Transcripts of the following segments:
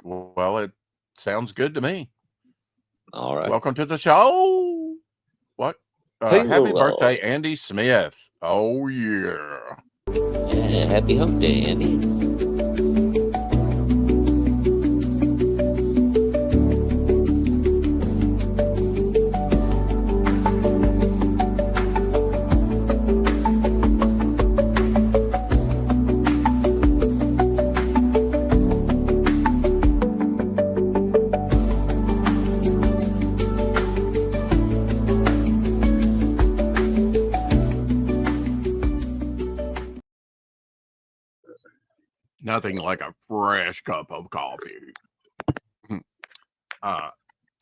Well, it sounds good to me. All right. Welcome to the show. What? Happy Hello. birthday, Andy Smith. Oh, yeah. Yeah, happy hump day, Andy. Nothing like a fresh cup of coffee. Thought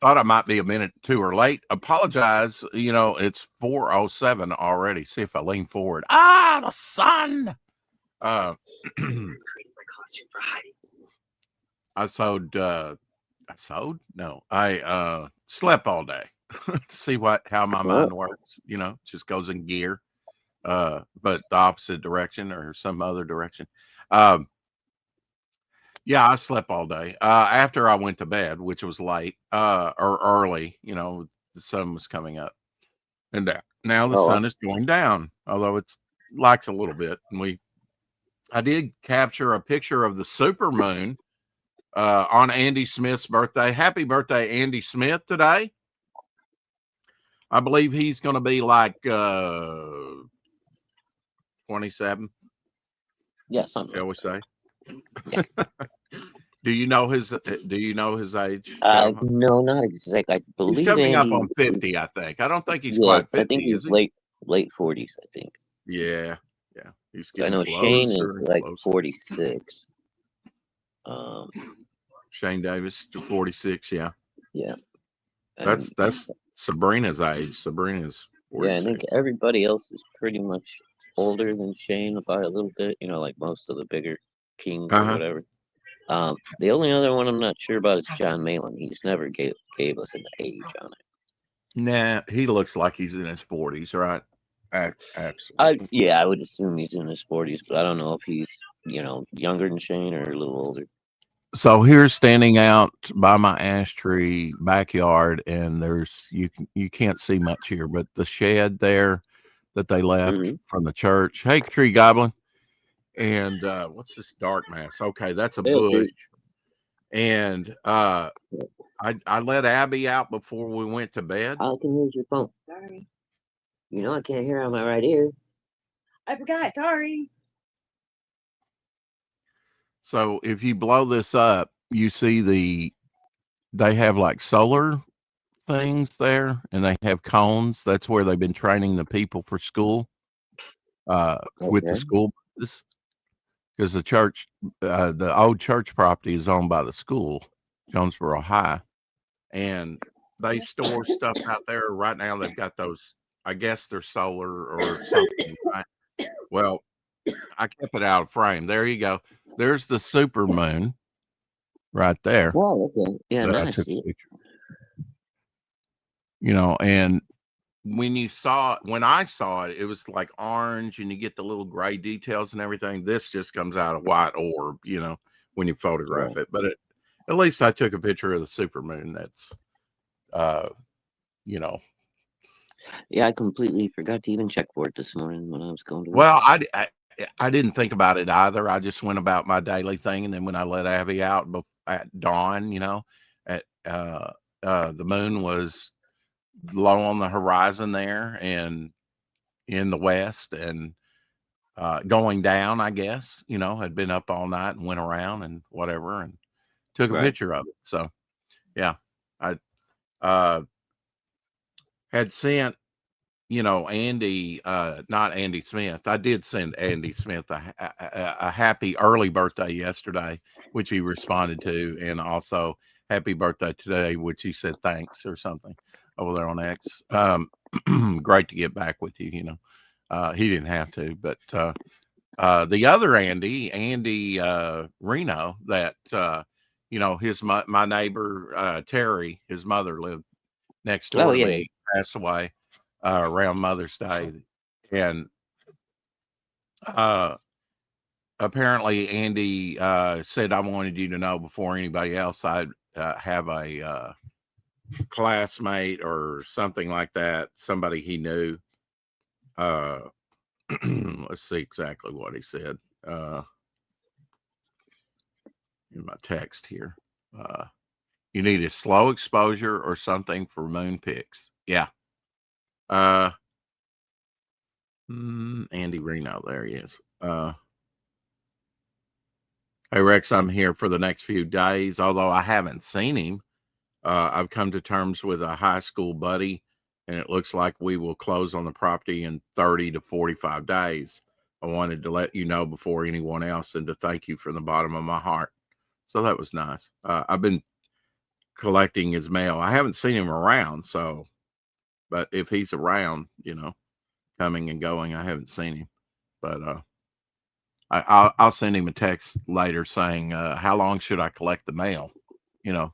I might be a minute too or late. Apologize. It's 4:07 already. See if I lean forward. The sun. Uh, I sewed. No, I slept all day. See how my mind works. Just goes in gear. But the opposite direction or some other direction. Yeah, I slept all day. After I went to bed, which was late, or early, the sun was coming up. And now the sun is going down, although it's likes a little bit. And I did capture a picture of the super moon on Andy Smith's birthday. Happy birthday, Andy Smith, today. I believe he's going to be like 27. Yeah, something. Shall we say? Yeah. Do you know his age? No, not exactly. I believe he's coming Andy up on 50. I think. I don't think he's yeah, quite 50. I think he's late 40s. I think. Yeah. He's I getting know closer Shane is like closer. 46. Shane Davis to 46. Yeah. Yeah. That's Sabrina's age. Sabrina's 46. Yeah, I think everybody else is pretty much older than Shane by a little bit. Like most of the bigger kings or whatever. The only other one I'm not sure about is John Malin. He's never gave us an age on it. Nah, he looks like he's in his 40s, right? Absolutely. Yeah, I would assume he's in his 40s, but I don't know if he's younger than Shane or a little older. So here's standing out by my ash tree backyard, and there's you can't see much here, but the shed there that they left from the church. Hey, tree goblin. And what's this dark mass? Okay, that's a bush. And I let Abby out before we went to bed. I can use your phone. Sorry. I can't hear on my right ear. I forgot. Sorry. So if you blow this up, you see they have like solar things there, and they have cones. That's where they've been training the people for school with the school buses. Because the church, the old church property is owned by the school, Jonesboro High, and they store stuff out there. Right now, they've got those. I guess they're solar or something. Right? Well, I kept it out of frame. There you go. There's the super moon, right there. Oh, okay. Yeah, now I see it. And when I saw it, it was like orange, and you get the little gray details and everything. This just comes out a white orb, when you photograph it. But at least I took a picture of the super moon. That's, Yeah, I completely forgot to even check for it this morning when I was going to work. Well, I didn't think about it either. I just went about my daily thing, and then when I let Abby out at dawn, the moon was low on the horizon there and in the west, and going down, I guess, had been up all night and went around and whatever and took a picture of it. So yeah, I had sent Andy, not Andy Smith. I did send Andy Smith a happy early birthday yesterday, which he responded to, and also happy birthday today, which he said thanks or something over there on X. Great to get back with you. He didn't have to, but the other Andy Reno, that my neighbor Terry, his mother lived next door to me, passed away around Mother's Day, and apparently Andy said, I wanted you to know before anybody else, I'd have a classmate or something like that, somebody he knew. Let's see exactly what he said in my text here. You need a slow exposure or something for moon pics. Yeah. Andy Reno, there he is. Hey Rex, I'm here for the next few days. Although I haven't seen him, I've come to terms with a high school buddy, and it looks like we will close on the property in 30 to 45 days. I wanted to let you know before anyone else and to thank you from the bottom of my heart. So that was nice. I've been collecting his mail. I haven't seen him around, so, but if he's around, you know, coming and going, I haven't seen him. But I'll send him a text later saying, how long should I collect the mail? You know,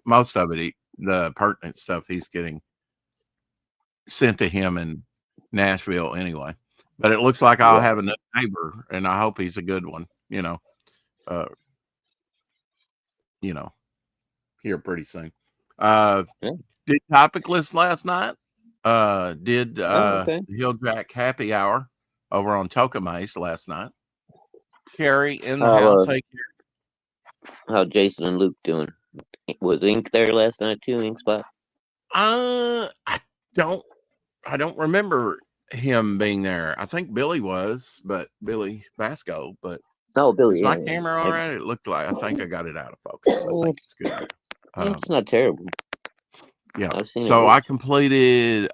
most of it, the pertinent stuff he's getting sent to him in Nashville anyway. But it looks like I'll have a new neighbor, and I hope he's a good one, you know, here pretty soon. Did topic list last night. Did Hilljack Happy Hour over on Tokamase last night. Carrie in the house. Hey, how Jason and Luke doing? Was Ink there last night too? Ink Spot? I don't remember him being there. I think Billy was, but Billy Basco. But Billy. Is my camera all right? It looked like I think I got it out of focus. I think it's good. It's not terrible. Yeah. So I completed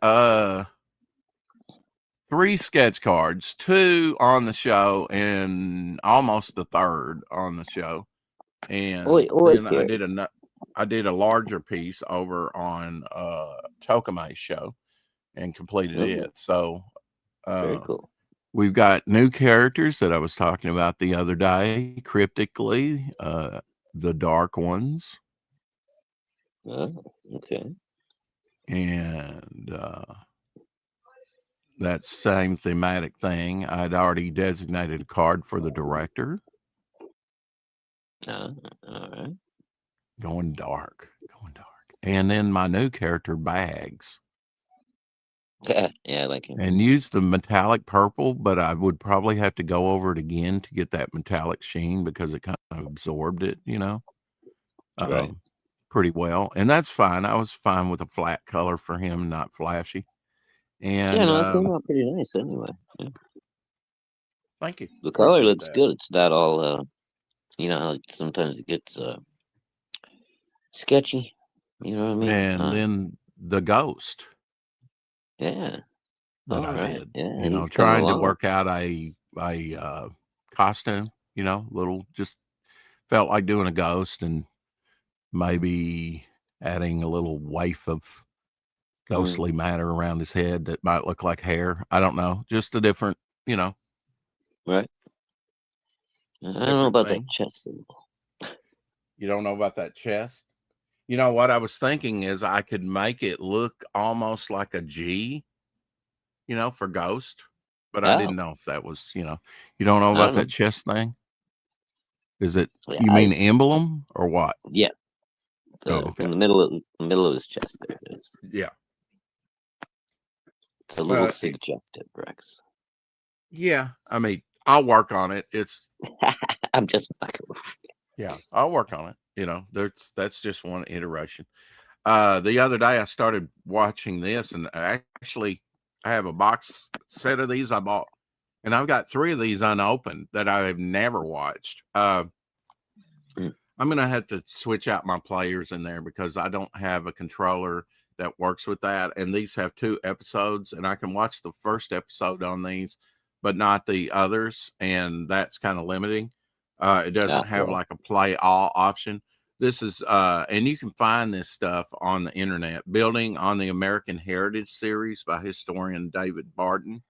3 sketch cards, 2 on the show, and almost the 3rd on the show. And then I did a larger piece over on Tokamase show and completed it. So very cool. We've got new characters that I was talking about the other day, cryptically, the Dark Ones. Oh, okay. And that same thematic thing. I'd already designated a card for the director. All right. Going dark. And then my new character, Bags. Yeah, I like him. And use the metallic purple, but I would probably have to go over it again to get that metallic sheen because it kind of absorbed it, you know, pretty well. And that's fine. I was fine with a flat color for him, not flashy. And it came out pretty nice anyway. Yeah. Thank you. The color looks good. It's not all, you know, how sometimes it gets sketchy. You know what I mean? And then the ghost. Yeah. That I did. Yeah, you know, trying to work out a costume, you know, just felt like doing a ghost and maybe adding a little waif of ghostly matter around his head that might look like hair. I don't know. Just a different, you know. Right. I don't know about that chest symbol. You don't know about that chest? You know what I was thinking is I could make it look almost like a G, you know, for ghost, but I didn't know if that was, you know, you don't know about that chest thing? Is it, you mean emblem or what? Yeah. So in the middle of his chest there it is. Yeah. It's a little suggestive, Rex. Yeah. I mean, I'll work on it. I'm just fucking with you. Yeah, I'll work on it. You know, that's just one iteration. The other day I started watching this, and actually I have a box set of these I bought, and I've got 3 of these unopened that I have never watched. I'm gonna have to switch out my players in there because I don't have a controller that works with that. And these have 2 episodes, and I can watch the first episode on these, but not the others, and that's kind of limiting. It doesn't have like a play all option. This is, and you can find this stuff on the internet. Building on the American Heritage series by historian David Barton.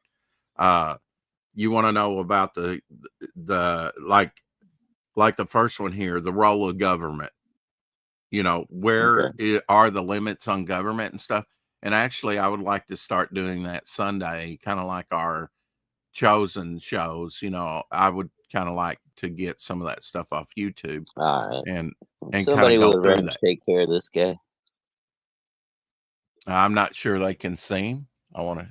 You want to know about the like the first one here, the role of government. You know, where are the limits on government and stuff? And actually, I would like to start doing that Sunday, kind of like our chosen shows. You know, I would kind of like to get some of that stuff off YouTube All right. and Somebody go would through rather that. take care of this guy. I'm not sure they can sing. I want to.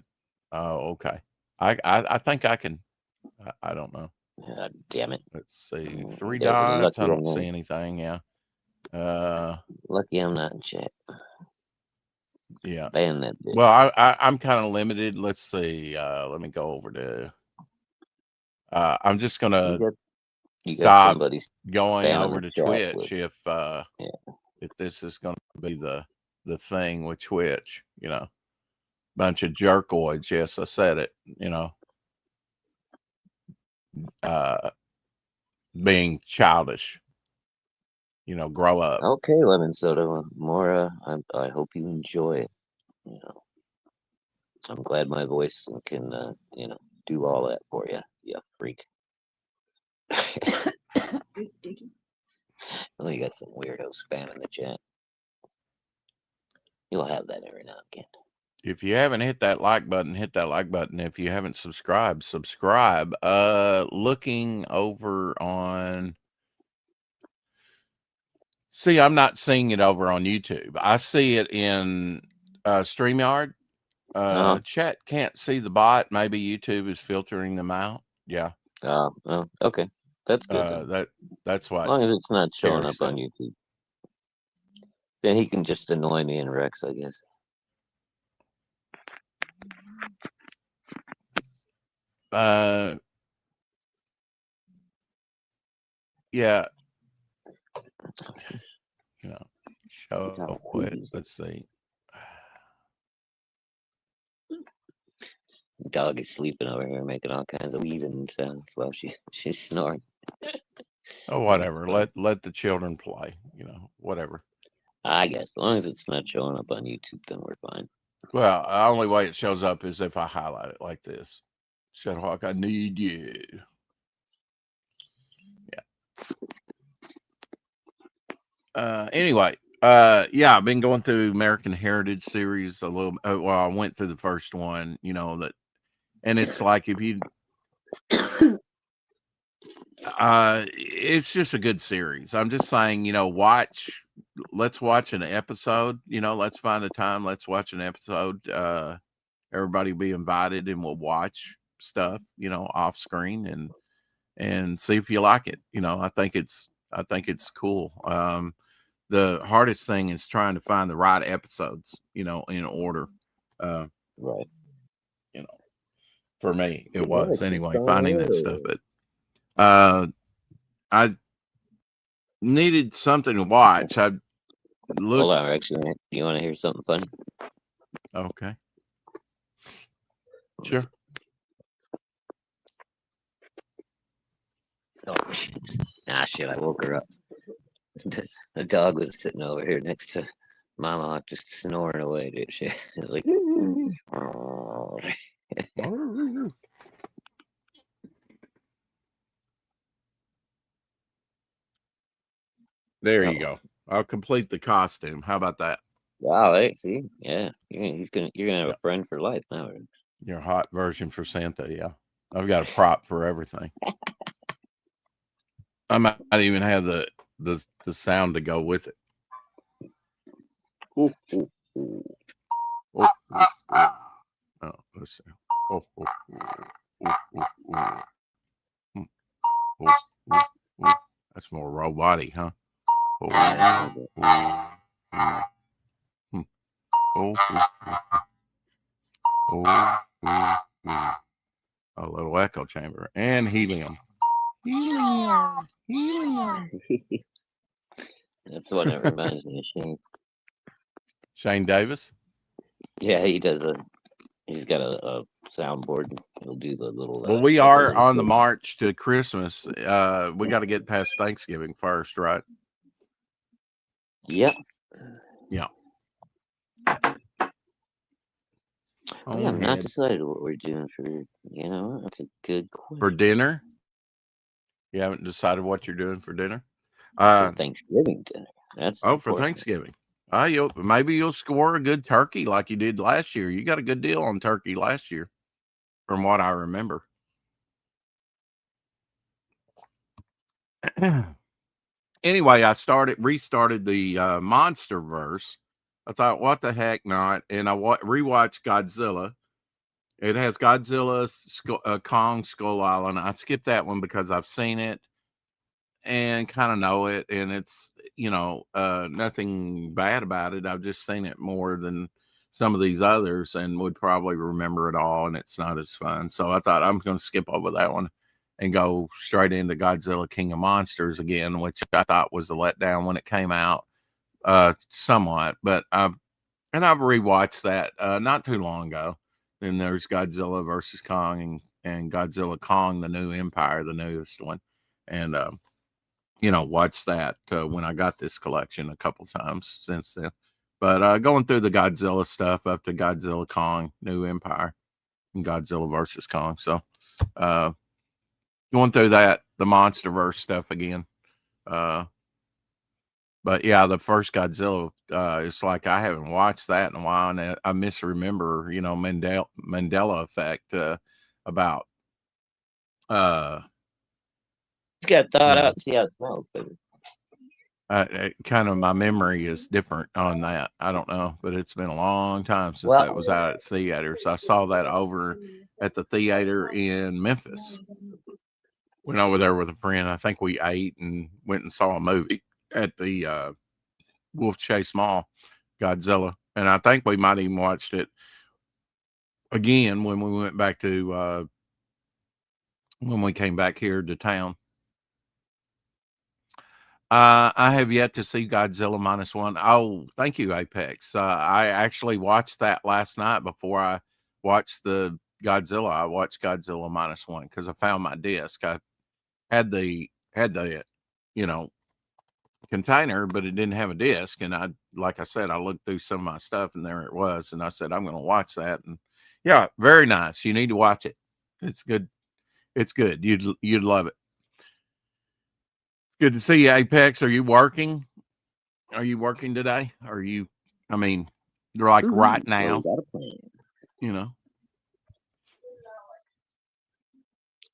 Oh, okay. I think I can. I don't know. God damn it. Let's see. 3 There's a dots. I lucky don't one. see anything. Yeah. Lucky I'm not in chat. Yeah. Ban that bitch. Well, I'm kind of limited. Let's see. Let me go over to. I'm just gonna You got stop somebody going spamming over the to chat Twitch with- if this is going to be the thing with Twitch. You know, bunch of jerkoids. Yes, I said it. You know, being childish. You know, grow up. Okay, Lemon Soda. Mora, I hope you enjoy it. You know, I'm glad my voice can, you know, do all that for you. You freak. Oh, you got some weirdos spamming the chat. You'll have that every now and again. If you haven't hit that like button, hit that like button. If you haven't subscribed, subscribe. Looking over on. See, I'm not seeing it over on YouTube. I see it in StreamYard. Chat can't see the bot. Maybe YouTube is filtering them out. Yeah. Oh, okay. That's good. That's what. As long as it's not showing Kara up on YouTube. Then he can just annoy me and Rex, I guess. Yeah. You know, show it. Let's see. Dog is sleeping over here, making all kinds of wheezing sounds while she's snoring. Oh, whatever. Let the children play. You know, whatever. I guess as long as it's not showing up on YouTube, then we're fine. Well, the only way it shows up is if I highlight it like this. Shadowhawk, I need you. Yeah. Anyway, yeah, I've been going through American Heritage series a little. Well, I went through the first one. You know that, and it's like if you. It's just a good series. I'm just saying, you know, let's watch an episode, you know, let's find a time, let's watch an episode. Everybody be invited and we'll watch stuff, you know, off screen and see if you like it. You know, I think it's cool. The hardest thing is trying to find the right episodes, you know, in order. Right. You know, for me, it was anyway, so finding that stuff, but I needed something to watch. I looked. Hold on, Rex. You want to hear something funny? Okay. Sure. Oh, shit. I woke her up. The dog was sitting over here next to Mama Hawk, just snoring away, dude. She was like, oh. There you go. I'll complete the costume. How about that? Wow, hey, see? Yeah. You're gonna have a friend for life now. Your hot version for Santa, yeah. I've got a prop for everything. I might even have the sound to go with it. Ooh, ooh, ooh. Oh, let's see. Oh, oh, oh, oh, oh, oh. Oh, oh, oh. That's more roboty, huh? Oh, oh, oh, oh. Oh, oh, oh, oh. A little echo chamber and helium. Helium. That's what it reminds me of Shane. Shane Davis? Yeah, he does he's got a soundboard and he'll do the little Well, we are on the march to Christmas. We got to get past Thanksgiving first, right? Yep. Yeah. I'm not decided what we're doing for, you know, that's a good question. For dinner? You haven't decided what you're doing for dinner? For Thanksgiving dinner. That's for Thanksgiving. Maybe you'll score a good turkey like you did last year. You got a good deal on turkey last year, from what I remember. Anyway, I restarted the MonsterVerse. I thought, what the heck not? And I rewatched Godzilla. It has Godzilla, Kong, Skull Island. I skipped that one because I've seen it and kind of know it, and it's nothing bad about it. I've just seen it more than some of these others and would probably remember it all, and it's not as fun. So I thought I'm going to skip over that one and go straight into Godzilla King of Monsters again, which I thought was a letdown when it came out, somewhat. But I've rewatched that not too long ago. Then there's Godzilla versus Kong and Godzilla Kong, the New Empire, the newest one, and watched that when I got this collection a couple times since then. But going through the Godzilla stuff up to Godzilla Kong, New Empire, and Godzilla versus Kong. So going through the MonsterVerse stuff again. But yeah, the first Godzilla, it's like I haven't watched that in a while, and I misremember, Mandela effect about. You got thawed out and see how it smells, baby. Kind of my memory is different on that. I don't know, but it's been a long time since that was out at theaters. I saw that over at the theater in Memphis. Went over there with a friend. I think we ate and went and saw a movie at the Wolf Chase Mall, Godzilla. And I think we might even watched it again when we went back to when we came back here to town. I have yet to see Godzilla -1. Oh, thank you, Apex. I actually watched that last night before I watched the Godzilla. I watched Godzilla -1 because I found my disc. I had the container, but it didn't have a disc. And like I said, I looked through some of my stuff and there it was. And I said, I'm going to watch that. And yeah, very nice. You need to watch it. It's good. It's good. You'd love it. Good to see you, Apex. Are you working? Are you working today? You're like right now,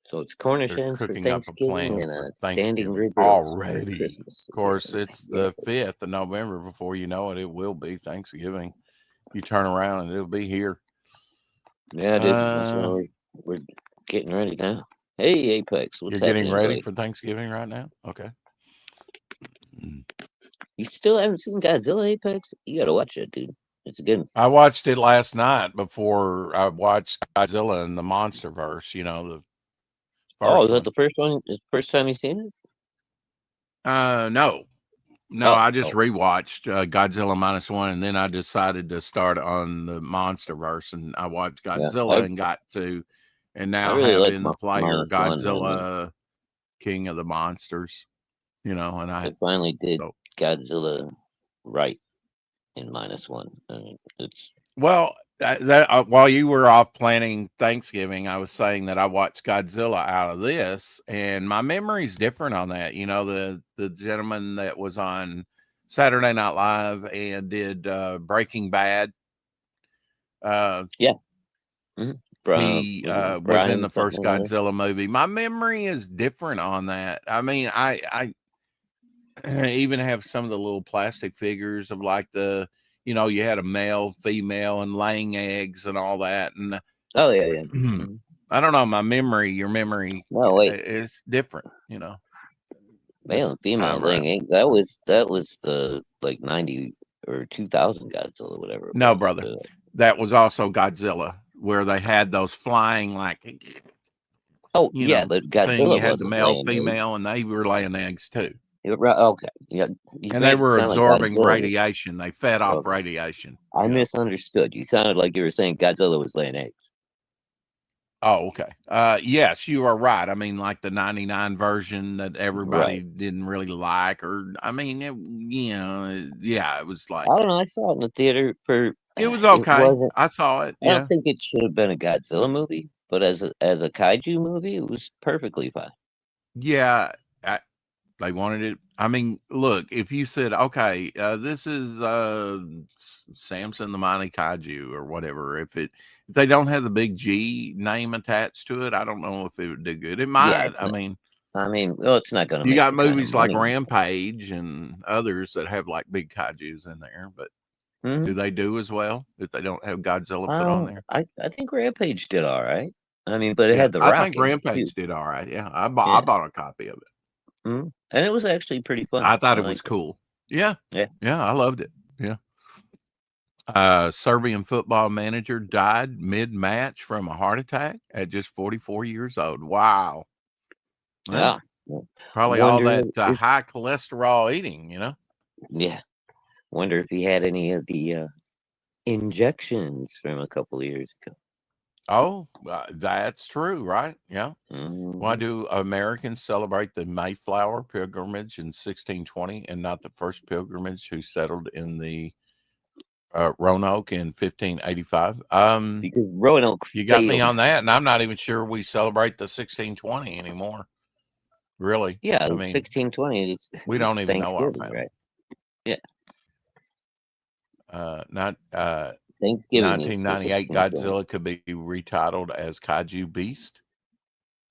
So it's Cornish hens for cooking up a Thanksgiving plan and for a standing Thanksgiving rib already. Christmas. Of course, it's the 5th of November. Before you know it, it will be Thanksgiving. You turn around and it'll be here. Yeah, dude. That's why we're getting ready now. Hey, Apex, what's happening? You're getting ready buddy? for Thanksgiving right now? Okay. You still haven't seen Godzilla, Apex? You gotta watch it, dude. It's good. I watched it last night before I watched Godzilla and the MonsterVerse. The is that the first one? Is the first time you seen it? No, I just rewatched Godzilla -1, and then I decided to start on the MonsterVerse, and I watched Godzilla and got to, and now really have like in the player Godzilla, one, King of the Monsters. And I finally did Godzilla right in -1. It's while you were off planning Thanksgiving, I was saying that I watched Godzilla out of this, and my memory's different on that. The gentleman that was on Saturday Night Live and did Breaking Bad. Yeah. Mm-hmm. He was in the first Godzilla movie. My memory is different on that. I mean, I even have some of the little plastic figures of like you had a male, female, and laying eggs and all that. And oh yeah. Mm-hmm. I don't know. Your memory, it's different. Male and female laying eggs. That was the 90 or 2000 Godzilla, whatever. No, brother, that was also Godzilla, where they had those flying like. Oh yeah, but Godzilla you had the male, female, and they were laying eggs too. Okay. Yeah. And they were absorbing radiation. They fed off radiation. I misunderstood. You sounded like you were saying Godzilla was laying eggs. Oh, okay. Yes, you are right. I mean, like the 99 version that everybody didn't really like, or it was like. I don't know. I saw it in the theater It was okay. I saw it. I don't think it should have been a Godzilla movie, but as a kaiju movie, it was perfectly fine. Yeah. They wanted it. I mean, look, if you said, okay, this is Samson the Mighty Kaiju or whatever, if they don't have the big G name attached to it, I don't know if it would do good. It might. I mean, well, it's not going to You make got the kind of movies like money. Rampage and others that have like big kaijus in there, but do they do as well if they don't have Godzilla put on there? I think Rampage did all right. I mean, but it Yeah, had the I Rock think in it, too. Rampage did all right. Yeah, I bought a copy of it. And it was actually pretty fun. I thought it was liked cool. Yeah, Yeah. I loved it. Yeah. Serbian football manager died mid-match from a heart attack at just 44 years old. Wow. Yeah. Probably all Wonder that if- high cholesterol eating, you know? Yeah. Wonder if he had any of the injections from a couple of years ago. Oh, that's true, right? Yeah. Why Mhm. do Americans celebrate the Mayflower pilgrimage in 1620 and not the first pilgrimage who settled in the Roanoke in 1585? Because Roanoke You got me failed. on that, and I'm not even sure we celebrate the 1620 anymore. Really? Yeah, I mean, 1620 is we don't even know our Thanksgiving, family. right? Yeah. Not Thanksgiving is the 1998 1620. Godzilla could be retitled as Kaiju Beast.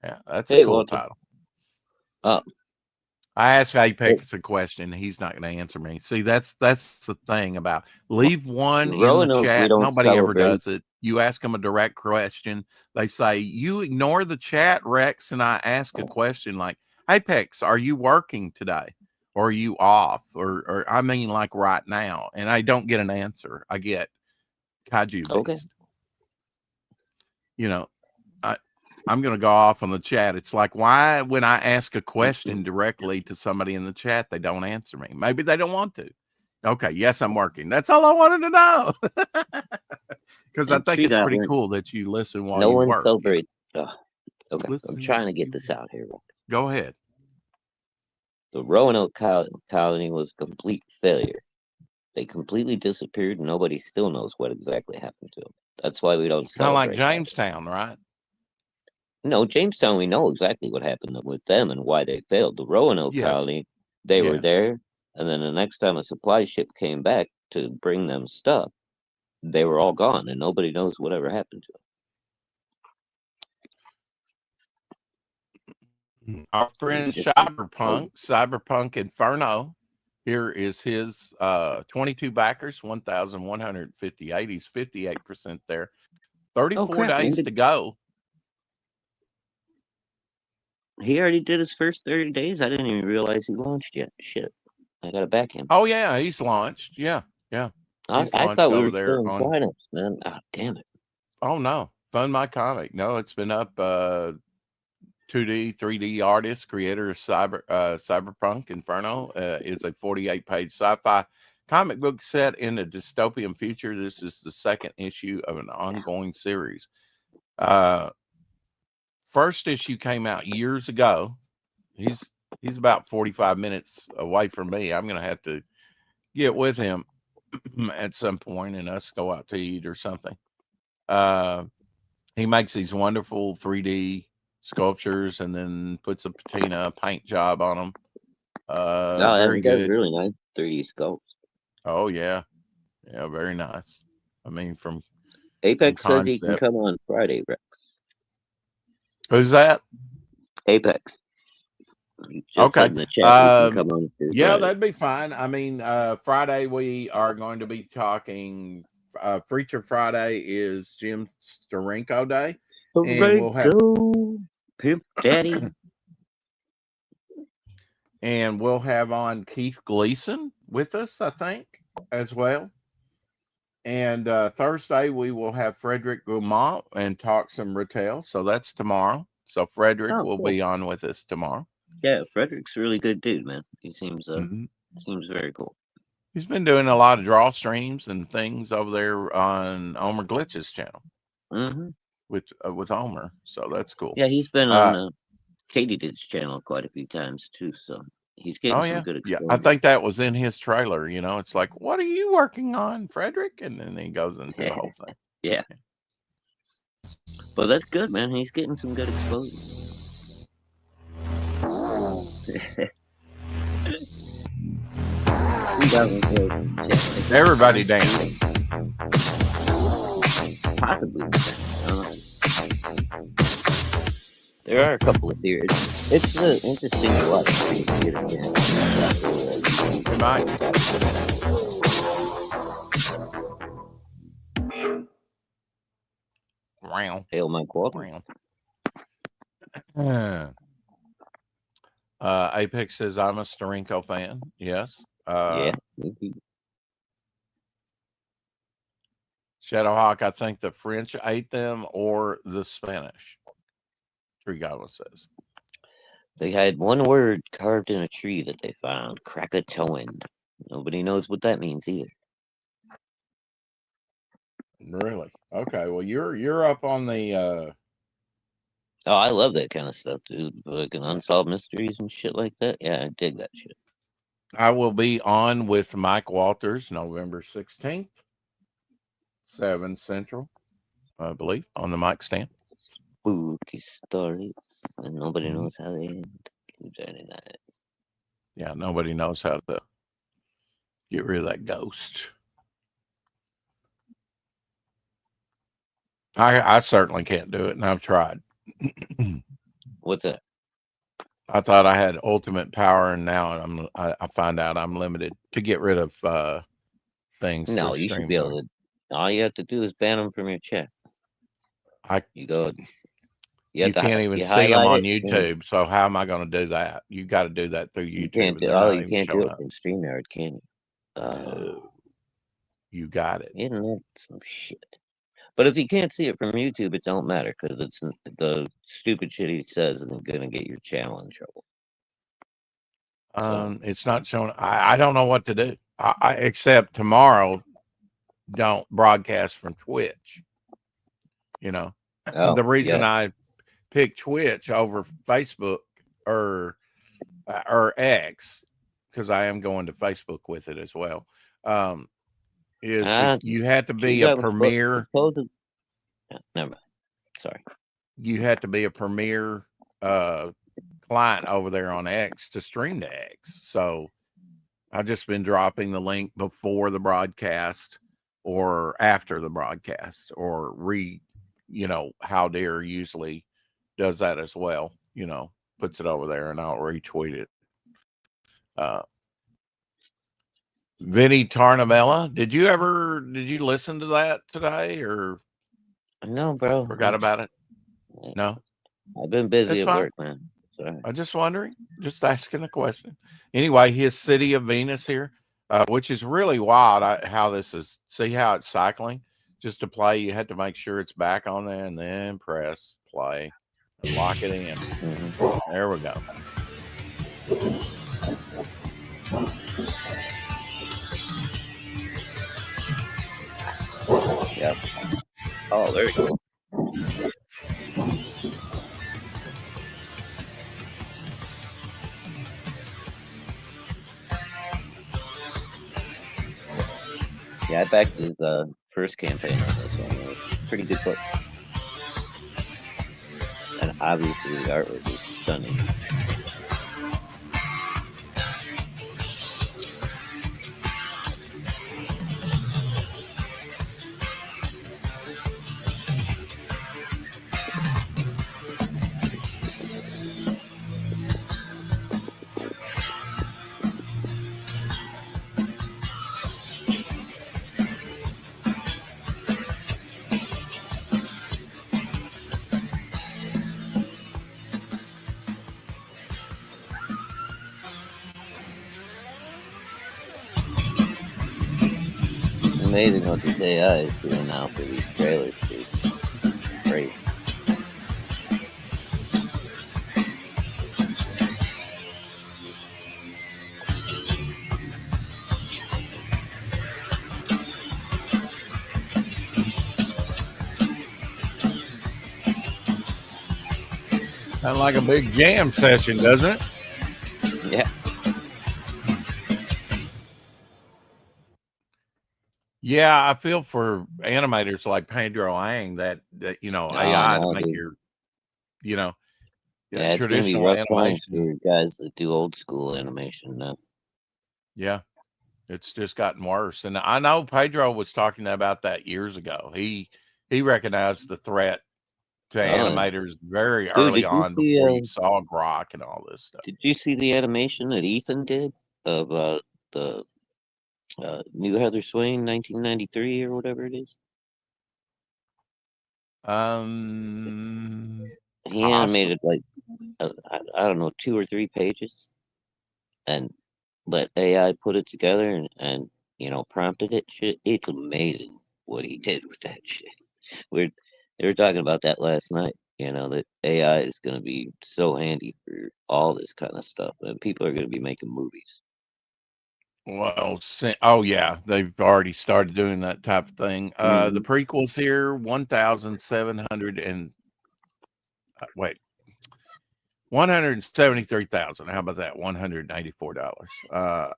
Yeah, that's Hey, a cool Walter. title. Oh. I asked Apex a question. He's not going to answer me. See, that's the thing about leave one in the Roanoke, we chat. don't Nobody ever celebrate. does it. You ask them a direct question. They say, you ignore the chat, Rex, and I ask a question like, Apex, are you working today? Or are you off? Or I mean, like right now. And I don't get an answer. I get Kaiju Beast. Okay. You know, I'm going to go off on the chat. It's like, why, when I ask a question directly to somebody in the chat, they don't answer me? Maybe they don't want to. Okay. Yes, I'm working. That's all I wanted to know. Because I think it's pretty cool that you listen while no you one work. celebrates. Okay. Listen, I'm trying to get this out here. Go ahead. The Roanoke colony was a complete failure. They completely disappeared, and nobody still knows what exactly happened to them. That's why we don't Kind of celebrate. like Jamestown, right? No, Jamestown, we know exactly what happened with them and why they failed. The Roanoke colony, they were there, and then the next time a supply ship came back to bring them stuff, they were all gone, and nobody knows whatever happened to them. Our friend Cyberpunk Inferno, here is his 22 backers, 1,158. He's 58% there. 34 days to go. He already did his first 30 days. I didn't even realize he launched yet. Shit. I got to back him. Oh, yeah. He's launched. Yeah. I thought we were still in signups, man. Oh, damn it. Oh, no. Fund My Comic. No, it's been up. 2D, 3D artist, creator of Cyberpunk Inferno is a 48-page sci-fi comic book set in a dystopian future. This is the second issue of an ongoing series. First issue came out years ago. He's about 45 minutes away from me. I'm going to have to get with him at some point and us go out to eat or something. He makes these wonderful 3D sculptures and then puts a patina paint job on them. Very good. Really nice 3D sculpts. Oh, yeah. Yeah, very nice. I mean, from Apex says he can come on Friday, Rex. Who's that? Apex. Okay. In the chat, come on yeah, Friday. that'd be fine. I mean, Friday we are going to be talking. Feature Friday is Jim Steranko Day. And we'll have Pimp Daddy. And we'll have on Keith Gleason with us, I think, as well. And Thursday, we will have Frederick Gaumont and talk some retail. So that's tomorrow. So Frederick will be on with us tomorrow. Yeah, Frederick's a really good dude, man. He seems seems very cool. He's been doing a lot of draw streams and things over there on Omer Glitch's channel with Omer. So that's cool. Yeah, he's been on Katie's channel quite a few times too. So he's getting some good exposure. Yeah, I think that was in his trailer. You know, it's like, what are you working on, Frederick? And then he goes into the whole thing. Yeah. But that's good, man. He's getting some good exposure. Everybody dancing. Possibly. There are a couple of theories. It's interesting to watch. Hey, Mike. Wow. Hail Mike Walker. Wow. Apex says I'm a Steranko fan. Yes. Yeah. Shadowhawk, I think the French ate them or the Spanish. Tree Goblin says. They had one word carved in a tree that they found, Krakatoan. Nobody knows what that means either. Really? Okay. Well, you're up on the. Oh, I love that kind of stuff, dude. Fucking unsolved mysteries and shit like that. Yeah, I dig that shit. I will be on with Mike Walters November 16th, 7 Central, I believe, on the mic stand. Spooky stories, and nobody knows how they end. Very nice. Yeah, nobody knows how to get rid of that ghost. I certainly can't do it, and I've tried. What's that? I thought I had ultimate power, and now I find out I'm limited to get rid of things. No, you should be able to. All you have to do is ban them from your chat. You can't even see them on YouTube. So how am I going to do that? You got to do that through YouTube. You can't do it from StreamYard, can you? No. You got it. Isn't that some shit? But if you can't see it from YouTube, it don't matter because it's the stupid shit he says isn't gonna get your channel in trouble. It's not showing. I don't know what to do. Except tomorrow, don't broadcast from Twitch. You know, the reason I picked Twitch over Facebook or X, because I am going to Facebook with it as well. You had to be a premier. Never mind. Sorry. You had to be a premier client over there on X to stream to X. So I've just been dropping the link before the broadcast or after the broadcast, or How Dare usually does that as well. Puts it over there and I'll retweet it. Vinny Tarnamella, did you listen to that today or no, bro? Forgot about it? No, I've been busy at work, man. Sorry. I'm just wondering, just asking a question. Anyway, his City of Venus here, which is really wild. How this is, see how it's cycling. Just to play, you had to make sure it's back on there and then press play and lock it in. Mm-hmm. There we go. Yep. Oh, there you go. Yeah, I backed his first campaign on this one. It was pretty good book. And obviously the artwork is stunning. Amazing what this AI is doing now for these trailers, dude. Great. Sounds like a big jam session, doesn't it? Yeah. Yeah, I feel for animators like Pedro Ang that AI to make your, it's traditional gonna be rough animation for guys that do old school animation now. Yeah, it's just gotten worse, and I know Pedro was talking about that years ago. He recognized the threat to animators very Dude, early did you on see, before you saw Grok and all this stuff. Did you see the animation that Ethan did of the New Heather Swain 1993 or whatever it is? He animated like I don't know 2 or 3 pages, and let AI put it together and prompted it. Shit, it's amazing what he did with that shit. We're They were talking about that last night. That AI is going to be so handy for all this kind of stuff, and people are going to be making movies. Well, oh yeah, they've already started doing that type of thing. The prequels here, 1,700 and wait, 173,000. How about that? $184.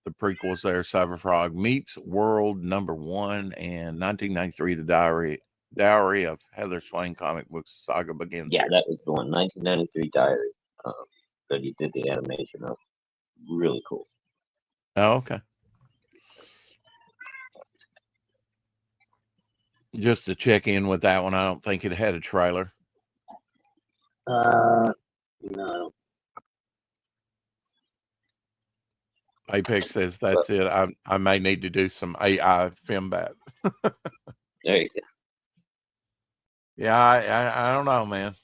The prequels there, Cyberfrog meets World #1 and 1993, the Diary of Heather Swain comic book saga begins. Yeah, here. that was the one, 1993 Diary, that he did the animation of. Really cool. Oh, okay. Just to check in with that one, I don't think it had a trailer. No. Apex says that's it. I may need to do some AI Fembat. There you go. Yeah, I don't know, man.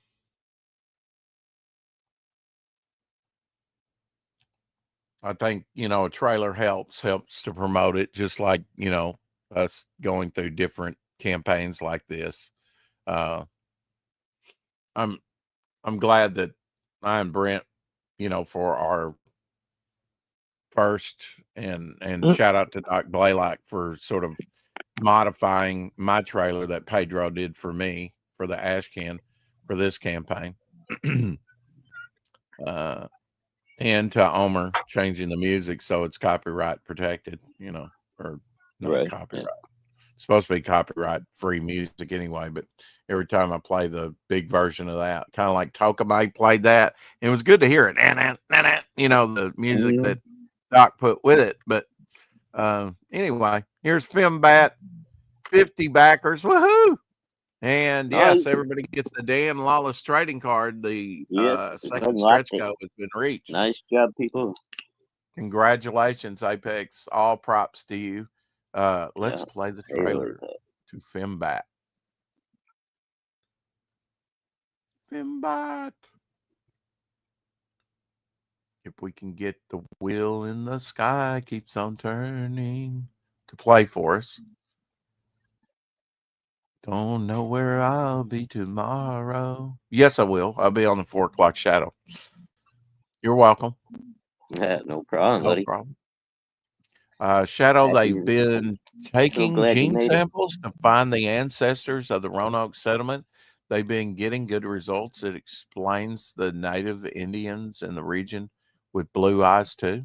I think, a trailer helps to promote it, just like, us going through different campaigns like this. I'm glad that I and Brent, for our first and shout out to Doc Blaylock for sort of modifying my trailer that Pedro did for me for the Ashcan for this campaign. And to Omer changing the music so it's copyright protected, or not Right, copyright. yeah. It's supposed to be copyright free music anyway, but every time I play the big version of that, kind of like Tokamai played that, and it was good to hear it. The music that Doc put with it. But anyway, here's Fembat, 50 backers. Woohoo! And yes, everybody gets the Dan Lawless trading card. The second stretch goal has been reached. Nice job, people. Congratulations, Apex. All props to you. Let's play the trailer to Fembat. Fembat. If we can get the wheel in the sky keeps on turning to play for us. Don't know where I'll be tomorrow. Yes, I will. I'll be on the 4 o'clock shadow. You're welcome. Yeah, no problem, buddy. No problem. Shadow, they've been taking gene samples to find the ancestors of the Roanoke settlement. They've been getting good results. It explains the native Indians in the region with blue eyes too.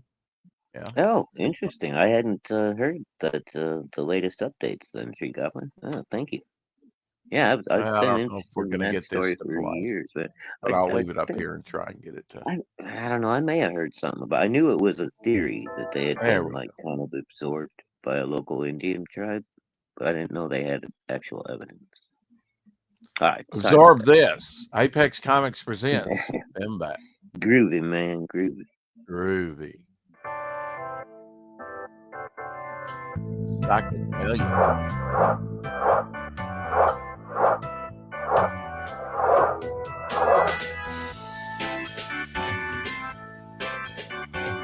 Yeah. Oh, interesting. I hadn't heard that the latest updates then, Tree Goblin. Oh, thank you. Yeah, I've I been don't know if we're interested in going to that get story this to for play, years, but I I'll leave it up think here and try and get it to. I don't know. I may have heard something about. I knew it was a theory that they had There been we go. kind of absorbed by a local Indian tribe, but I didn't know they had actual evidence. All right, Absorb this. Apex Comics presents Fembat. Groovy, man, groovy. Groovy. Psychedelia.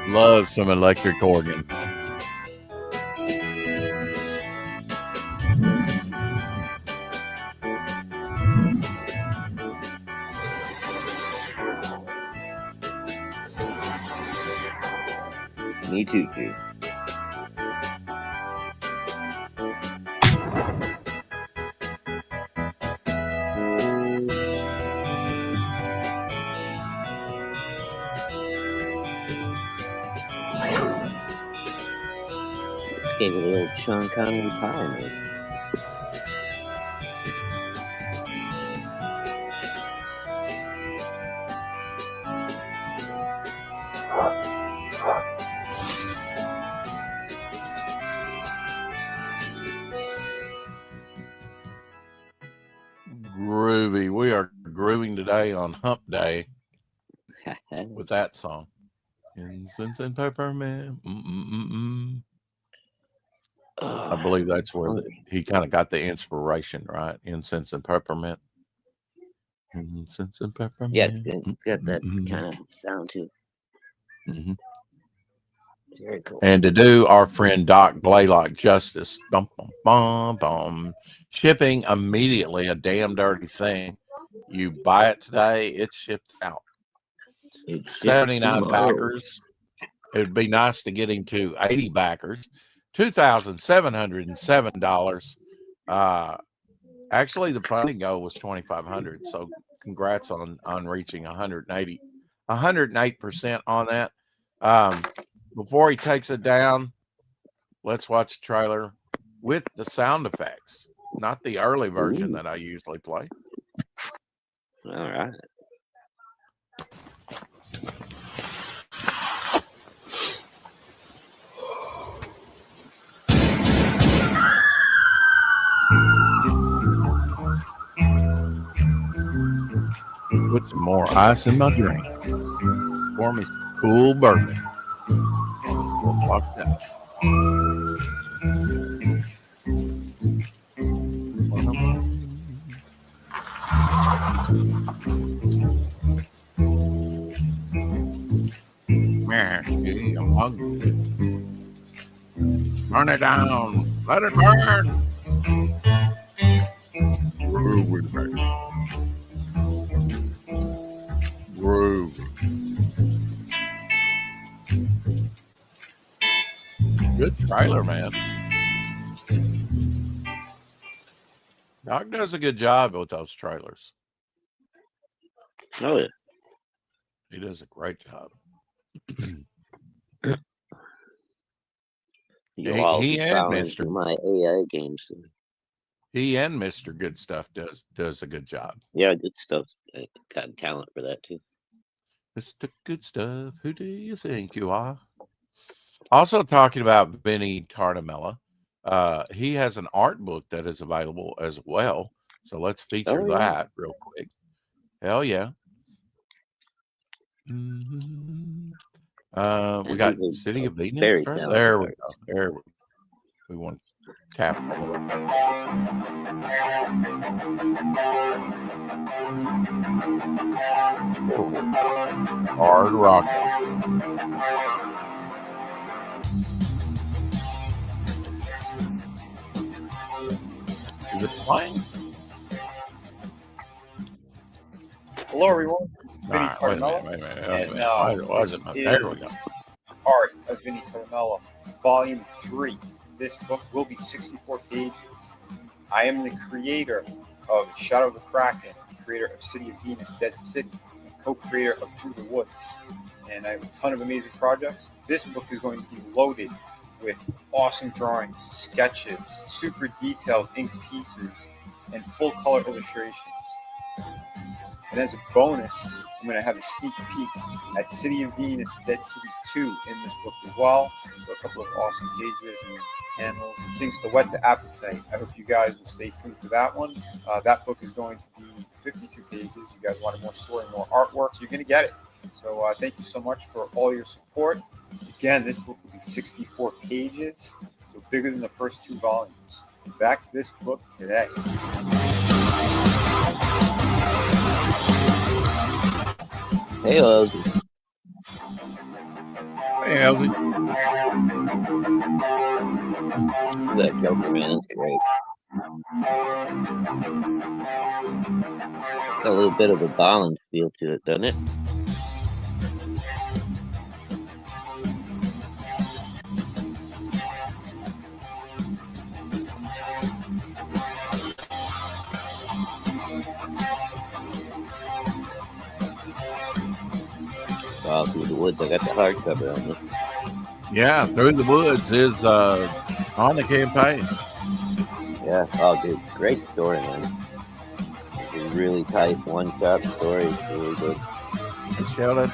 Love some electric organ. Me too, Tree. Gave it a little Sean Connery power mode. groovy. We are grooving today on Hump Day with that song. Incense and peppermint. I believe that's where he kind of got the inspiration, right? Incense and peppermint. Incense and peppermint. Yeah, it's got that kind of sound too. Mm-hmm. Very cool. And to do our friend Doc Blaylock justice, bum, bum, bum, bum, shipping immediately a damn dirty thing. You buy it today, it's shipped out. 79 backers. It would be nice to get him to 80 backers. $2,707. Actually, the funding goal was $2,500. So congrats on reaching 180, 108% on that. Before he takes it down, let's watch the trailer with the sound effects, not the early version that I usually play. All right. Put some more ice in my drink. Pour me some cool bourbon. We'll talk that. Man, I'm hungry. Burn it down. Let it burn. Groove with me. Groove. Good trailer, man. Doc does a good job with those trailers. Oh, yeah. He does a great job. He and Mr. My AI games. He and Mr. Good Stuff does a good job. Yeah, good stuff. Got talent for that too. Mr. Good Stuff, who do you think you are? Also talking about Vinny Tartamella, he has an art book that is available as well. So let's feature that real quick. Hell yeah. Mm-hmm. We got City of Venus. Right? There we go. There we want to tap. Hard rock. Is it playing? Hello, everyone. This is Vinny Tartamella. Wait a minute. There we go. Art of Vinny Tartamella, Volume 3. This book will be 64 pages. I am the creator of Shadow of the Kraken, creator of City of Venus, Dead City, and co-creator of Through the Woods. And I have a ton of amazing projects. This book is going to be loaded with awesome drawings, sketches, super detailed ink pieces, and full color illustrations. And as a bonus, I'm going to have a sneak peek at City of Venus, Dead City 2 in this book as well. So a couple of awesome pages and panels and things to whet the appetite. I hope you guys will stay tuned for that one. That book is going to be 52 pages. You guys wanted more story, more artwork, so you're going to get it. So thank you so much for all your support. Again, this book will be 64 pages, so bigger than the first 2 volumes. Back this book today. Hey, Elsie. Hey, Elsie. That Joker, man, is great. Got a little bit of a Bolland feel to it, doesn't it? Wow, Through the Woods. I got the hardcover on this. Yeah, Through the Woods is on the campaign. Yeah, oh, dude, great story, man. It's a really tight one-shot story. It's really good. Hey, Sheldon.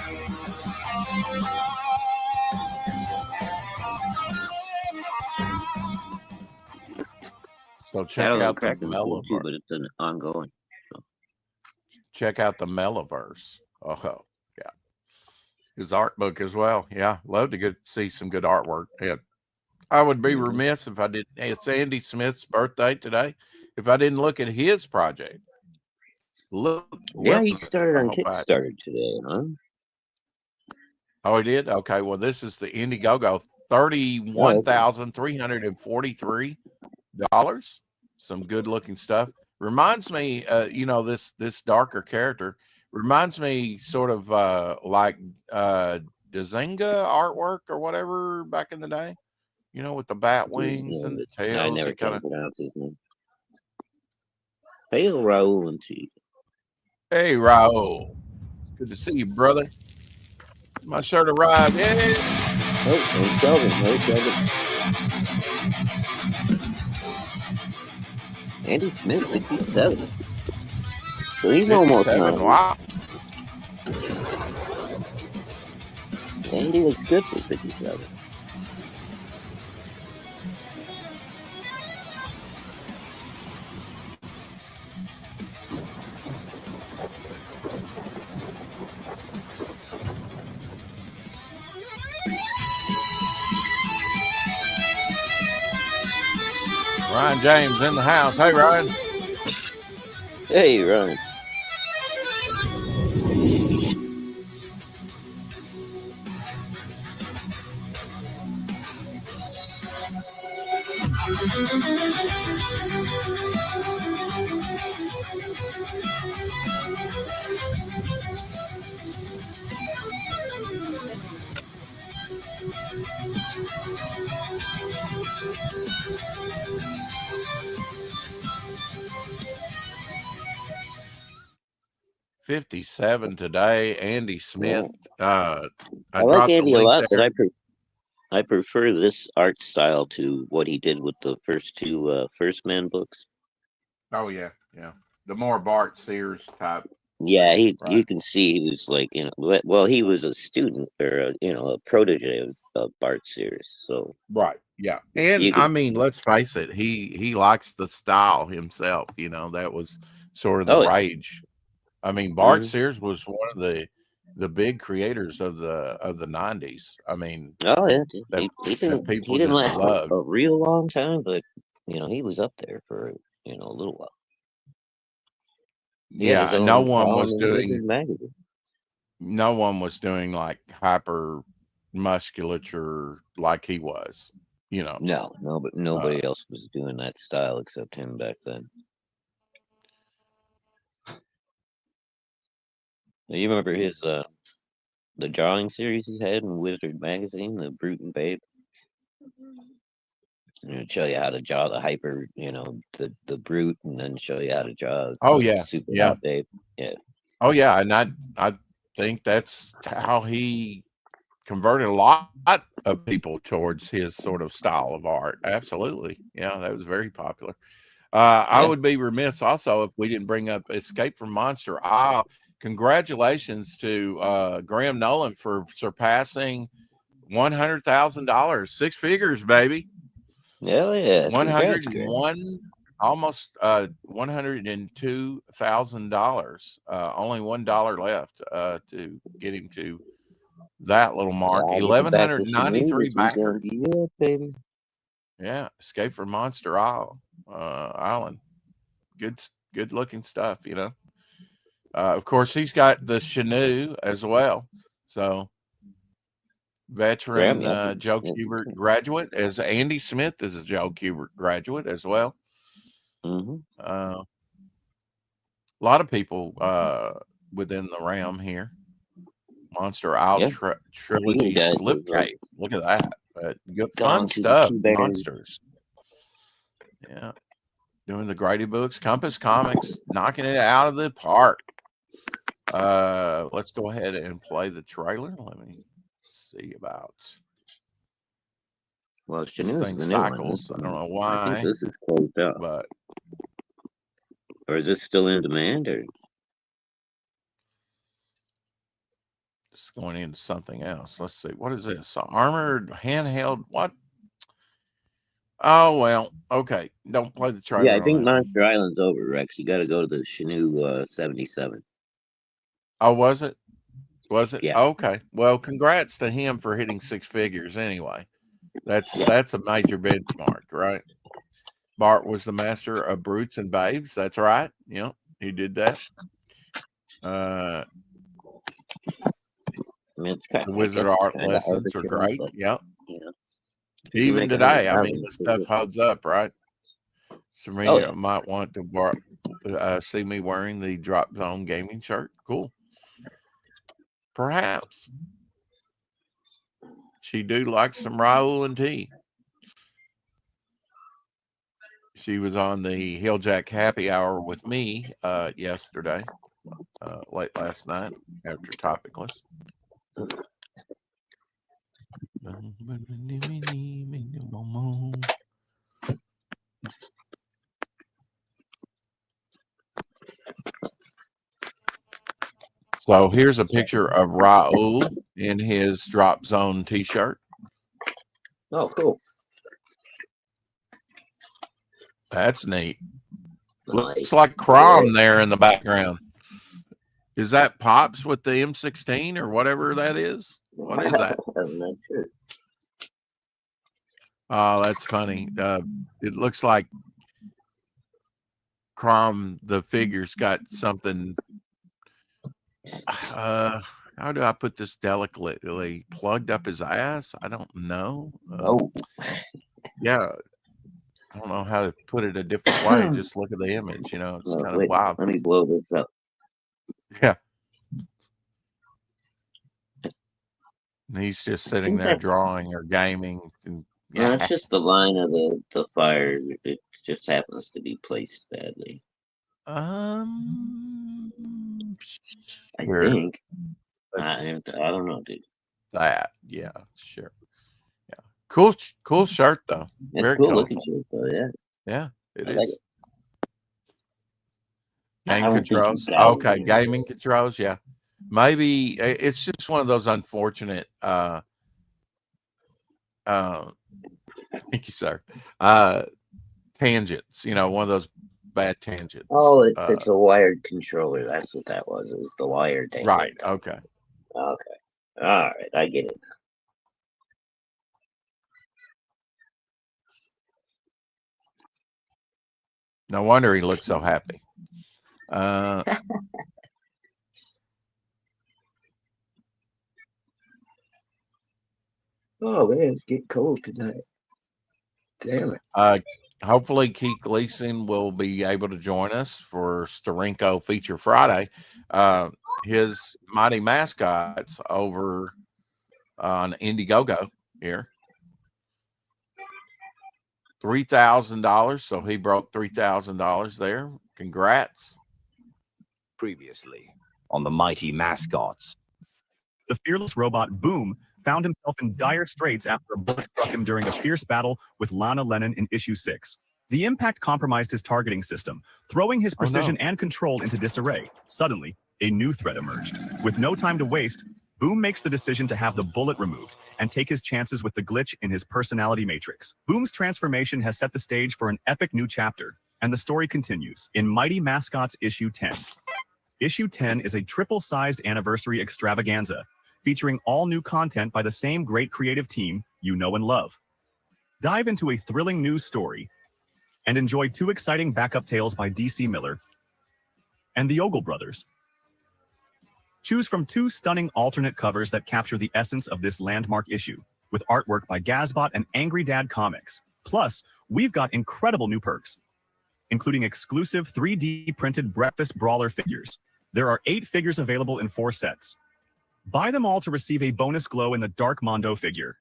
So check out the mellow too, but it's an ongoing. So. check out the Meliverse. Oh, yeah. His art book as well. Yeah, love to see some good artwork. And I would be remiss if I didn't. It's Andy Smith's birthday today. If I didn't look at his project. Yeah, he started on I hope I- Kickstarter today, huh? Oh, he did? Okay. Well, this is the Indiegogo, $31,343. Some good looking stuff. Reminds me, this darker character reminds me sort of like Dazinga artwork or whatever back in the day. With the bat wings and the tails. I never can pronounce his name. Hey, Raul and T. Hey, Raul. Good to see you, brother. My shirt arrived. Yay! Oh, and Kelvin. Hey, Kelvin. Andy Smith, 57. So he's almost 9. Wow. Andy looks good for 57. Ryan James in the house. Hey, Ryan. Hey, Ryan. $57 today. Andy Smith. I like Andy a lot, but I prefer this art style to what he did with the first two First Man books. Oh yeah. The more Bart Sears type. Yeah, you can see he was like, well, he was a student or a protege of Bart Sears. So right, yeah, and I mean, let's face it, he likes the style himself. That was sort of the rage. I mean, Bart Sears was one of the big creators of the 90s. I mean, oh yeah, he didn't last a real long time, but he was up there for a little while. Yeah, no one was doing like hyper musculature like he was. No, but nobody else was doing that style except him back then. You remember his the drawing series he had in Wizard magazine, the Brute and Babe? It'd show you how to draw the hyper, the Brute, and then show you how to draw. Super Hot Babe. Yeah. Oh yeah, and I think that's how he converted a lot of people towards his sort of style of art. Absolutely, yeah, that was very popular. I would be remiss also if we didn't bring up Escape from Monster Isle. Congratulations to Graham Nolan for surpassing $100,000, 6 figures, baby. Hell yeah. 101, almost $102,000. Only $1 left to get him to that little mark. 1,193 backers. Yeah, baby. Yeah, Escape from Monster Island. Good looking stuff, Of course, he's got the Chenoo as well. So, veteran Joe Kubert graduate, as Andy Smith is a Joe Kubert graduate as well. A lot of people within the realm here. Monster Isle trilogy slipcase. Look at that. Good fun stuff. Monsters. Yeah. Doing the Grady books. Compass Comics knocking it out of the park. Let's go ahead and play the trailer. Let me see about. Well, this thing cycles. I don't know why. I think this is closed out. Or is this still in demand? Or it's going into something else. Let's see. What is this? Armored handheld. What? Oh, well. Okay. Don't play the trailer. Yeah, I think Monster Island's over, Rex. You got to go to the Chenoo 77. Oh, was it? Was it? Yeah. Okay. Well, congrats to him for hitting 6 figures anyway. That's a major benchmark, right? Bart was the master of brutes and babes. That's right. Yep, he did that. I mean, it's kind. The I Wizard guess it's art kind of lessons are arbitrary, great. but Yep. you know, Even make today, I mean, 100,000. the stuff holds up, right? Some Oh, yeah. might want to see me wearing the Drop Zone gaming shirt. Cool. Perhaps. She do like some Raoul and tea. She was on the Hilljack Happy Hour with me yesterday, late last night after Topicless. So here's a picture of Raoul in his Drop Zone t-shirt. Oh, cool. That's neat. Looks Nice. like Crom there in the background. Is that Pops with the M16 or whatever that is? What is that? I'm not sure. Oh, that's funny. It looks like Crom, the figure's got something. How do I put this delicately? Plugged up his ass? I don't know. Oh, Yeah. I don't know how to put it a different way. Just look at the image. You know, it's well, kind of wait, wild. let me blow this up. Yeah. And he's just sitting there drawing or gaming. And, No, it's just the line of the fire. It just happens to be placed badly. I think. I don't know, dude. That, yeah, sure. Yeah. Cool shirt though. It's Very cool looking colorful. shit, though, yeah. Yeah, it I is. like it. Game I don't think controls. you got it, Okay, man. gaming controls, yeah. Maybe it's just one of those unfortunate thank you, sir. Tangents, you know, one of those bad tangents. Oh, it's a wired controller. That's what that was. It was the wired thing. Right, okay. Okay. All right, I get it. No wonder he looks so happy. Oh man, it's getting cold tonight. Damn it. Hopefully Keith Gleason will be able to join us for Steranko Feature Friday. His Mighty Mascots over on Indiegogo here. $3,000. So he broke $3,000 there. Congrats. Previously on the Mighty Mascots. The fearless robot Boom found himself in dire straits after a bullet struck him during a fierce battle with Lana Lennon in issue 6. The impact compromised his targeting system, throwing his precision and control into disarray. Suddenly, a new threat emerged. With no time to waste, Boom makes the decision to have the bullet removed and take his chances with the glitch in his personality matrix. Boom's transformation has set the stage for an epic new chapter, and the story continues in Mighty Mascots issue 10. Issue 10 is a triple-sized anniversary extravaganza, featuring all new content by the same great creative team you know and love. Dive into a thrilling news story and enjoy 2 exciting backup tales by DC Miller and the Ogle brothers. Choose from 2 stunning alternate covers that capture the essence of this landmark issue, with artwork by Gazbot and Angry Dad Comics. Plus, we've got incredible new perks, including exclusive 3D printed Breakfast Brawler figures. There are 8 figures available in 4 sets. Buy them all to receive a bonus glow in the Dark Mondo figure.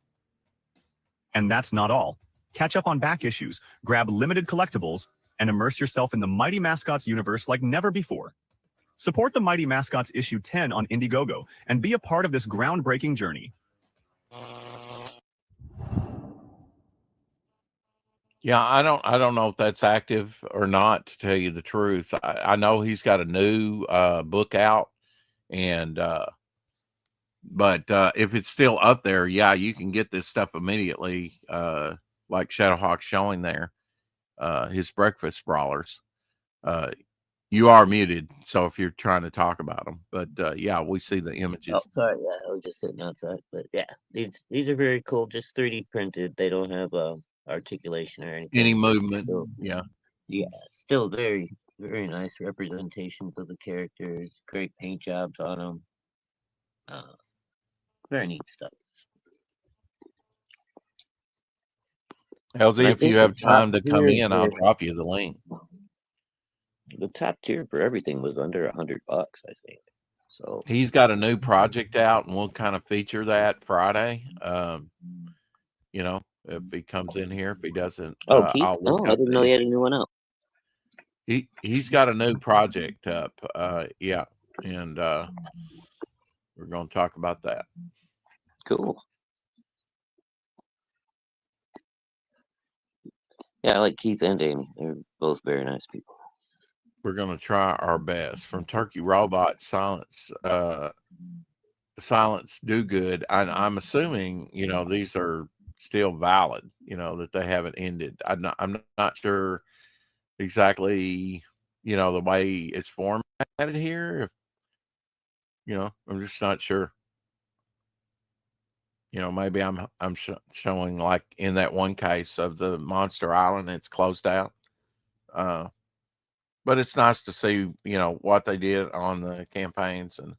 And that's not all. Catch up on back issues, grab limited collectibles, and immerse yourself in the Mighty Mascots universe like never before. Support the Mighty Mascots issue 10 on Indiegogo and be a part of this groundbreaking journey. Yeah, I don't know if that's active or not, to tell you the truth. I know he's got a new book out, and but if it's still up there, yeah, you can get this stuff immediately, like Shadowhawk showing there, his Breakfast Brawlers. You are muted, so if you're trying to talk about them, but yeah, we see the images. Oh, sorry. Yeah, I was just sitting outside. But yeah, these are very cool. Just 3D printed. They don't have articulation or anything. Any movement, Still, yeah. still very very nice representations of the characters. Great paint jobs on them. Very neat stuff. LZ, And I if you think the have time top to come tier in, I'll for drop you the link. the top tier for everything was under $100, I think. So He's got a new project out, and we'll kind of feature that Friday. You know, if he comes in here, if he doesn't, oh, Keith, I'll look I up didn't know he had a new one out. he's got a new project up. Yeah, and we're going to talk about that. Cool. Yeah, I like Keith and Amy. They're both very nice people. We're going to try our best. From Turkey Robot, Silence Do Good. I'm assuming, you know, these are still valid, you know, that they haven't ended. I'm not sure exactly, you know, the way it's formatted here. If, you know, I'm just not sure. You know, maybe I'm showing like in that one case of the Monster Island, it's closed out. But it's nice to see, you know, what they did on the campaigns and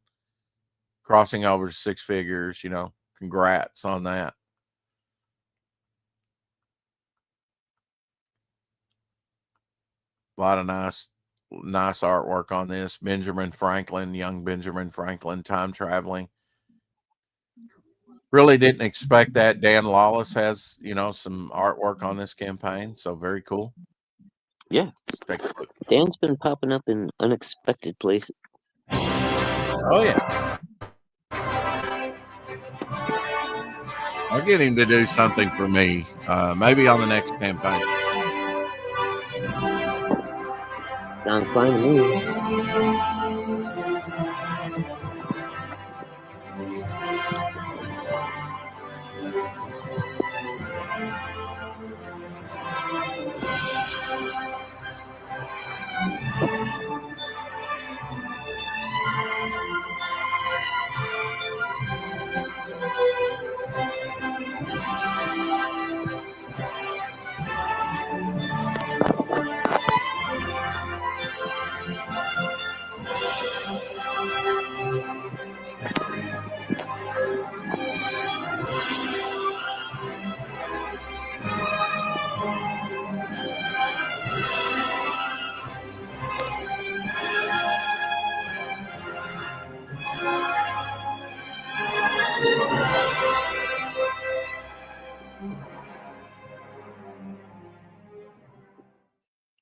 crossing over to 6 figures. You know, congrats on that. A lot of nice artwork on this. Benjamin Franklin, young Benjamin Franklin, time traveling. Really didn't expect that. Dan Lawless has, you know, some artwork on this campaign, so very cool. Yeah. Let's take a look. Dan's been popping up in unexpected places. Oh yeah. I'll get him to do something for me, maybe on the next campaign. Sounds fine to me.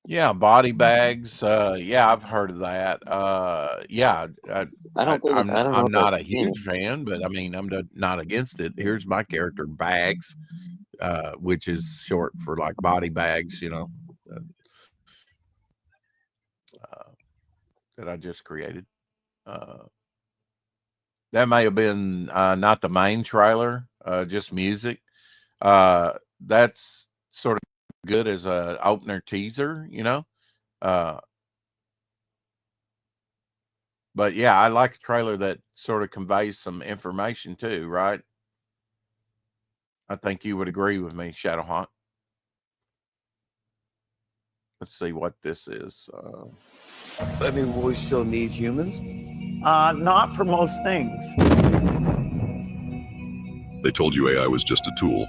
Yeah, body bags. Yeah, I've heard of that. Yeah, I'm know if not I've a seen huge fan, but I mean, I'm not against it. Here's my character, Bags, which is short for like body bags, you know, that I just created. That may have been not the main trailer, just music. That's sort of good as a opener teaser, you know. But yeah, I like a trailer that sort of conveys some information too, right? I think you would agree with me, Shadowhawk. Let's see what this is. I mean, will we still need humans? Not for most things. They told you AI was just a tool,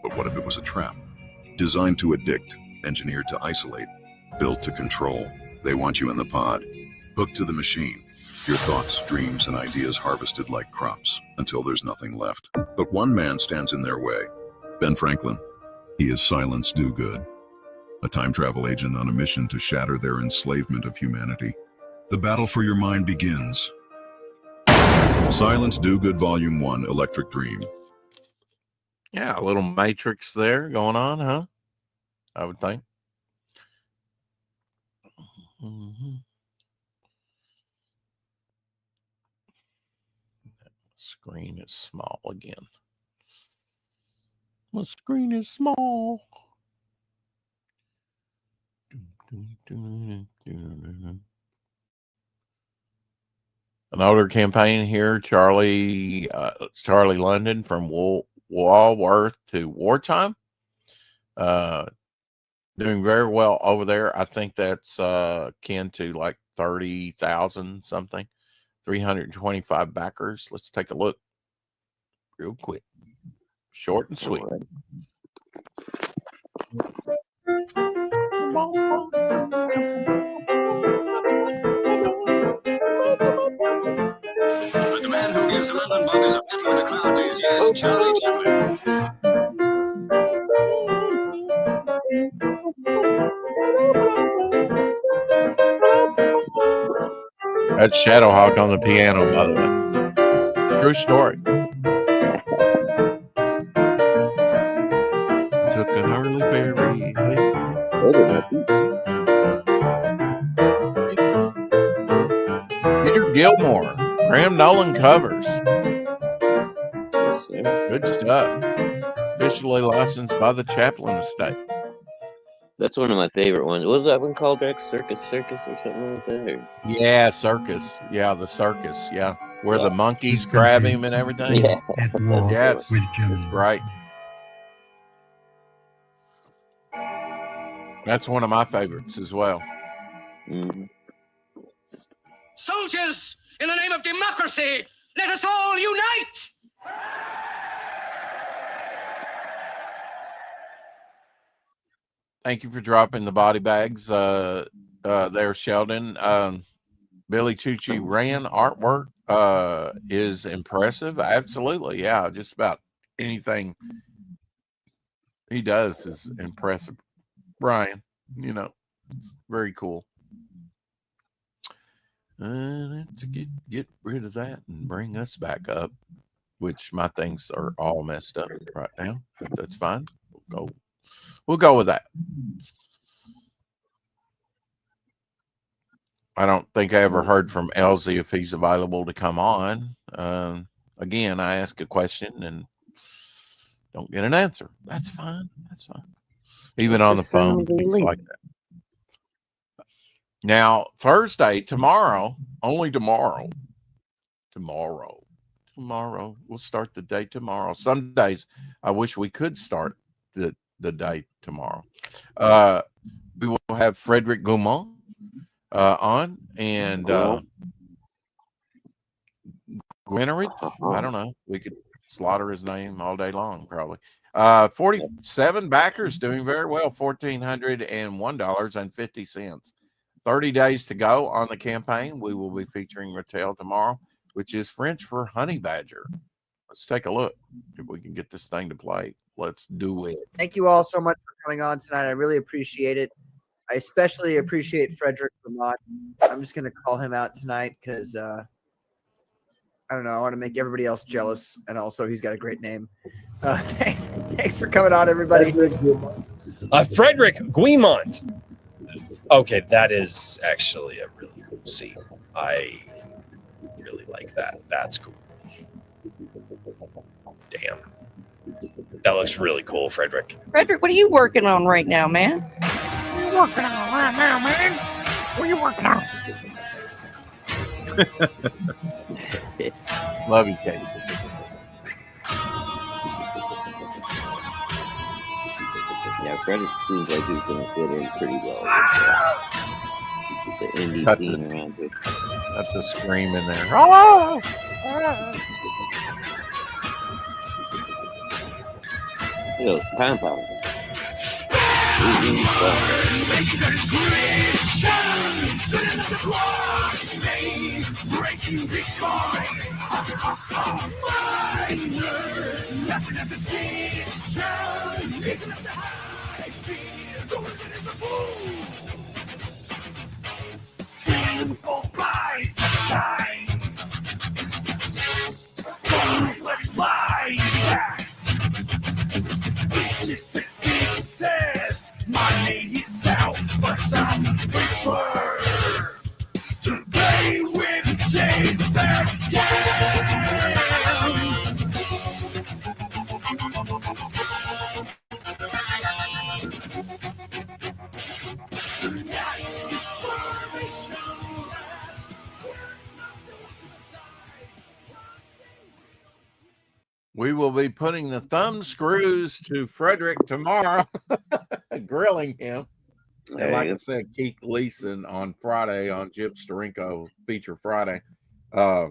but what if it was a trap? Designed to addict, engineered to isolate, built to control. They want you in the pod, hooked to the machine. Your thoughts, dreams, and ideas harvested like crops until there's nothing left. But one man stands in their way. Ben Franklin. He is Silence Do Good, a time travel agent on a mission to shatter their enslavement of humanity. The battle for your mind begins. Silence Do Good Volume 1, Electric Dream. Yeah, a little Matrix there going on, huh? I would think. Screen is small again. My screen is small. An older campaign here, Charlie London from Walworth to Wartime. Doing very well over there. I think that's akin to like 30,000 something, 325 backers. Let's take a look real quick. Short and sweet. But the man who gives the London Buggers a battle in the clouds is, yes, Charlie Chaplin. That's Shadowhawk on the piano, by the way. True story. Took an early ferry. Peter Gilmore, Graham Nolan covers. Good stuff. Officially licensed by the Chaplin Estate. That's one of my favorite ones. What was that one called, Rex? Circus or something like that? Or... Yeah, circus. Yeah, the circus. Yeah, where the monkeys grab him and everything. Yeah, yeah, it's great. That's one of my favorites as well. Mm-hmm. Soldiers, in the name of democracy, let us all unite! Thank you for dropping the body bags there, Sheldon. Billy Tucci ran artwork is impressive. Absolutely. Yeah, just about anything he does is impressive. Brian, you know, very cool. To get rid of that and bring us back up, which my things are all messed up right now. That's fine. We'll go with that. I don't think I ever heard from Elsie if he's available to come on. Again, I ask a question and don't get an answer. That's fine. That's fine. Even on the phone, things like that. Now, Thursday, tomorrow, only tomorrow. Tomorrow. We'll start the day tomorrow. Some days I wish we could start the day tomorrow. We will have Frederick Gaumont on and Gwinnerich. I don't know. We could slaughter his name all day long, probably. 47 backers doing very well, $1,401.50. 30 days to go on the campaign. We will be featuring Rattel tomorrow, which is French for honey badger. Let's take a look if we can get this thing to play. Let's do it. Thank you all so much for coming on tonight. I really appreciate it. I especially appreciate Frederick Vermont. I'm just going to call him out tonight because, I don't know, I want to make everybody else jealous. And also, he's got a great name. Thanks for coming on, everybody. Frederick Guimont. Okay, that is actually a really cool scene. I really like that. That's cool. Damn. That looks really cool, Frederick. Frederick, what are you working on right now, man? What are you working on right now, man? What are you working on? Love you, Katie. Yeah, Frederick seems like he's going to fit in pretty well with the indie scene around here. That's a scream in there. Oh! Yo, compound. Let's fly back. Bitches and fixes. Money hits out, but I prefer to play with J-Back scams. The night is far, we shall last. We're not the ones in the We will be putting the thumb screws to Frederick tomorrow, grilling him. And like I said, Keith Leeson on Friday on Jim Steranko Feature Friday. Yeah,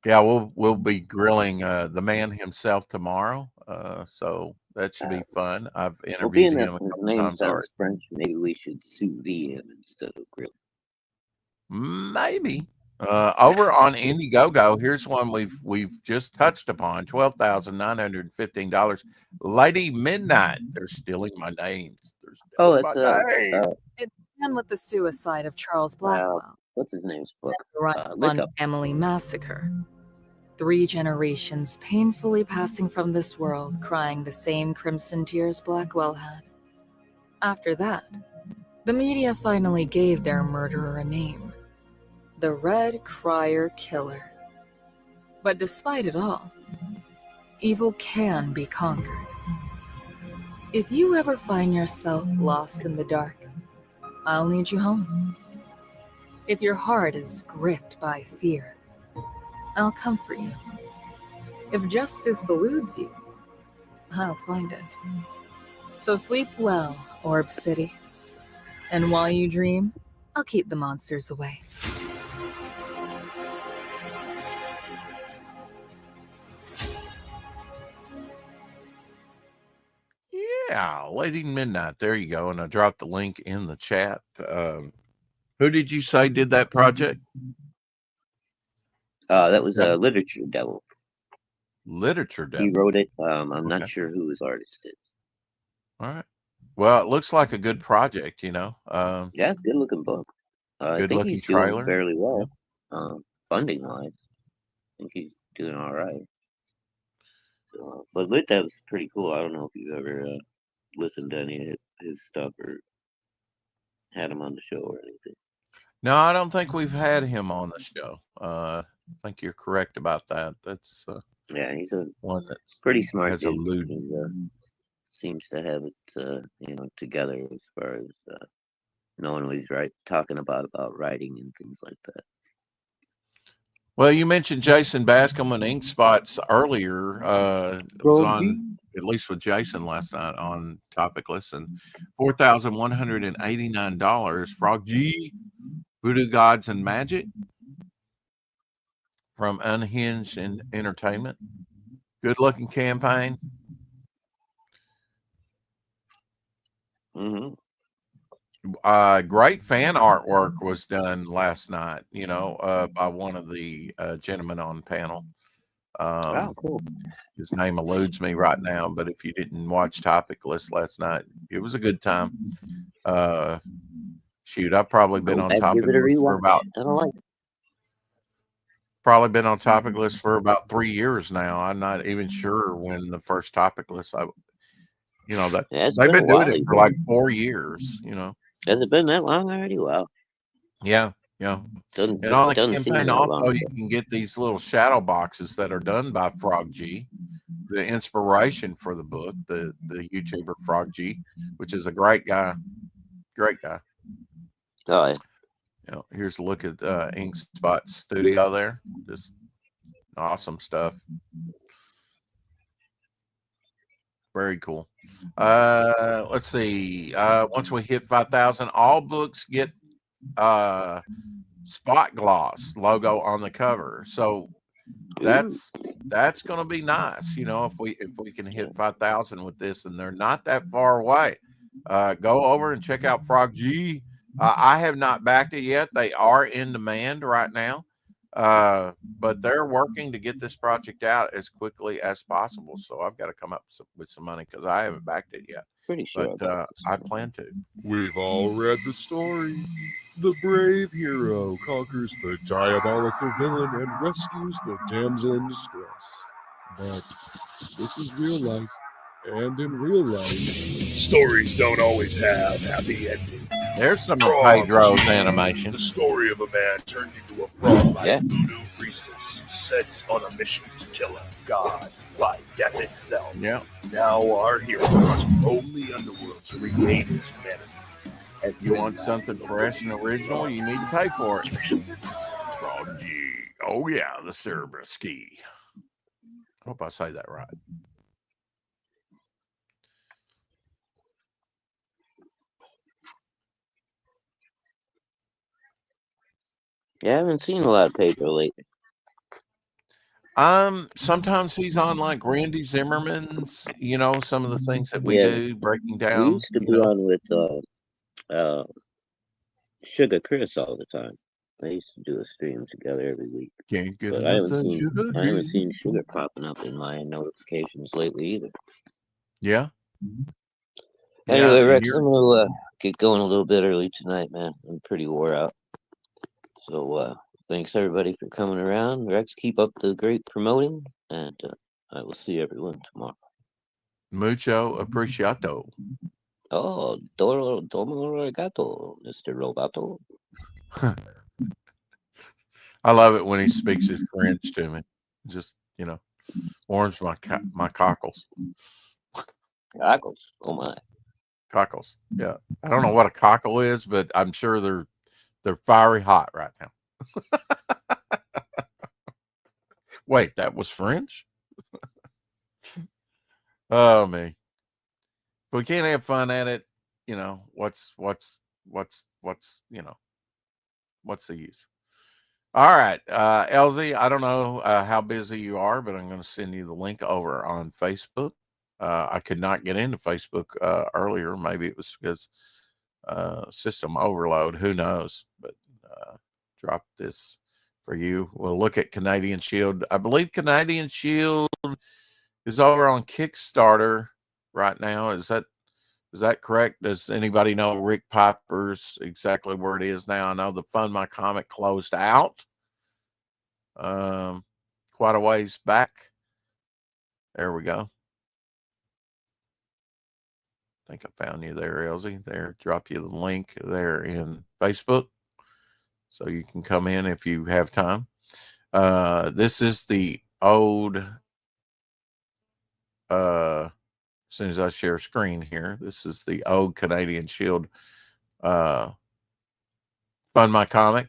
we'll be grilling the man himself tomorrow. So that should be fun. I've interviewed him a his couple name times sounds already. French. Maybe we should sous vide him instead of grill. Maybe. Over on Indiegogo, here's one we've just touched upon: $12,915. Lady Midnight. They're stealing my names. It's It began with the suicide of Charles Blackwell. What's his name's book? The Run Family Massacre. 3 generations painfully passing from this world, crying the same crimson tears Blackwell had. After that, the media finally gave their murderer a name: the Red Crier Killer. But despite it all, evil can be conquered. If you ever find yourself lost in the dark, I'll lead you home. If your heart is gripped by fear, I'll comfort you. If justice eludes you, I'll find it. So sleep well, Orb City. And while you dream, I'll keep the monsters away. Yeah, Lady Midnight. There you go. And I dropped the link in the chat. Who did you say did that project? That was a Literature Devil. Literature Devil. He wrote it. I'm not sure who his artist is. All right. Well, it looks like a good project, Yeah, it's a good looking book. I good think looking he's doing trailer. fairly well, funding wise. I think he's doing all right. So, but Lit Dev's pretty cool. I don't know if you've ever listened to any of his stuff or had him on the show or anything. No, I don't think we've had him on the show. I think you're correct about that. That's yeah, he's a one that's pretty smart has a dude. lewd. He seems to have it together as far as knowing what he's talking about writing and things like that. Well, you mentioned Jason Bascom and Ink Spots earlier. It was on, at least with Jason last night, on Topicless, and $4,189. Frog G, Voodoo Gods and Magic from Unhinged Entertainment. Good looking campaign. Mm-hmm. Great fan artwork was done last night, by one of the gentlemen on panel. Cool. His name eludes me right now, but if you didn't watch Topicless last night, it was a good time. Shoot, I've probably been on Topicless for about for about 3 years now. I'm not even sure when the first Topicless they've been doing it for like 4 years, Has it been that long already? Wow. Yeah. And on the campaign also, you can get these little shadow boxes that are done by Frog G, the inspiration for the book, the YouTuber Frog G, which is a great guy. Oh, yeah. Here's a look at Ink Spot Studio there. Just awesome stuff. Very cool. Let's see. Once we hit 5,000, all books get spot gloss logo on the cover. So that's going to be nice. If we can hit 5,000 with this, and they're not that far away. Go over and check out Frog G. I have not backed it yet. They are in demand right now. But they're working to get this project out as quickly as possible. So I've got to come up with some money because I haven't backed it yet. Pretty sure. But I plan to. We've all read the story. The brave hero conquers the diabolical villain and rescues the damsel in distress. But this is real life. And in real life, stories don't always have happy endings. There's some of Pedro's animation. The story of a man turned into a frog by a voodoo priestess sent on a mission to kill a god by death itself. Yeah. Now our hero must roam the underworld to regain his humanity. If you want something fresh and original, you need to pay for it. Frog G. Oh yeah, the Cerberus ski. I hope I say that right. Yeah, I haven't seen a lot of Pedro lately. Sometimes he's on like Randy Zimmerman's, some of the things that we Yeah, do, breaking we down, used to be on with Sugar Chris all the time. They used to do a stream together every week. Can't get But I enough haven't that seen sugar. I haven't seen Sugar popping up in my notifications lately either. Yeah. Anyway, and Rex, you're- I'm gonna get going a little bit early tonight, man. I'm pretty wore out. So thanks everybody for coming around. Rex, keep up the great promoting, and I will see everyone tomorrow. Mucho apreciato. Oh, domo arigato, Mr. Roboto. I love it when he speaks his French to me. Just, warms my cockles. Cockles. Oh my. Cockles. Yeah. I don't know what a cockle is, but I'm sure they're fiery hot right now. Wait, that was French? Oh me. If we can't have fun at it, what's the use? All right, LZ, I don't know how busy you are, but I'm going to send you the link over on Facebook. I could not get into Facebook earlier. Maybe it was because system overload. Who knows? But drop this for you. We'll look at Canadian Shield. I believe Canadian Shield is over on Kickstarter right now. Is that correct? Does anybody know Rick Piper's exactly where it is now? I know the Fund My Comic closed out quite a ways back. There we go. I think I found you there, Elsie. There, drop you the link there in Facebook, so you can come in if you have time. This is the old. As soon as I share screen here, this is the old Canadian Shield Fund My Comic.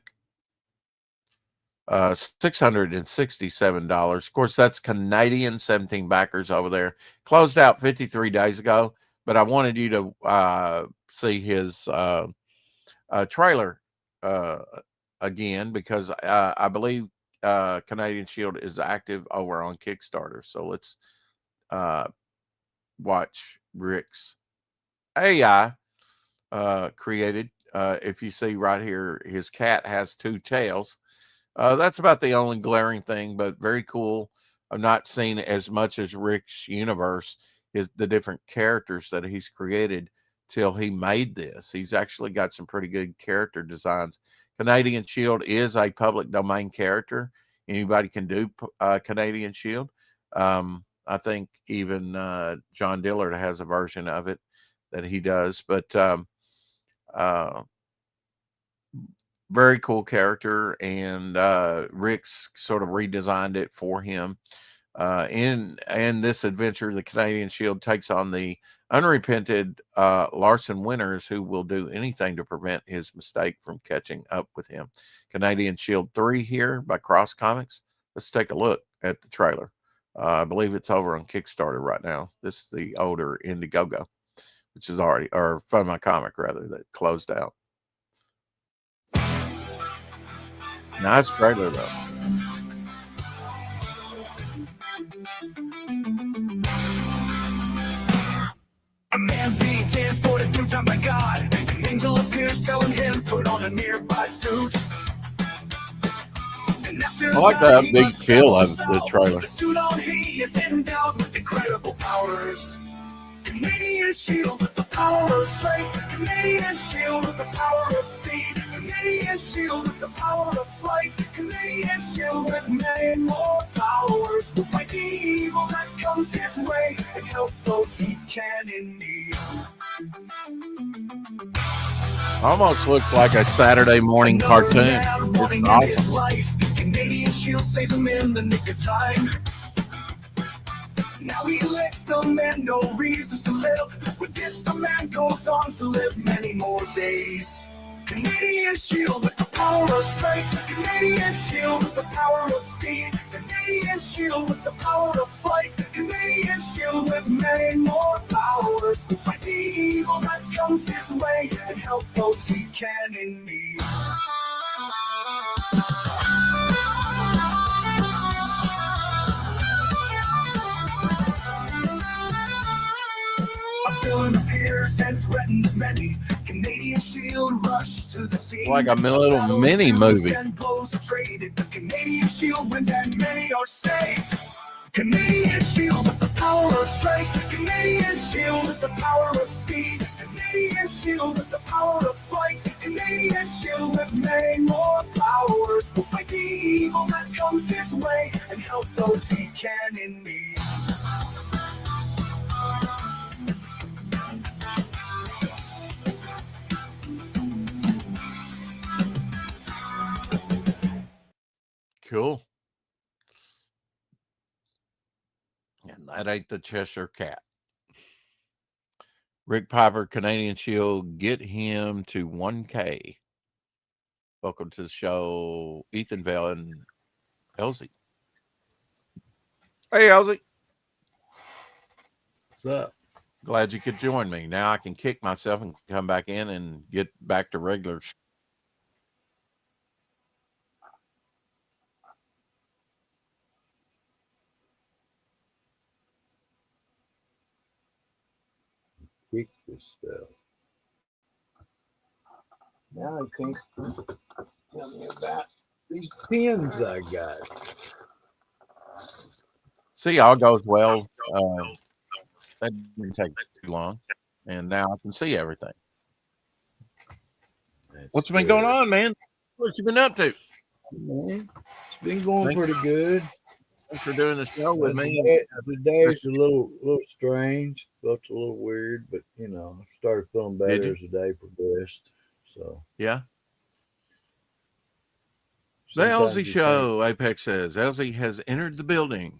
$667. Of course, that's Canadian, 17 backers over there. Closed out 53 days ago, but I wanted you to see his trailer again, because I believe Canadian Shield is active over on Kickstarter. So let's watch Rick's AI created. If you see right here, his cat has two tails. That's about the only glaring thing, but very cool. I've not seen as much as Rick's universe, the different characters that he's created till he made this. He's actually got some pretty good character designs. Canadian Shield is a public domain character. Anybody can do Canadian Shield. I think even John Dillard has a version of it that he does, but very cool character, and Rick's sort of redesigned it for him. In this adventure, the Canadian Shield takes on the unrepented Larson Winters, who will do anything to prevent his mistake from catching up with him. Canadian Shield 3 here by Cross Comics. Let's take a look at the trailer. I believe it's over on Kickstarter right now. This is the older Indiegogo, which is already, or Fund My Comic rather, that closed out. Nice trailer though. A man being transported through time by God. An angel appears telling him put on a nearby suit. I like that big feel of the trailer. The suit on he is endowed with incredible powers. Canadian Shield with the power of strength. Canadian Shield with the power of speed. Canadian Shield with the power of flight. Canadian Shield with many more powers. Will fight the evil that comes his way and help those he can in need. Almost looks like a Saturday morning cartoon. It's awesome. Life. Canadian Shield saves him in the nick of time. Now he lets the man no reasons to live. With this, the man goes on to live many more days. Canadian Shield with the power of strength. Canadian Shield with the power of speed. Canadian Canadian shield with the power to fight. Canadian shield with many more powers to fight the evil that comes his way and help those he can in need. A villain appears and threatens many. Canadian shield rush to the scene. Like a little mini movie. And blows are traded. The Canadian shield wins and many are saved. Canadian shield with the power of strength. Canadian shield with the power of speed. Canadian shield with the power to fight. Canadian shield with many more powers to fight the evil that comes his way and help those he can in need. Cool. And that ain't the Cheshire Cat. Rick Piper, Canadian Shield, get him to 1K. Welcome to the show, Ethan Bell and Elsie. Hey, Elsie. What's up? Glad you could join me. Now I can kick myself and come back in and get back to regular. Kick yourself. Now I can't tell me about these pins I got. See, all goes well. That didn't take too long. And now I can see everything. What's been going on, man? What you been up to? Man, it's been going pretty good. Thanks for doing the show with me. Today's a little strange. Felt a little weird, but you know, I started feeling better as the day progressed. So yeah. The Elsie Show, Apex says. Elsie has entered the building,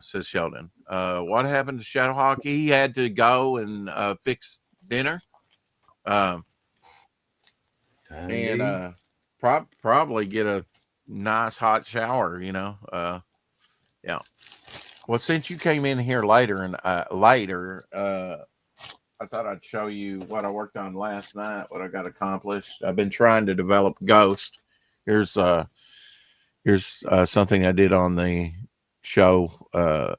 says Sheldon. What happened to Shadowhawk? He had to go and fix dinner. And probably get a nice hot shower, you know. Yeah. Well, since you came in here later and I thought I'd show you what I worked on last night, what I got accomplished. I've been trying to develop Ghost. Here's something I did on the show of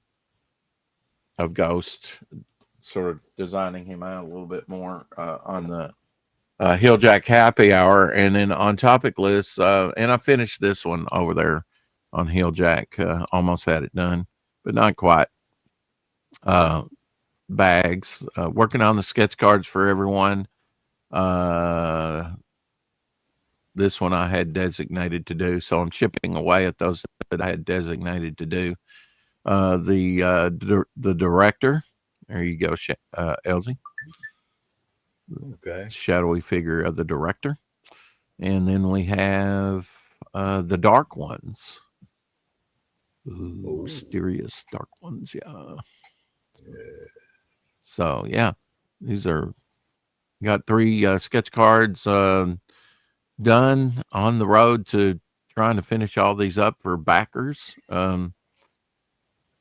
Ghost, sort of designing him out a little bit more on the Hilljack Happy Hour, and then on topic lists. And I finished this one over there on Hilljack. Almost had it done, but not quite. Bags, working on the sketch cards for everyone. This one I had designated to do, so I'm chipping away at those that I had designated to do. The director, there you go, Elsie. Okay. Shadowy figure of the director. And then we have the dark ones. Ooh, mysterious dark ones, yeah. So yeah, these are got 3 sketch cards done, on the road to trying to finish all these up for backers. You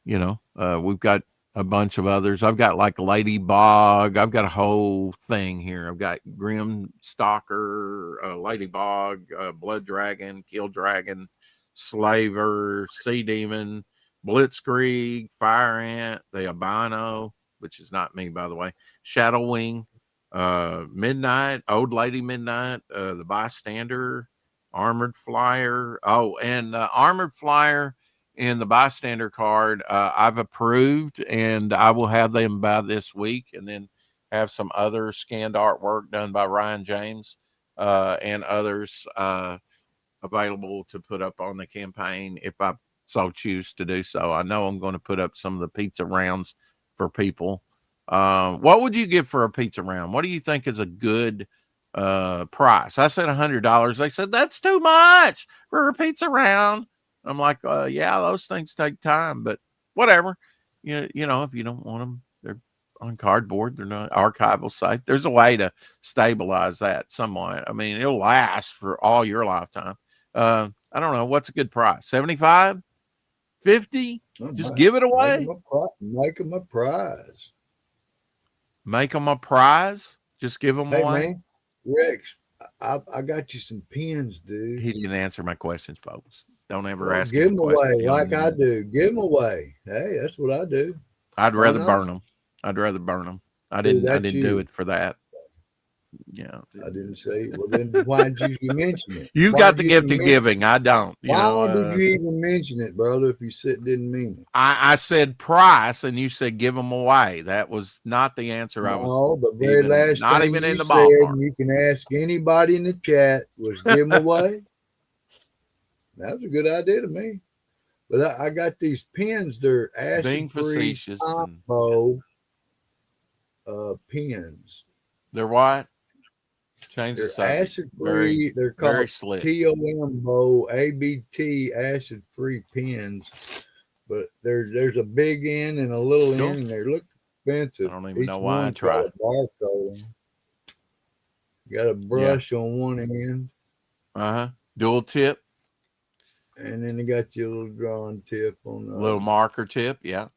know, we've got a bunch of others. I've got like Ladybog. I've got a whole thing here. I've got Grim Stalker, Ladybog, Blood Dragon, Kill Dragon, Slaver, Sea Demon, Blitzkrieg, Fire Ant, the Albino, which is not me, by the way, Shadow Wing, Midnight, Old Lady Midnight, the Bystander, Armored Flyer. Oh, and Armored Flyer and the Bystander card I've approved, and I will have them by this week, and then have some other scanned artwork done by Ryan James and others available to put up on the campaign if I so choose to do so. I know I'm going to put up some of the pizza rounds for people. What would you give for a pizza round? What do you think is a good price? I said $100. They said that's too much for a pizza round. I'm like, yeah, those things take time, but whatever. You know, if you don't want them, they're on cardboard. They're not archival safe. There's a way to stabilize that somewhat. I mean, it'll last for all your lifetime. I don't know. What's a good price? 75? 50? Just give it away. Make them a prize. Make them a prize. Just give them Hey away. man, Rex, I got you some pins, dude. He didn't answer my questions, folks. Don't ever Well, ask. give him them a question away he don't like know. I do. Give them away. Hey, that's what I do. I'd Why rather not? burn them. I'd rather burn them. I Dude, didn't. I that's didn't do you. it for that. Yeah. I didn't say. Well, then why did you mention it? You've Why got did the you gift even of mention giving. I don't. You Why know, did you even mention it, brother? If you didn't mean it. I said price, and you said give them away. That was not the answer. I was No, the very last not thing even you in the said, ballpark. and you can ask anybody in the chat, was give them away. That was a good idea to me. But I got these pins. They're Being acid-free facetious. combo pins. They're what? Change the They're subject. acid-free. They're very called slick. TOMBO ABT acid-free pins. But there's a big end and a little Cool. end, and they look expensive. I don't even Each know why I one's got tried. a barcode on them. You got a brush on one end, Dual tip, and then they got your little drawing tip on the little other. marker tip. Yeah.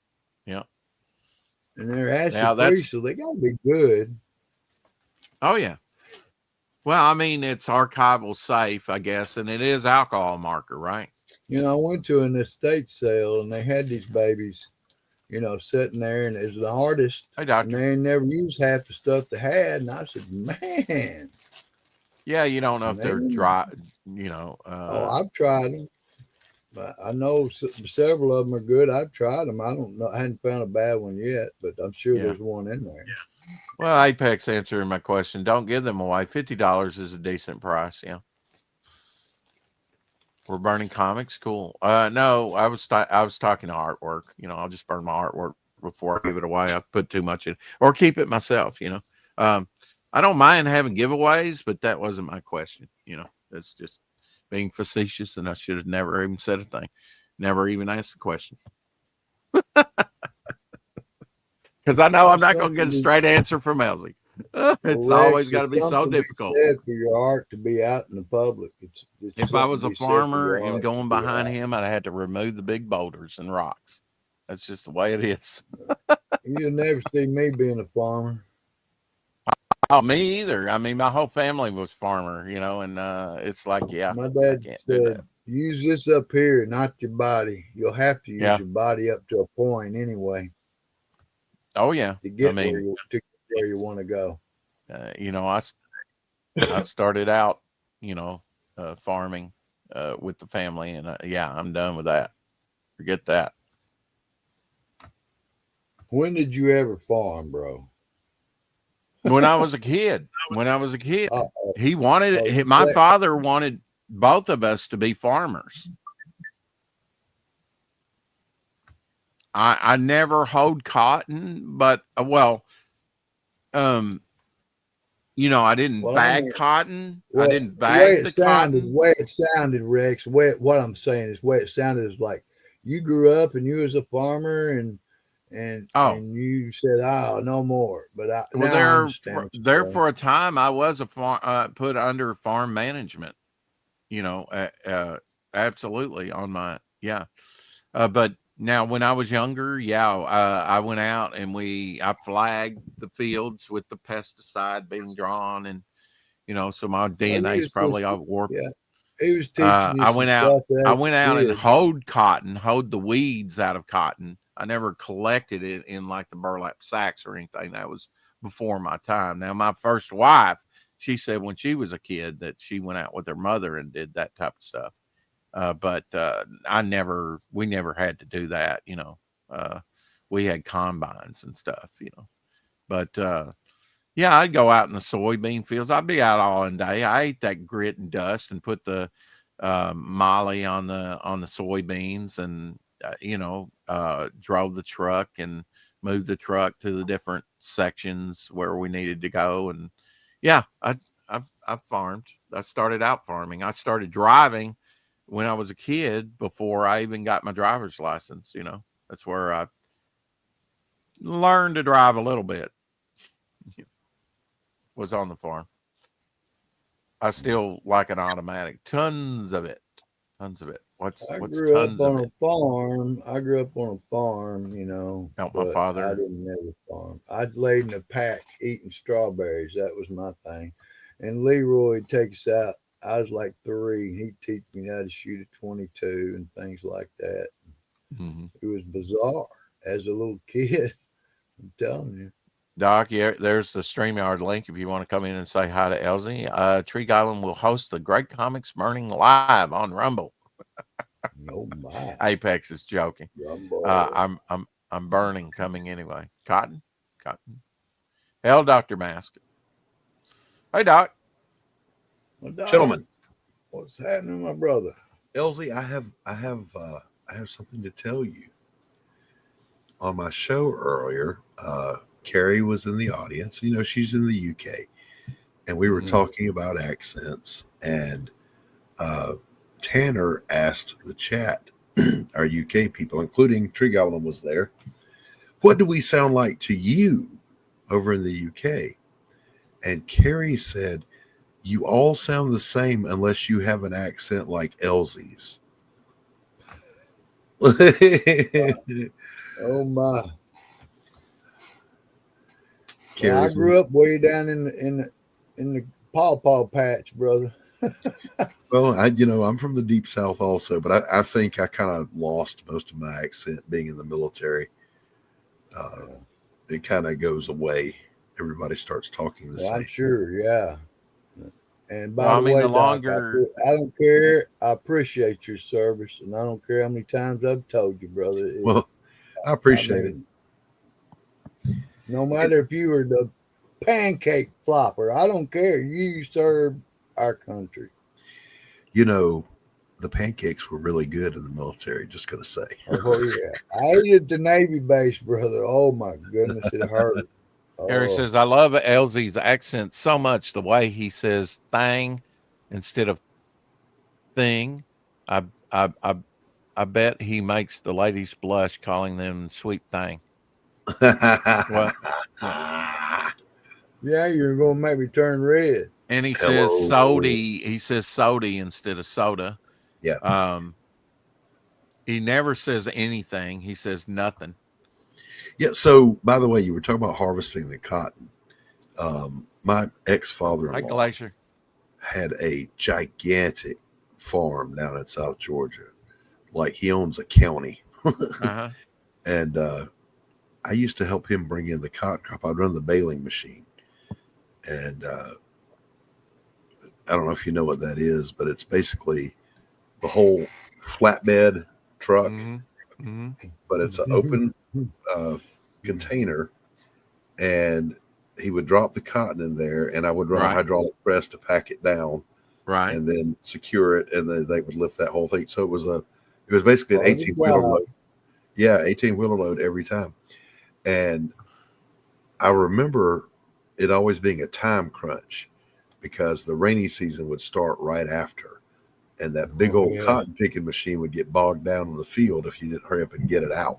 And they're Now acid-free, so they got to be good. Oh yeah. Well, I mean, it's archival safe, I guess, and it is alcohol marker, right? You know, I went to an estate sale, and they had these babies, you know, sitting there, and it's the hardest. Hey, doctor. And they never used half the stuff they had, and I said, man. Yeah, you don't know if they're Maybe. dry. You know. Oh, I've tried them. I know several of them are good. I've tried them. I don't know. I hadn't found a bad one yet, but I'm sure Yeah. there's one in there. Well, Apex answering my question. Don't give them away. $50 is a decent price. Yeah. We're burning comics. Cool. No, I was talking to artwork. You know, I'll just burn my artwork before I give it away. I put too much in, or keep it myself. You know, I don't mind having giveaways, but that wasn't my question. You know, it's just being facetious, and I should have never even said a thing. Never even asked the question. Because I know I'm not going to get a straight answer from Elsie. It's Well, always Rex, got to be there's so something to be difficult. said for your art to be out in the public. It's If I was a something to be said for farmer your and art going to be behind out. him, I'd have to remove the big boulders and rocks. That's just the way it is. You'll never see me being a farmer. Oh, me either. I mean, my whole family was farmer, you know, and it's like, yeah, My I dad can't do that. said, use this up here, not your body. You'll have to use Yeah. your body up to a point anyway Oh, yeah. to get I mean, where you want to go. you know, I started out, you know, farming with the family, and yeah, I'm done with that. Forget that. When did you ever farm, bro? When I was a kid, Uh-oh. he wanted, Oh, my yeah. father wanted both of us to be farmers. I never hoed cotton, but you know, I didn't Well, bag I mean, cotton. Well, I didn't the way bag it the sounded, cotton. Rex, what I'm saying is, the way it sounded is like you grew up and you was a farmer and you said, "Oh, no more." But now I understand what you're there saying. for a time, I was put under farm management. You know, absolutely on my but now when I was younger, I went out and I flagged the fields with the pesticide being drawn, and you know, so my Well, DNA you is was probably just, all warped. yeah, he was teaching you I some went out. stuff that I as went a out and kid. hoed cotton, hoed the weeds out of cotton. I never collected it in like the burlap sacks or anything. That was before my time. Now, my first wife, she said when she was a kid that she went out with her mother and did that type of stuff. But we never had to do that. You know, we had combines and stuff. You know, but yeah, I'd go out in the soybean fields. I'd be out all in day. I ate that grit and dust and put the molly on the soybeans, and you know, drove the truck and moved the truck to the different sections where we needed to go. And yeah, I've farmed. I started out farming. I started driving when I was a kid before I even got my driver's license. You know, that's where I learned to drive a little bit. Was on the farm. I still like an automatic. Tons of it. Tons of it. What's I what's grew up tons of on it? a farm. I grew up on a farm, you know. Help my but father. I didn't never farm. I laid in a pack eating strawberries. That was my thing. And Leroy would take us out. I was like 3. He'd teach me how to shoot a 22 and things like that. Mm-hmm. It was bizarre as a little kid. I'm telling you. Doc, yeah, there's the StreamYard link if you want to come in and say hi to Elsie. Tree Goblin will host the Great Comics Burning live on Rumble. Oh my! Apex is joking. Rumble. I'm burning coming anyway. Cotton. Hell, Dr. Mask. Hey, Doc. Well, Doc, Gentlemen, what's happening, my brother? Elsie, I have something to tell you. On my show earlier, Carrie was in the audience. You know, she's in the UK, and we were talking about accents. And Tanner asked the chat, our UK people, including Tree Goblin was there, what do we sound like to you over in the UK? And Carrie said, you all sound the same unless you have an accent like Elsie's. Oh my! Yeah, I grew up way down in the pawpaw patch, brother. Well, I'm from the deep South also, but I think I kind of lost most of my accent being in the military. It kind of goes away. Everybody starts talking the same. I'm sure, yeah. And by Well, the way, the Doc, longer I don't care. I appreciate your service, and I don't care how many times I've told you, brother. Well, I appreciate it. No matter if you were the pancake flopper, I don't care. You serve our country. You know, the pancakes were really good in the military, just going to say. Oh, yeah. I ate at the Navy base, brother. Oh, my goodness. It hurt. Harry Oh. says, I love Elsie's accent so much. The way he says thing instead of thing. I bet he makes the ladies blush calling them sweet thing. What? Yeah, you're going to make me turn red. And he says sody. He says sody instead of soda. Yeah. He never says anything. He says nothing. Yeah. So, by the way, you were talking about harvesting the cotton. My ex-father-in-law had a gigantic farm down in South Georgia. Like he owns a county. And I used to help him bring in the cotton crop. I'd run the baling machine. And I don't know if you know what that is, but it's basically the whole flatbed truck, but it's an open container, and he would drop the cotton in there, and I would run a hydraulic press to pack it down, and then secure it, and then they would lift that whole thing. So it was basically an 18-wheeler load. Yeah, 18-wheeler load every time. And I remember it always being a time crunch because the rainy season would start right after, and that big old cotton picking machine would get bogged down in the field if you didn't hurry up and get it out.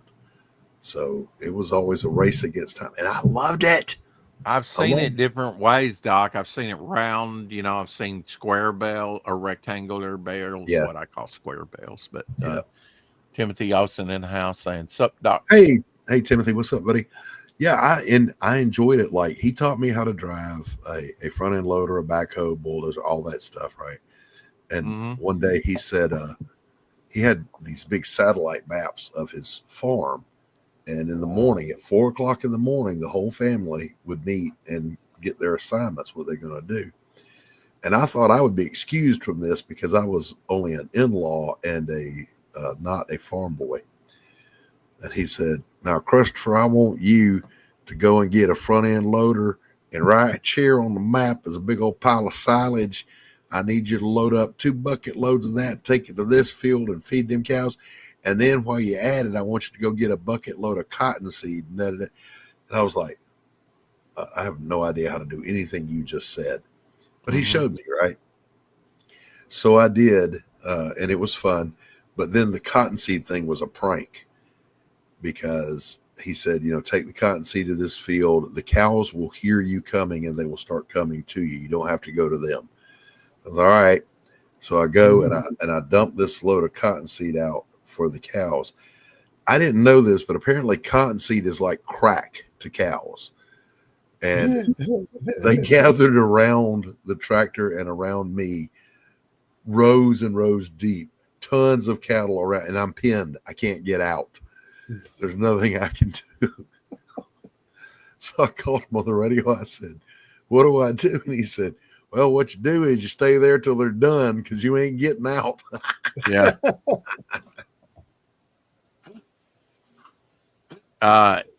So it was always a race against time, and I loved it. I've seen it different ways, Doc. I've seen it round, I've seen square bale or rectangular bales, what I call square bales. But Timothy Olsen in the house saying, "Sup, Doc?" Hey, Timothy, what's up, buddy? Yeah, I enjoyed it. Like he taught me how to drive a front end loader, a backhoe, bulldozer, all that stuff, right? And one day he said he had these big satellite maps of his farm, and in the morning at 4:00 in the morning, the whole family would meet and get their assignments, what they're going to do. And I thought I would be excused from this because I was only an in-law and not a farm boy. And he said, "Now, Christopher, I want you to go and get a front end loader, and right here on the map is a big old pile of silage. I need you to load up 2 bucket loads of that, take it to this field and feed them cows. And then while you at it, I want you to go get a bucket load of cottonseed." And I was like, I have no idea how to do anything you just said. But he showed me, right? So I did, and it was fun. But then the cottonseed thing was a prank because he said, take the cottonseed to this field. The cows will hear you coming and they will start coming to you. You don't have to go to them. I was all right. So I go and I dump this load of cottonseed out for the cows. I didn't know this, but apparently cottonseed is like crack to cows. And they gathered around the tractor and around me, rows and rows deep, tons of cattle around, and I'm pinned. I can't get out. There's nothing I can do. So I called him on the radio. I said, what do I do? And he said, well, what you do is you stay there till they're done because you ain't getting out. Yeah.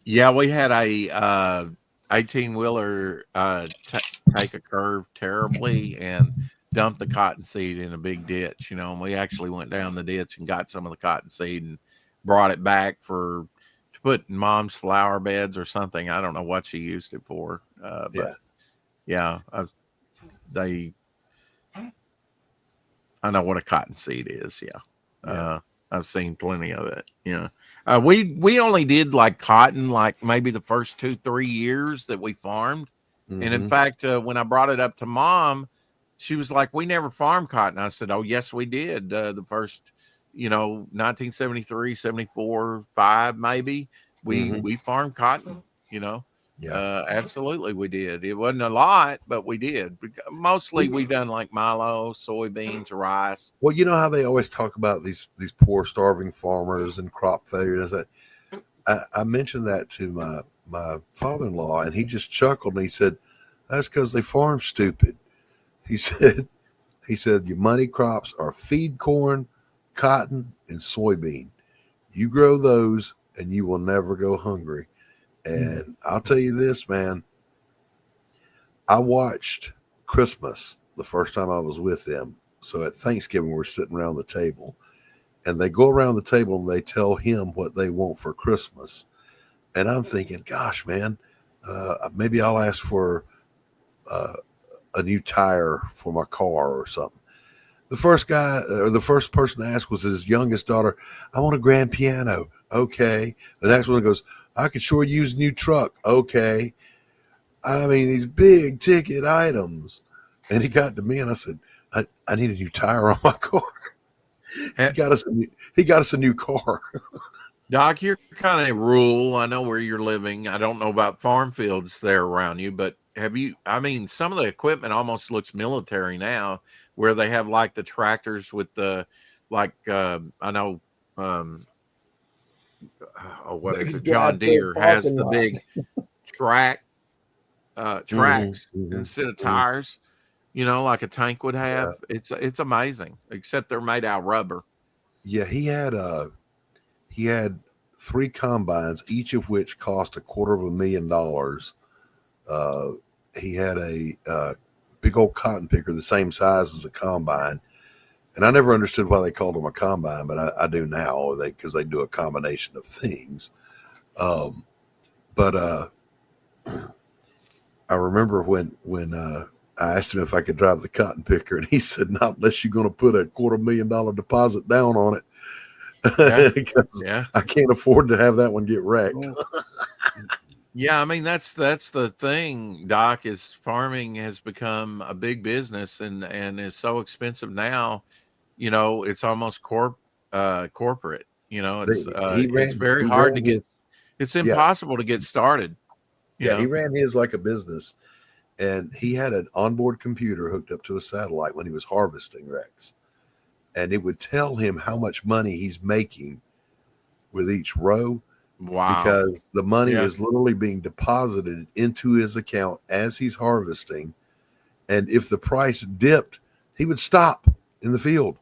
Yeah, we had a 18-wheeler take a curve terribly and dump the cottonseed in a big ditch, and we actually went down the ditch and got some of the cottonseed and brought it back to put in Mom's flower beds or something. I don't know what she used it for. But yeah, I know what a cottonseed is. Yeah. I've seen plenty of it. Yeah. We only did like cotton, like maybe the first 2-3 years that we farmed. And in fact, when I brought it up to Mom, she was like, we never farmed cotton. I said, oh, yes, we did. The first, 1973, 74, 5, maybe we farmed cotton, absolutely. We did. It wasn't a lot, but we did. Mostly we done like milo, soybeans, rice. Well, you know how they always talk about these poor starving farmers and crop failure. I mentioned that to my father-in-law, and he just chuckled and he said, that's because they farm stupid. He said your money crops are feed corn, cotton, and soybean. You grow those and you will never go hungry. And I'll tell you this, man, I watched Christmas the first time I was with them. So at Thanksgiving, we're sitting around the table, and they go around the table and they tell him what they want for Christmas. And I'm thinking, gosh, man, maybe I'll ask for a new tire for my car or something. The first person to ask was his youngest daughter. I want a grand piano. Okay. The next one goes, I could sure use a new truck. Okay. I mean, these big ticket items. And he got to me and I said, I need a new tire on my car. He got us a new car. Doc, you're kind of rural. I know where you're living. I don't know about farm fields there around you, but some of the equipment almost looks military now, where they have like the tractors with the, I know, what is it? John Deere has the big tracks instead of tires, like a tank would have. It's amazing, except they're made out of rubber. Yeah, he had 3 combines, each of which cost $250,000. He had a big old cotton picker the same size as a combine. And I never understood why they called them a combine, but I do now, because they do a combination of things. But I remember when I asked him if I could drive the cotton picker, and he said, not unless you're going to put a $250,000 deposit down on it. Yeah. I can't afford to have that one get wrecked. Yeah, I mean, that's the thing, Doc, is farming has become a big business and is so expensive now, it's almost corporate, it's very hard to get, it's impossible to get started. He ran his like a business, and he had an onboard computer hooked up to a satellite when he was harvesting, Rex, and it would tell him how much money he's making with each row. Wow. Because the money is literally being deposited into his account as he's harvesting. And if the price dipped, he would stop in the field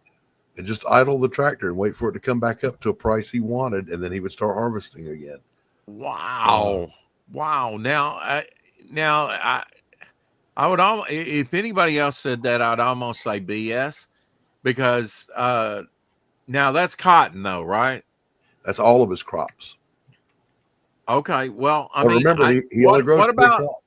and just idle the tractor and wait for it to come back up to a price he wanted. And then he would start harvesting again. Wow. Wow. Now I would almost, if anybody else said that, I'd almost say BS, because now that's cotton though, right? That's all of his crops. Okay, well, I mean, remember, he only grows what about? crops.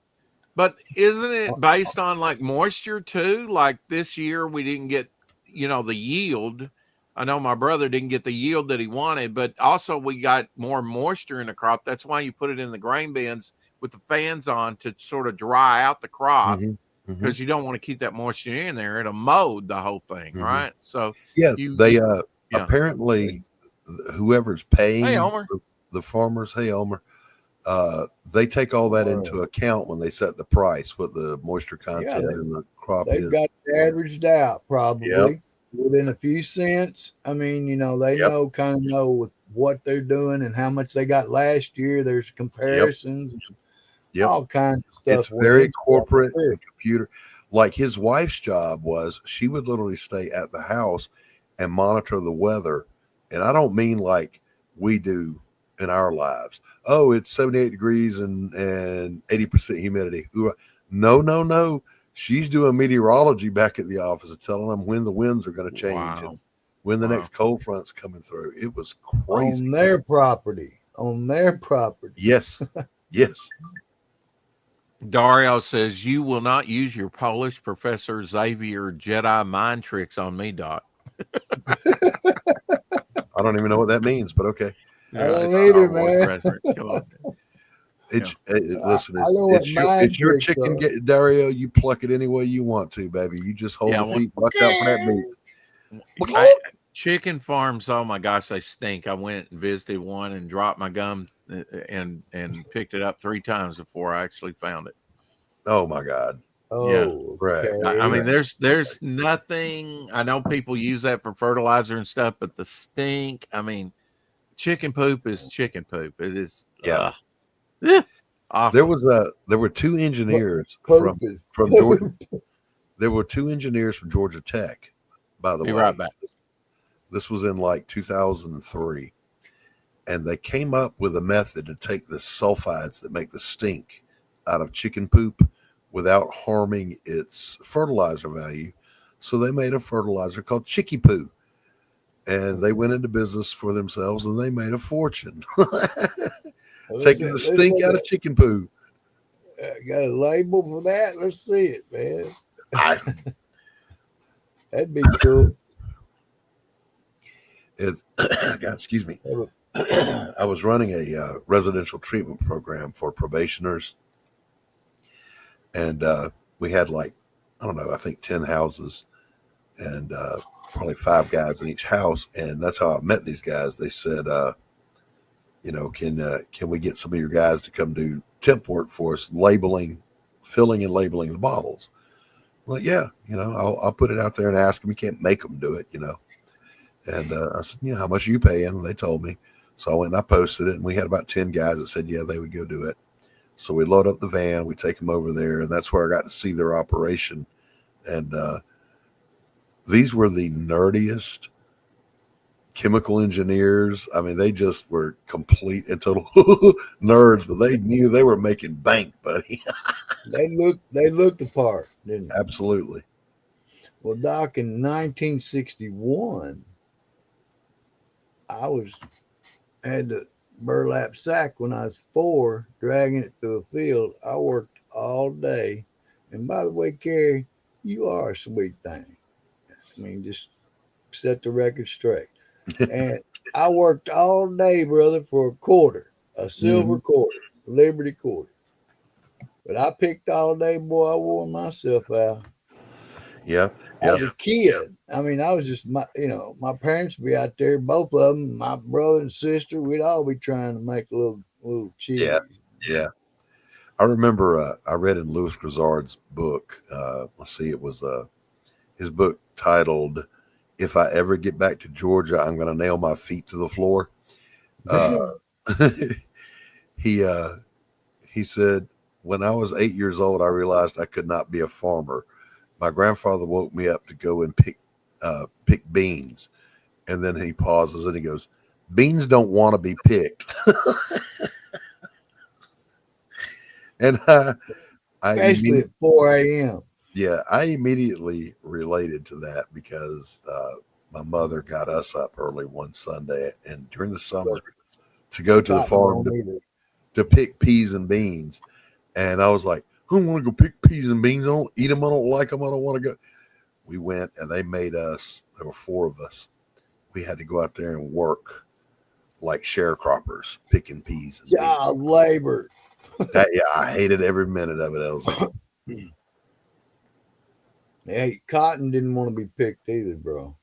But isn't it based on like moisture too? Like this year, we didn't get, the yield. I know my brother didn't get the yield that he wanted, but also we got more moisture in the crop. That's why you put it in the grain bins with the fans on to sort of dry out the crop. because you don't want to keep that moisture in there. It'll mold the whole thing, right? So Yeah, you, they yeah. apparently whoever's paying Hey, Homer. the farmers, hey Homer, they take all that into account when they set the price, what the moisture content in the crop They've is. got it averaged out probably Yep. within a few cents. I mean, you know, they kind of know with what they're doing and how much they got last year. There's comparisons, all kinds of stuff. It's very corporate and computer. Like his wife's job was, she would literally stay at the house and monitor the weather. And I don't mean like we do in our lives. Oh, it's 78 degrees and 80% humidity. Ooh, no. She's doing meteorology back at the office and telling them when the winds are going to change and when the next cold front's coming through. It was crazy. On their property. Yes. Yes. Dario says, you will not use your Polish Professor Xavier Jedi mind tricks on me, Doc. I don't even know what that means, but okay. I don't either, man. Come on. Listen, I know what mind it's your tricks chicken, are. Dario. You pluck it any way you want to, baby. You just hold the feet. Watch out for that meat. Chicken farms, oh my gosh, they stink. I went and visited one and dropped my gum and picked it up 3 times before I actually found it. Oh my God. Oh, right. I mean, there's nothing. I know people use that for fertilizer and stuff, but the stink. I mean, chicken poop is chicken poop. It is. Awful. There were 2 engineers from Georgia. There were 2 engineers from Georgia Tech, by the way. Be right back. This was in like 2003. And they came up with a method to take the sulfides that make the stink out of chicken poop without harming its fertilizer value. So they made a fertilizer called Chicky Poo. And they went into business for themselves and they made a fortune. Taking the stink out of chicken poo. Got a label for that? Let's see it, man. That'd be cool. God, excuse me. I was running a residential treatment program for probationers. And we had like, I don't know, I think 10 houses and probably 5 guys in each house. And that's how I met these guys. They said, you know, can we get some of your guys to come do temp work for us, filling and labeling the bottles? Well, yeah, you know, I'll put it out there and ask them. You can't make them do it, you know. And I said, you know, how much are you paying? And they told me. So I went and I posted it, and we had about 10 guys that said, yeah, they would go do it. So we load up the van, we take them over there, and that's where I got to see their operation. And these were the nerdiest chemical engineers. I mean, they just were complete and total nerds, but they knew they were making bank, buddy. They looked the part, didn't they? Absolutely. Well, Doc, in 1961, I had the burlap sack when I was 4, dragging it through a field. I worked all day. And by the way, Carrie, you are a sweet thing. I mean, just set the record straight. And I worked all day, brother, for a quarter, a silver quarter, Liberty quarter. But I picked all day, boy. I wore myself out. Yeah. I was a kid. I mean, I was just my parents would be out there, both of them, my brother and sister. We'd all be trying to make a little cheese. Yeah. I remember I read in Louis Grizzard's book. Let's see, it was his book titled "If I Ever Get Back to Georgia, I'm Going to Nail My Feet to the Floor." He said, when I was 8 years old, I realized I could not be a farmer. My grandfather woke me up to go and pick beans. And then he pauses and he goes, beans don't want to be picked. And especially at 4 a.m. Yeah, I immediately related to that because my mother got us up early one Sunday and during the summer to go to the farm to pick peas and beans. And I was like, I don't want to go pick peas and beans. I don't eat them. I don't like them. I don't want to go. We went and they made us, there were 4 of us. We had to go out there and work like sharecroppers, picking peas. And job labor. Yeah, I hated every minute of it. I was like, Hey, Cotton didn't want to be picked either, bro.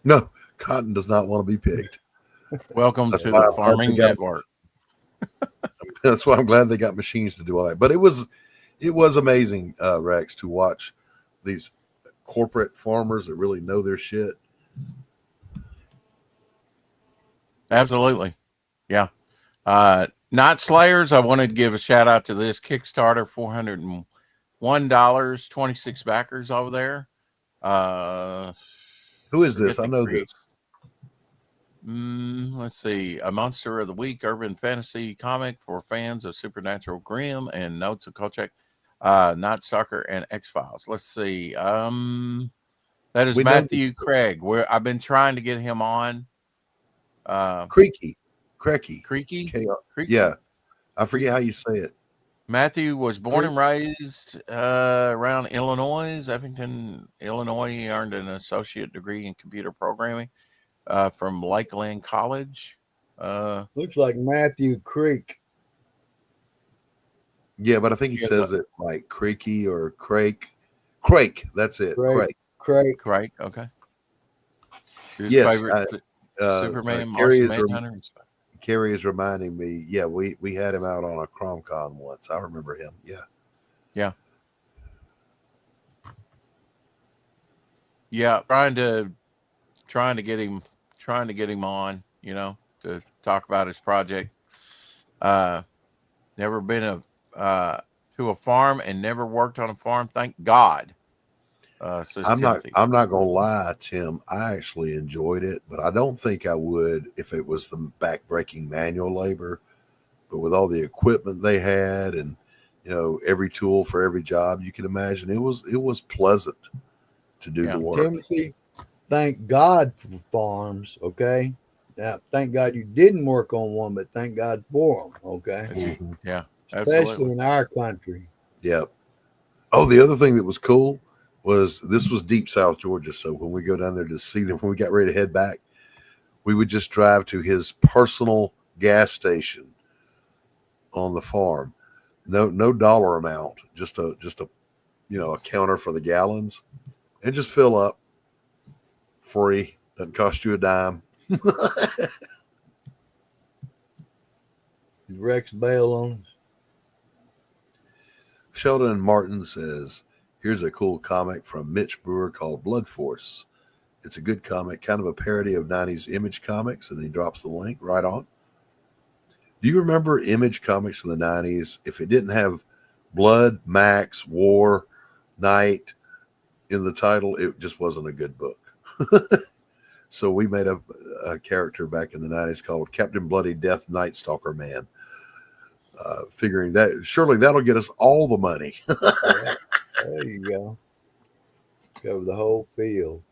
No, Cotton does not want to be picked. Welcome That's to why the I'm glad Farming they got- Network. That's why I'm glad they got machines to do all that. But it was amazing, Rex, to watch these corporate farmers that really know their shit. Absolutely. Yeah. Night Slayers, I wanted to give a shout out to this Kickstarter, $401, 26 backers over there. Who is forget this? I the know creator. this. Let's see. A Monster of the Week urban fantasy comic for fans of Supernatural Grimm and Notes of Kolchak, Night Stalker, and X-Files. Let's see. That is We know Matthew Craig. I've been trying to get him on. Creaky. Creaky? Creaky? Yeah. I forget how you say it. Matthew was born and raised around Illinois, Effington, Illinois. He earned an associate degree in computer programming from Lakeland College. Looks like Matthew Creek. Yeah, but I think he Yeah, says it like Creaky or Crake. Crake, that's it. Crake. Crake. Craig, okay. His Yes, favorite Superman, Carrie Martian is Manhunter. and stuff. Carrie is reminding me. Yeah, we had him out on a CromCon once. I remember him. Yeah. Yeah. Yeah, trying to get him on, to talk about his project. Never been to a farm and never worked on a farm. Thank God. Says I'm Timothy. not gonna lie, Tim. I actually enjoyed it, but I don't think I would if it was the backbreaking manual labor. But with all the equipment they had, and every tool for every job you can imagine, it was pleasant to do the work. Timothy, thank God for farms. Okay. Now, thank God you didn't work on one, but thank God for them. Okay. Yeah, Especially absolutely. in our country. Yeah. Oh, the other thing that was cool was this was deep South Georgia. So when we go down there to see them, when we got ready to head back, we would just drive to his personal gas station on the farm. No dollar amount, just a a counter for the gallons, and just fill up free. Doesn't cost you a dime. Rex bail on us. Sheldon Martin says, here's a cool comic from Mitch Brewer called Blood Force. It's a good comic, kind of a parody of 90s Image comics, and he drops the link right on. Do you remember Image comics in the 90s? If it didn't have Blood, Max, War, Night in the title, it just wasn't a good book. So we made a character back in the 90s called Captain Bloody Death Night Stalker Man. Figuring that surely that'll get us all the money. There you go. Cover the whole field.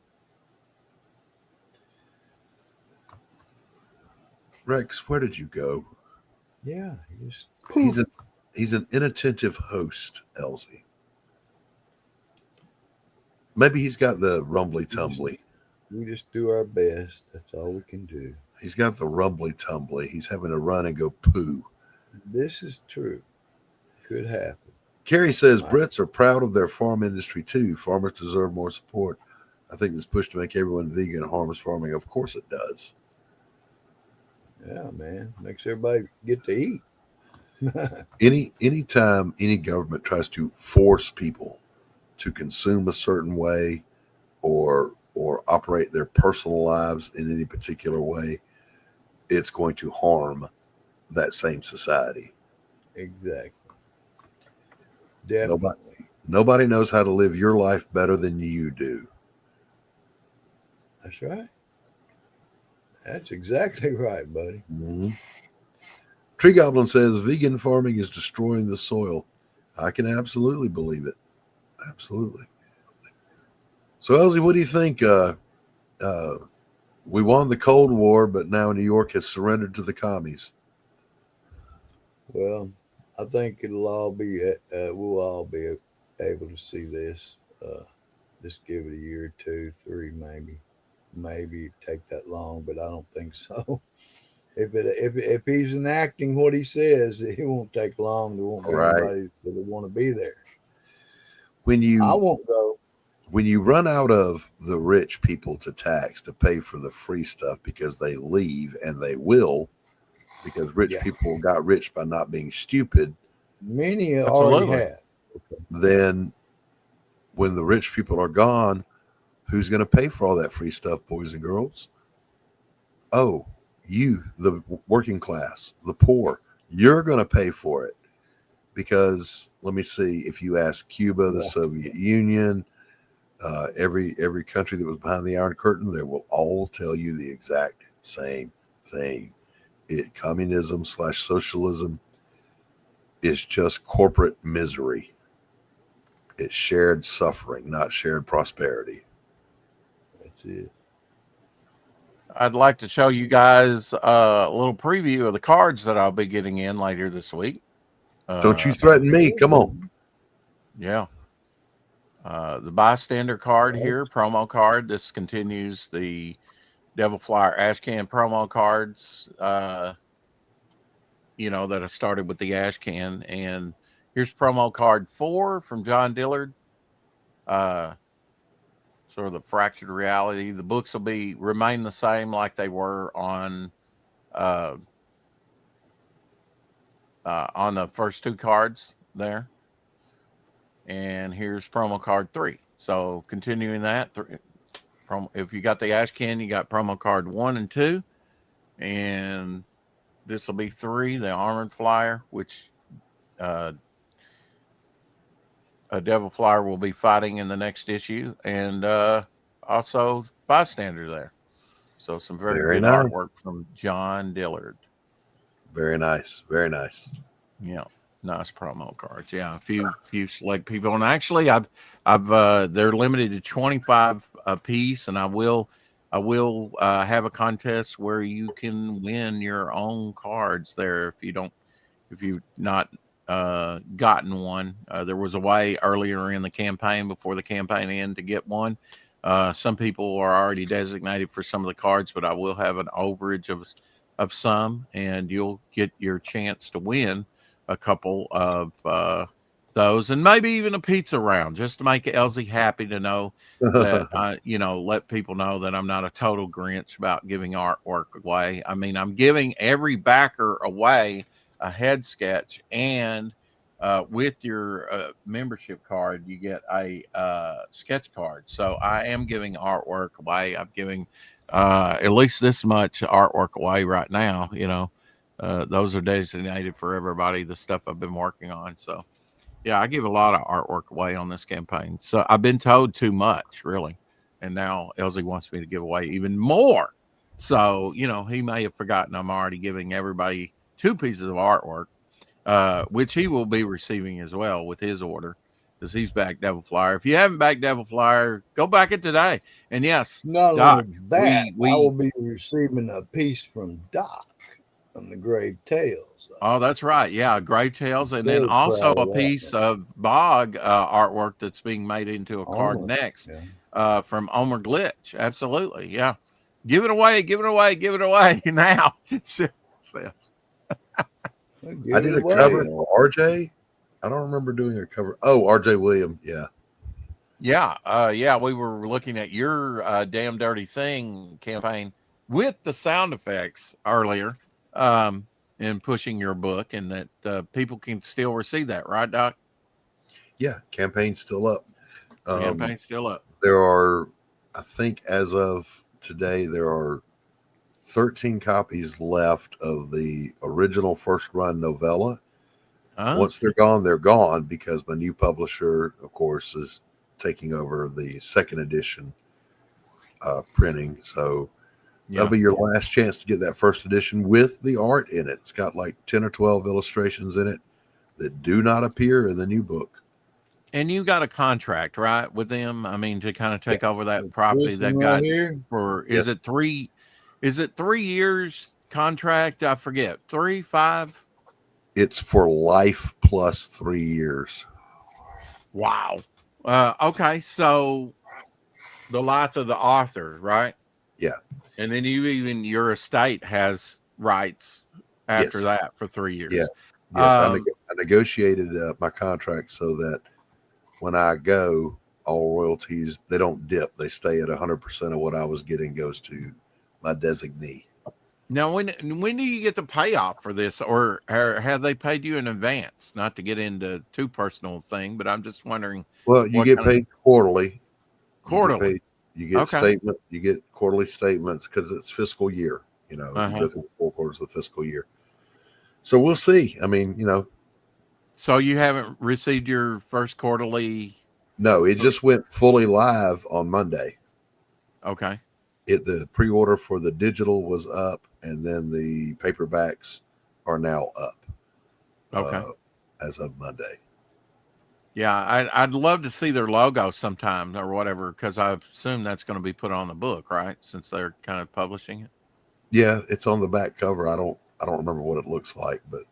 Rex, where did you go? Yeah. He's an inattentive host, Elsie. Maybe he's got the rumbly tumbly. We just do our best. That's all we can do. He's got the rumbly tumbly. He's having to run and go poo. This is true. Could happen. Carrie says Brits are proud of their farm industry too. Farmers deserve more support. I think this push to make everyone vegan harms farming. Of course it does. Yeah, man. Makes everybody get to eat. Anytime any government tries to force people to consume a certain way or operate their personal lives in any particular way, it's going to harm that same society. Exactly. Definitely. Nobody knows how to live your life better than you do. That's right. That's exactly right, buddy. Mm-hmm. Tree Goblin says vegan farming is destroying the soil. I can absolutely believe it. Absolutely. So, Elsie, what do you think? We won the Cold War, but now New York has surrendered to the commies. Well, I think it'll all be. We'll all be able to see this. Just give it a year, 2, 3, maybe. Maybe take that long, but I don't think so. If he's enacting what he says, it won't take long. There won't be anybody that will want to be there. When you, I won't go. when you run out of the rich people to tax to pay for the free stuff because they leave, and they will, because rich people got rich by not being stupid. Many already have. Then when the rich people are gone, who's going to pay for all that free stuff, boys and girls? Oh, you, the working class, the poor, you're going to pay for it. Because let me see, if you ask Cuba, the Soviet Union, every country that was behind the Iron Curtain, they will all tell you the exact same thing. Communism / socialism is just corporate misery. It's shared suffering, not shared prosperity. That's it. I'd like to show you guys a little preview of the cards that I'll be getting in later this week. Don't you threaten me. Come on. Yeah. The bystander card here, promo card. This continues the Devil Flyer Ashcan promo cards, you know, that I started with the Ashcan. And here's promo card 4 from John Dillard. Sort of the fractured reality. The books will remain the same like they were on the first 2 cards there. And here's promo card 3. So continuing that, if you got the Ashcan, you got promo card 1 and 2. And this will be 3, the Armored Flyer, which a Devil Flyer will be fighting in the next issue. And also bystander there. So some very good nice artwork from John Dillard. Very nice. Very nice. Yeah. Nice promo cards. Yeah, a few select people, and actually, I've they're limited to 25 a piece, and I will have a contest where you can win your own cards there if you've not gotten one. There was a way earlier in the campaign before the campaign ended to get one. Some people are already designated for some of the cards, but I will have an overage of some, and you'll get your chance to win a couple of those, and maybe even a pizza round, just to make Elsie happy to know that let people know that I'm not a total Grinch about giving artwork away. I mean, I'm giving every backer away a head sketch, and with your membership card, you get a sketch card. So I am giving artwork away. I'm giving at least this much artwork away right now. Those are designated for everybody, the stuff I've been working on. So, yeah, I give a lot of artwork away on this campaign. So I've been told too much, really. And now Elsie wants me to give away even more. So, he may have forgotten I'm already giving everybody 2 pieces of artwork, which he will be receiving as well with his order, because he's backed Devil Flyer. If you haven't backed Devil Flyer, go back it today. And yes, not Doc, only that, I will be receiving a piece from Doc on the Grave Tales. Oh, that's right. Yeah, Grave Tales, and then also a piece of Bog artwork that's being made into a card next from Omer Glitch. Absolutely, yeah. Give it away now. It says. I did a cover for RJ. I don't remember doing a cover. Oh, RJ William. Yeah. Yeah. We were looking at your Damn Dirty Thing campaign with the sound effects earlier. In pushing your book, and that people can still receive that, right, Doc? Yeah, campaign's still up. Campaign's still up. There are, I think, as of today, there are 13 copies left of the original first run novella. Once they're gone, because my new publisher, of course, is taking over the second edition printing. So that'll be your last chance to get that first edition with the art in it. It's got like 10 or 12 illustrations in it that do not appear in the new book. And you got a contract, right, with them? I mean, to kind of take over that property they've got for, is it 3 years contract? I forget. 3, 5? It's for life plus 3 years. Wow. Okay. So the life of the author, right? Yeah. And then your estate has rights after that for 3 years. Yeah. Yes, I negotiated my contract so that when I go, all royalties, they don't dip. They stay at 100% of what I was getting goes to my designee. Now, when do you get the payoff for this, or have they paid you in advance? Not to get into too personal thing, but I'm just wondering. Well, you get paid quarterly. Quarterly. You get statement. You get quarterly statements because it's fiscal year. You know, you go through 4 quarters of the fiscal year. So we'll see. I mean, you know. So you haven't received your first quarterly? No, it just went fully live on Monday. Okay. The pre-order for the digital was up, and then the paperbacks are now up. Okay. As of Monday. Yeah, I'd love to see their logo sometime or whatever, because I assume that's going to be put on the book, right? Since they're kind of publishing it. Yeah, it's on the back cover. I don't remember what it looks like, but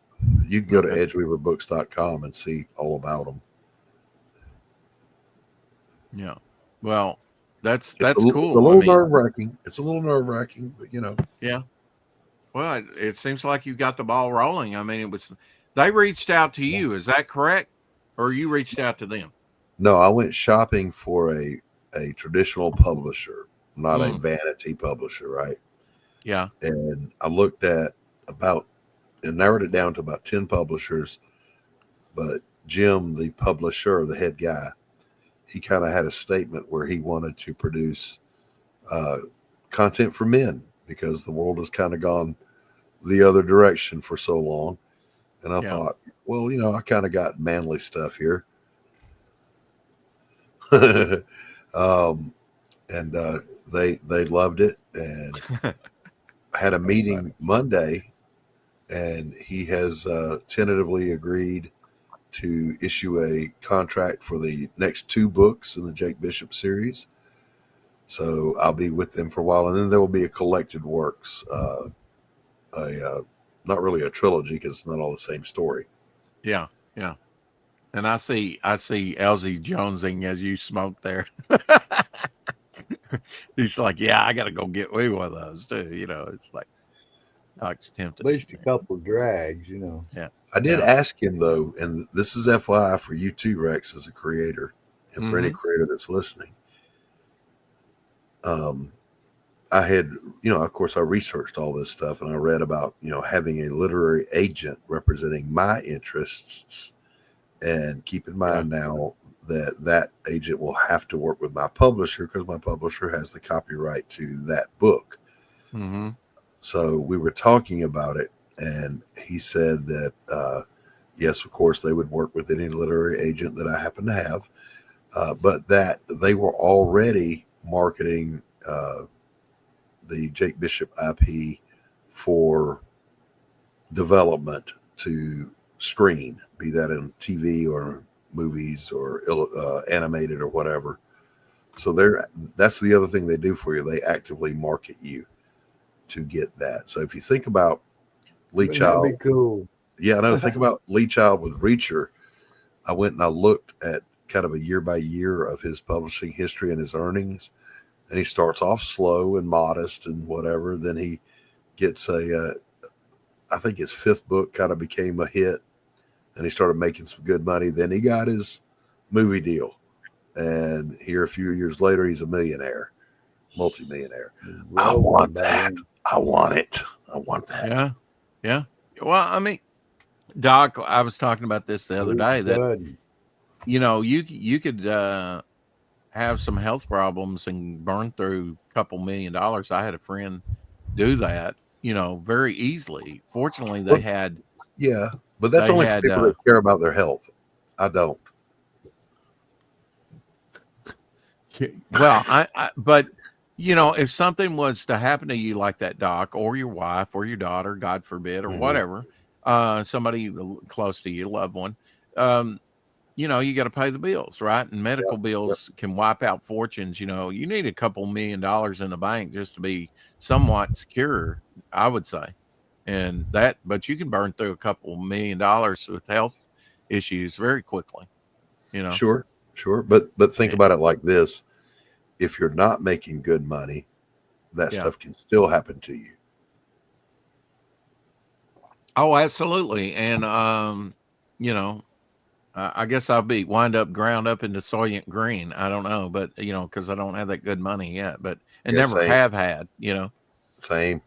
you can go to edgeweaverbooks.com and see all about them. Yeah. Well, that's cool. It's a little nerve-wracking. It's a little nerve-wracking, but you know. Yeah. Well, it seems like you've got the ball rolling. I mean, they reached out to you. Is that correct? Or you reached out to them? No, I went shopping for a traditional publisher, not a vanity publisher, right? Yeah. And I looked at and narrowed it down to about 10 publishers. But Jim, the publisher, the head guy, he kind of had a statement where he wanted to produce content for men because the world has kind of gone the other direction for so long. And I thought, well, you know, I kind of got manly stuff here. And they loved it and had a meeting Monday, and he has tentatively agreed to issue a contract for the next 2 books in the Jake Bishop series. So I'll be with them for a while, and then there will be a collected works, not really a trilogy because it's not all the same story. Yeah, yeah. And I see Elsie jonesing as you smoke there. He's like, yeah, I got to go get me one of those too. You know, it's like, it's tempting. At least a couple of drags, you know. Yeah. I did ask him though, and this is FYI for you too, Rex, as a creator, and for any creator that's listening. I had, you know, of course, I researched all this stuff, and I read about, you know, having a literary agent representing my interests. And keep in mind now that agent will have to work with my publisher because my publisher has the copyright to that book. Mm-hmm. So we were talking about it, and he said that, yes, of course, they would work with any literary agent that I happen to have, but that they were already marketing the Jake Bishop IP for development to screen, be that in TV or movies or animated or whatever. So that's the other thing they do for you. They actively market you to get that. So if you think about Lee Child, that'd be cool. Yeah, no, think about Lee Child with Reacher. I went and I looked at kind of a year by year of his publishing history and his earnings. And he starts off slow and modest and whatever. Then he gets I think his 5th book kind of became a hit, and he started making some good money. Then he got his movie deal. And here a few years later, he's a millionaire, multimillionaire. I want that. I want it. I want that. Yeah. Yeah. Well, I mean, Doc, I was talking about this the other day that, you know, you could have some health problems and burn through a couple $1 million. I had a friend do that, you know, very easily. Fortunately, they had. Yeah, but that's only for people that care about their health. I don't. Well, but you know, if something was to happen to you like that, Doc, or your wife or your daughter, God forbid, or whatever, somebody close to you, loved one, you know, you got to pay the bills, right? And medical bills can wipe out fortunes. You know, you need a couple $1 million in the bank just to be somewhat secure, I would say. And but you can burn through a couple $1 million with health issues very quickly, you know? Sure. But think about it like this. If you're not making good money, that stuff can still happen to you. Oh, absolutely. And, you know, I guess I'll wind up ground up into Soylent Green. I don't know, but because I don't have that good money yet, but never same. have had. Same.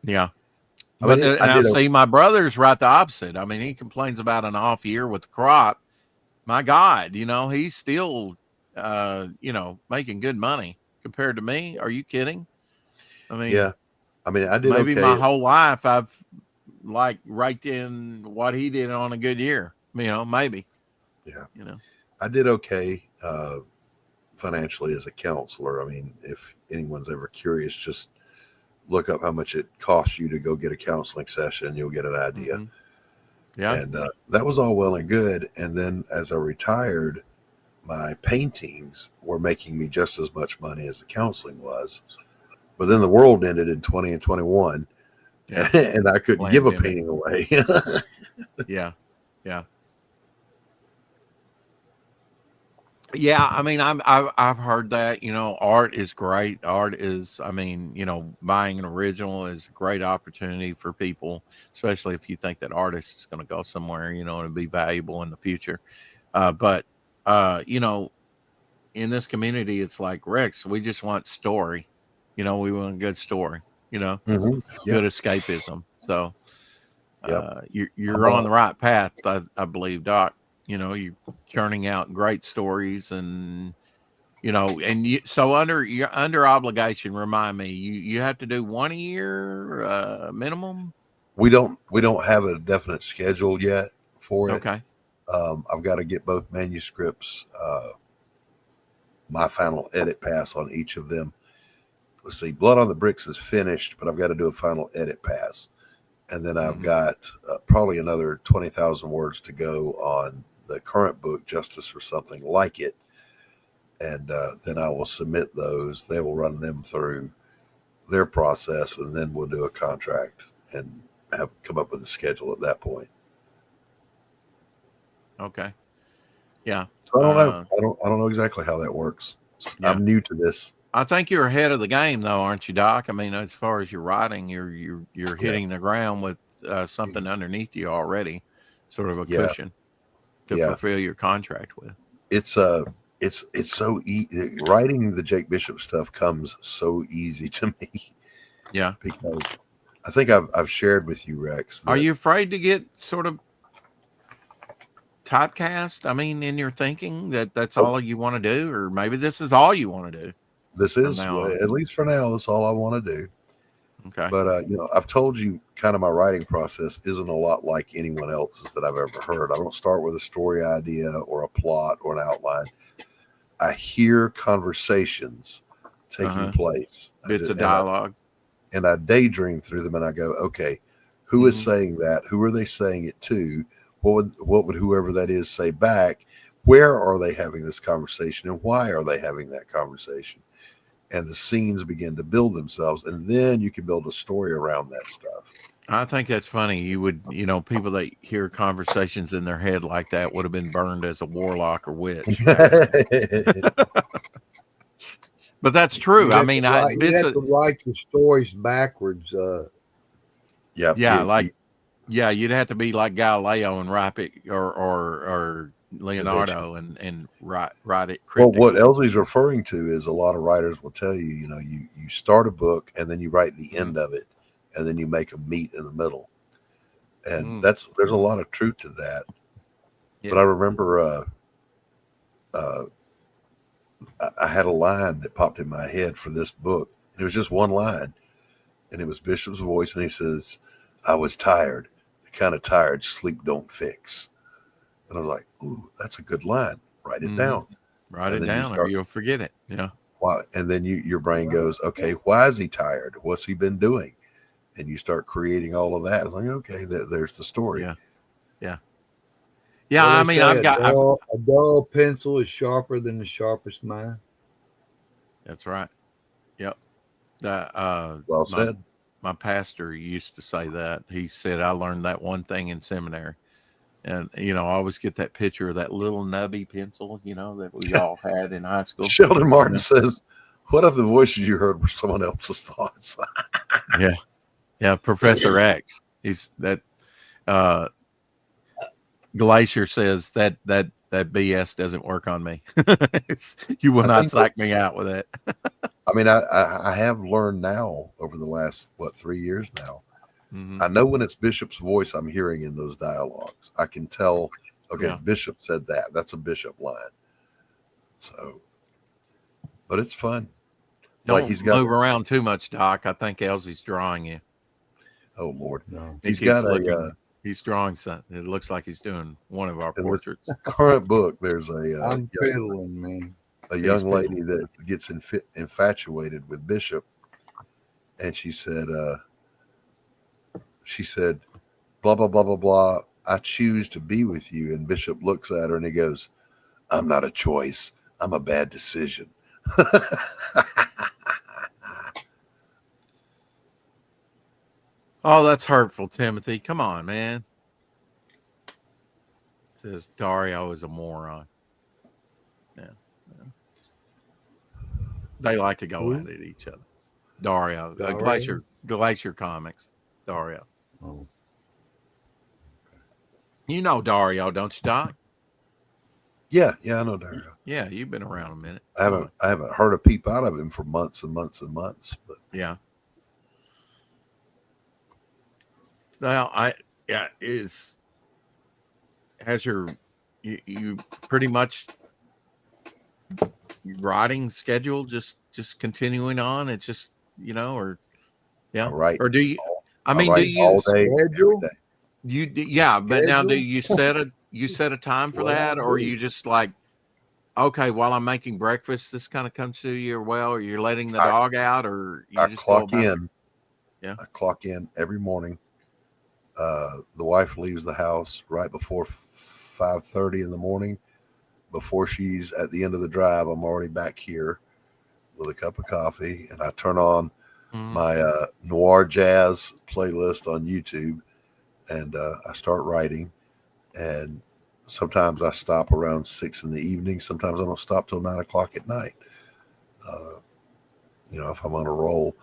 Yeah. I But mean, I see my brother's right the opposite. I mean, he complains about an off year with the crop. My God, he's still, making good money compared to me. Are you kidding? I mean, yeah. I mean, I did maybe okay. my whole life I've raked in what he did on a good year. Maybe. Yeah. I did okay financially as a counselor. I mean, if anyone's ever curious, just look up how much it costs you to go get a counseling session. You'll get an idea. Mm-hmm. Yeah. And that was all well and good. And then as I retired, my paintings were making me just as much money as the counseling was. But then the world ended in 20 and 21, and I couldn't give a painting away. Yeah. Yeah, I mean, I've heard that. Art is great. Art is, buying an original is a great opportunity for people, especially if you think that artist is going to go somewhere, and be valuable in the future. But in this community, it's like Rex. We just want story. We want a good story. Mm-hmm. Good escapism. So you're on the right path, I believe, Doc. You're churning out great stories, and so under obligation. Remind me, you have to do one a year minimum. We don't have a definite schedule yet for it. Okay. I've got to get both manuscripts, my final edit pass on each of them. Let's see, Blood on the Bricks is finished, but I've got to do a final edit pass. And then I've got probably another 20,000 words to go on the current book, Justice for Something Like It. And then I will submit those. They will run them through their process, and then we'll do a contract and come up with a schedule at that point. Okay. Yeah. So I don't know. I don't know exactly how that works. Yeah. I'm new to this. I think you're ahead of the game, though, aren't you, Doc? I mean, as far as your writing, you're hitting the ground with something underneath you already, sort of a cushion to fulfill your contract with. It's so easy. Writing the Jake Bishop stuff comes so easy to me. Yeah, because I think I've shared with you, Rex. Are you afraid to get sort of typecast? I mean, in your thinking that's all you want to do, or maybe this is all you want to do. This is, at least for now, that's all I want to do. Okay. But, I've told you kind of my writing process isn't a lot like anyone else's that I've ever heard. I don't start with a story idea or a plot or an outline. I hear conversations taking place. Bits of dialogue. And I daydream through them and I go, okay, who is saying that? Who are they saying it to? What would whoever that is say back? Where are they having this conversation and why are they having that conversation? And the scenes begin to build themselves, and then you can build a story around that stuff. I think that's funny. You would, people that hear conversations in their head like that would have been burned as a warlock or witch. But that's true. I mean, you have to write your stories backwards. You'd have to be like Galileo and write it, or Leonardo and write it cryptically. Well, what Elsie's referring to is a lot of writers will tell you, you start a book and then you write the end of it and then you make them meet in the middle. And there's a lot of truth to that. Yeah. But I remember I had a line that popped in my head for this book. It was just one line, and it was Bishop's voice, and he says, "I was tired, the kind of tired sleep don't fix." And I was like, "Ooh, that's a good line. Write it down. Write it down, or you'll forget it." Yeah. Why? And then your brain goes, "Okay, why is he tired? What's he been doing?" And you start creating all of that. It's like, okay, there's the story. Yeah. Yeah. Yeah. I mean, I've got a dull pencil is sharper than the sharpest mind. That's right. Yep. Well said. My pastor used to say that. He said, "I learned that one thing in seminary." And, I always get that picture of that little nubby pencil, that we all had in high school. Sheldon Martin says, "What if the voices you heard were someone else's thoughts?" Yeah. Yeah. Professor X. He's that. Glacier says that BS doesn't work on me. You will I not think psych me out with it. I mean, I have learned now over the last 3 years now. I know when it's Bishop's voice I'm hearing in those dialogues. I can tell. Okay, Yeah. Bishop said that. That's a Bishop line. So, but it's fun. Don't move around too much, Doc. I think Elsie's drawing you. Oh Lord, no. He's got he's drawing something. It looks like he's doing one of our in portraits. the current book. There's I'm fiddling, man. a young lady that gets infatuated with Bishop, and she said, blah blah blah blah blah. I choose to be with you. And Bishop looks at her and he goes, "I'm not a choice. I'm a bad decision." Oh, that's hurtful, Timothy. Come on, man. Says Dario is a moron. Yeah. They like to go at it each other. Dario. Glacier Comics. Dario. Oh. You know Dario, don't you, Doc? Yeah, I know Dario. Yeah, you've been around a minute. I haven't heard a peep out of him for months and months and months. But yeah. Well, has you pretty much writing schedule just continuing on? It's just, or yeah, right. Or do you? I mean, write do you all day, every day. But now do you set a time for that, or you just like, okay, while I'm making breakfast, this kind of comes to you, or you're letting the dog out, or you just clock in. Yeah, I clock in every morning. The wife leaves the house right before 5:30 in the morning. Before she's at the end of the drive, I'm already back here with a cup of coffee, and I turn on my noir jazz playlist on YouTube, and I start writing. And sometimes I stop around 6 in the evening. Sometimes I don't stop till 9 o'clock at night. If I'm on a roll.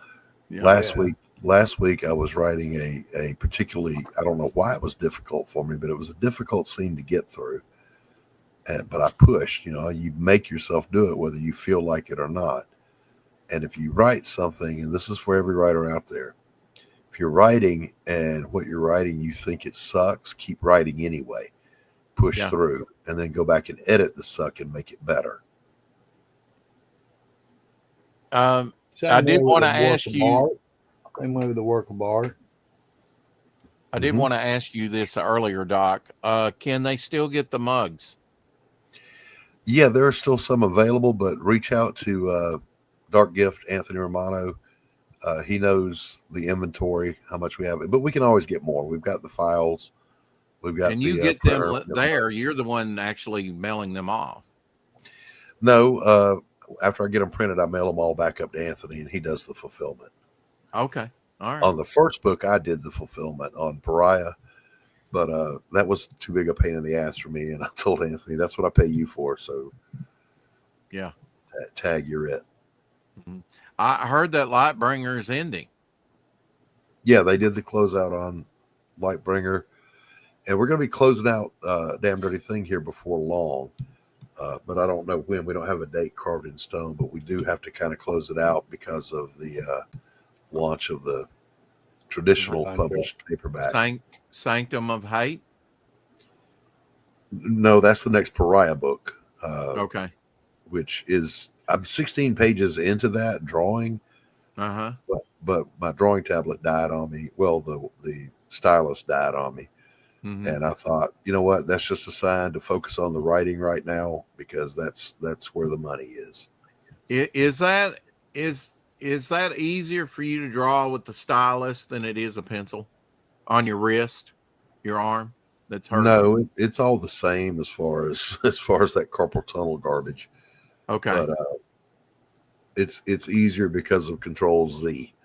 Last week I was writing a particularly, I don't know why it was difficult for me, but it was a difficult scene to get through. But I pushed. You make yourself do it whether you feel like it or not. And if you write something, and this is for every writer out there, if you're writing and what you're writing you think it sucks, keep writing anyway. Push through, and then go back and edit the suck and make it better. I did want to ask you. Same way with the work of art. I did want to ask you this earlier, Doc. Can they still get the mugs? Yeah, there are still some available, but reach out to Dark Gift Anthony Romano. He knows the inventory, how much we have, but we can always get more. We've got the files. We've got and you get them there. You're the one actually mailing them off. No, after I get them printed, I mail them all back up to Anthony, and he does the fulfillment. Okay, all right. On the first book, I did the fulfillment on Pariah, but that was too big a pain in the ass for me, and I told Anthony, "That's what I pay you for." So, yeah, tag, you're it. I heard that Lightbringer is ending. Yeah, they did the closeout on Lightbringer. And we're going to be closing out Damn Dirty Thing here before long. But I don't know when. We don't have a date carved in stone, but we do have to kind of close it out because of the launch of the traditional published paperback. Sanctum of Hate? No, that's the next Pariah book. Okay. Which is, I'm 16 pages into that drawing. Uh-huh. But my drawing tablet died on me. Well, the stylus died on me. And I thought, you know what? That's just a sign to focus on the writing right now, because that's where the money is. Is that easier for you to draw with the stylus than it is a pencil on your wrist, your arm? That's hurt. No, it's all the same as far as that carpal tunnel garbage. Okay, but it's easier because of Control Z.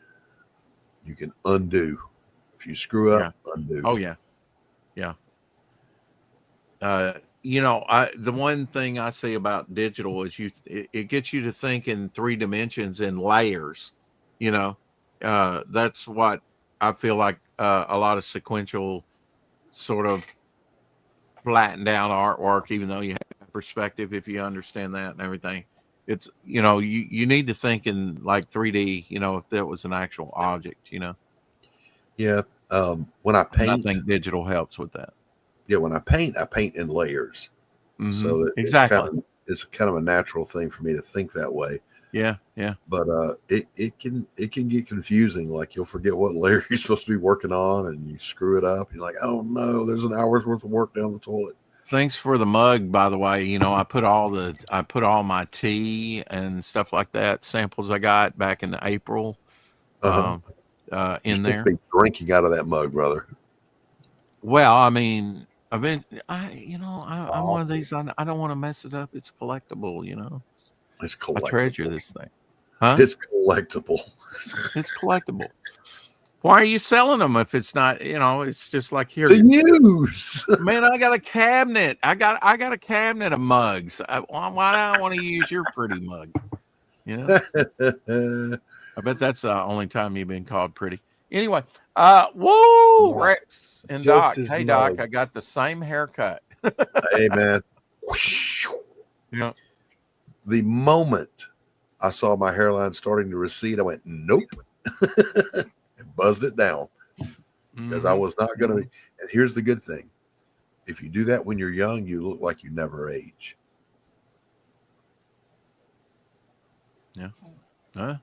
You can undo if you screw up. Undo. Oh yeah. Yeah. The one thing I see about digital is it gets you to think in 3 dimensions and layers. That's what I feel like a lot of sequential sort of, flattened out artwork, even though you have perspective, if you understand that and everything. It's, you need to think in like 3D, if that was an actual object, Yeah. When I And paint, I think digital helps with that. yeah, when I paint in layers. So Exactly. it's kind of a natural thing for me to think that way. Yeah. But it can get confusing. Like you'll forget what layer you're supposed to be working on, and you screw it up. You're like, oh no, there's an hour's worth of work down the toilet. Thanks for the mug, by the way. I put all my tea and stuff like that, samples I got back in April, You're in supposed there. to be drinking out of that mug, brother. Well, I mean, I'm one of these. I don't want to mess it up. It's collectible, It's I collectible. treasure this thing. Huh? It's collectible. It's collectible. Why are you selling them if it's not? It's just like here. To use. Man, I got a cabinet. I got a cabinet of mugs. Why do I want to use your pretty mug? I bet that's the only time you've been called pretty. Anyway, woo, Rex and Just Doc. his Hey, Doc, mug. I got the same haircut. Hey, man. Yeah. The moment I saw my hairline starting to recede, I went, nope, and buzzed it down because I was not going to be. And here's the good thing. If you do that when you're young, you look like you never age. Yeah.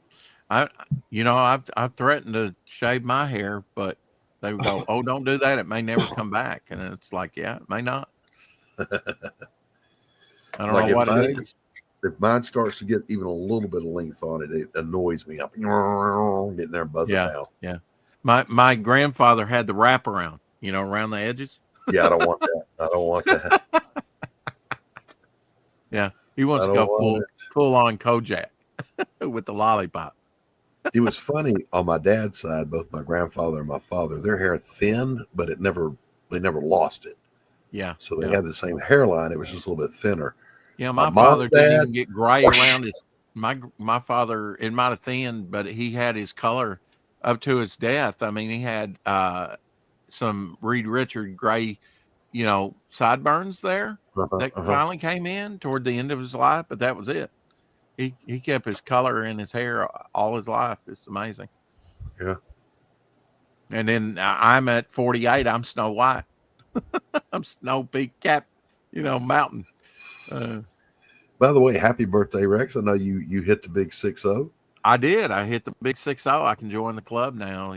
I've threatened to shave my hair, but they would go, "Oh, don't do that. It may never come back." And it's like, yeah, it may not. I don't Like know what it if is. mine starts to get even a little bit of length on it, it annoys me. I'm getting there and buzzing down. Yeah. My grandfather had the wraparound, around the edges. Yeah, I don't want that. I don't want that. Yeah. He wants I to don't go want full on Kojak with the lollipop. It was funny on my dad's side, both my grandfather and my father, their hair thinned, but they never lost it. Yeah. So they had the same hairline. It was just a little bit thinner. Yeah, my mom, father didn't dad, even get gray around his. My father, it might have thinned, but he had his color up to his death. I mean, he had some Reed Richard gray, sideburns there that finally came in toward the end of his life, but that was it. He kept his color in his hair all his life. It's amazing. Yeah. And then I'm at 48. I'm Snow White. I'm Snow Peak Cap, mountain. By the way, happy birthday, Rex. I know you hit the big 6-0. I did. I hit the big 6-0. I can join the club now,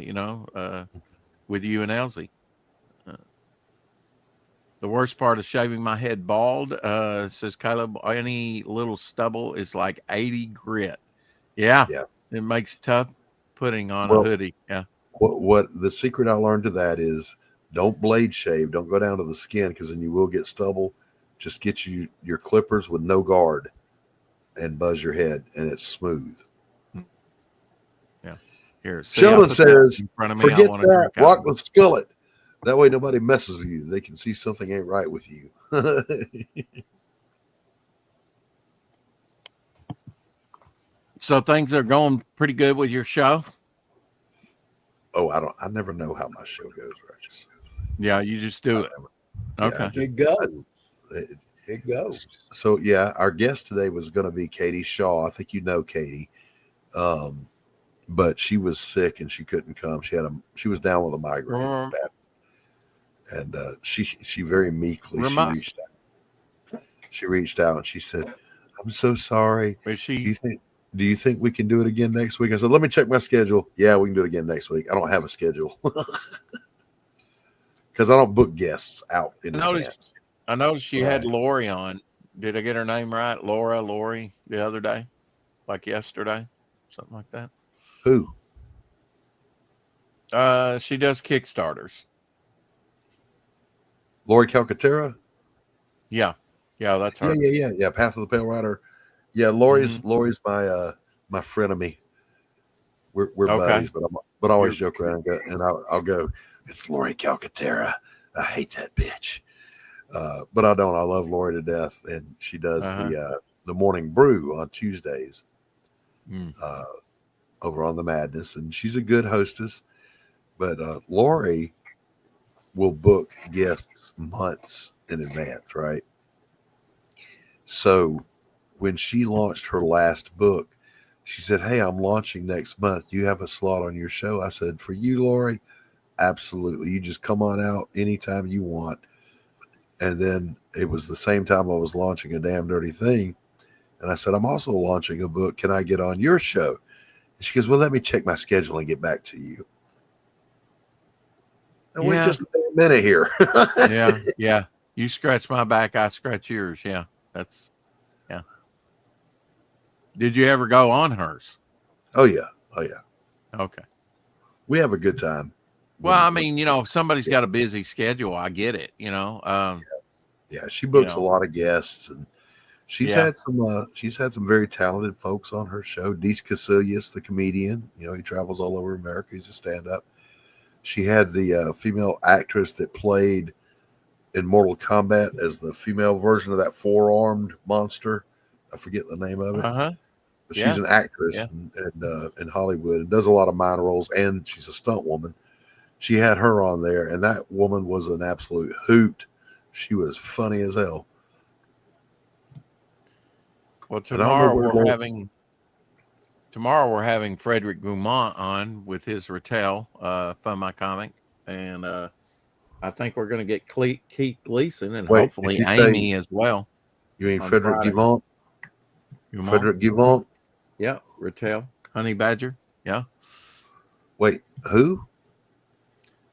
with you and Elsie. The worst part of shaving my head bald, says Caleb, any little stubble is like 80 grit. Yeah. It makes tough putting on a hoodie. Yeah. What the secret I learned to that is don't blade shave. Don't go down to the skin because then you will get stubble. Just get your clippers with no guard and buzz your head, and it's smooth. Yeah. Here, Sheldon says, forget forget that. Rock the skillet. That way nobody messes with you. They can see something ain't right with you. So things are going pretty good with your show? Oh, I never know how my show goes, Rex. Yeah, you just do it. Okay. It goes. It goes. So yeah, our guest today was going to be Katie Shaw. I think you know Katie, but she was sick and she couldn't come. She was down with a migraine, and she very meekly reached out. She reached out and she said, "I'm so sorry. Do you think we can do it again next week?" I said, "Let me check my schedule." Yeah, we can do it again next week. I don't have a schedule because I don't book guests out in advance. I noticed you had Lori on. Did I get her name right? Lori, the other day, like yesterday, something like that. Who? She does Kickstarters. Lori Calcaterra? Yeah, that's her. Yeah. Path of the Pale Rider. Yeah, Lori's my frenemy. We're buddies, but I always joke around and I'll go, "It's Lori Calcaterra. I hate that bitch." But I don't. I love Lori to death, and she does the morning brew on Tuesdays over on the Madness, and she's a good hostess. But Lori will book guests months in advance, right? So when she launched her last book, she said, "Hey, I'm launching next month. Do you have a slot on your show?" I said, "For you, Lori, absolutely. You just come on out anytime you want." And then it was the same time I was launching A Damn Dirty Thing. And I said, "I'm also launching a book. Can I get on your show?" And she goes, "Well, let me check my schedule and get back to you." And wait just a minute here. Yeah. You scratch my back, I scratch yours. Yeah. Yeah. Did you ever go on hers? Oh, yeah. Okay. We have a good time. Well, I mean, if somebody's got a busy schedule, I get it, Yeah, she books a lot of guests, and she's Yeah. had some very talented folks on her show. Dees Casillas, the comedian, he travels all over America. He's a stand-up. She had the female actress that played in Mortal Kombat as the female version of that four-armed monster. I forget the name of it. But she's an actress in Hollywood and does a lot of minor roles, and she's a stunt woman. She had her on there, and that woman was an absolute hoot. She was funny as hell. Well, tomorrow we're having Frederick Gumont on with his Rattel, Fund My Comic, and I think we're going to get Keith Gleason and hopefully Amy as well. You mean Frederick Gumont? Frederick Gumont? Yeah, Rattel, Honey Badger. Yeah. Wait, who?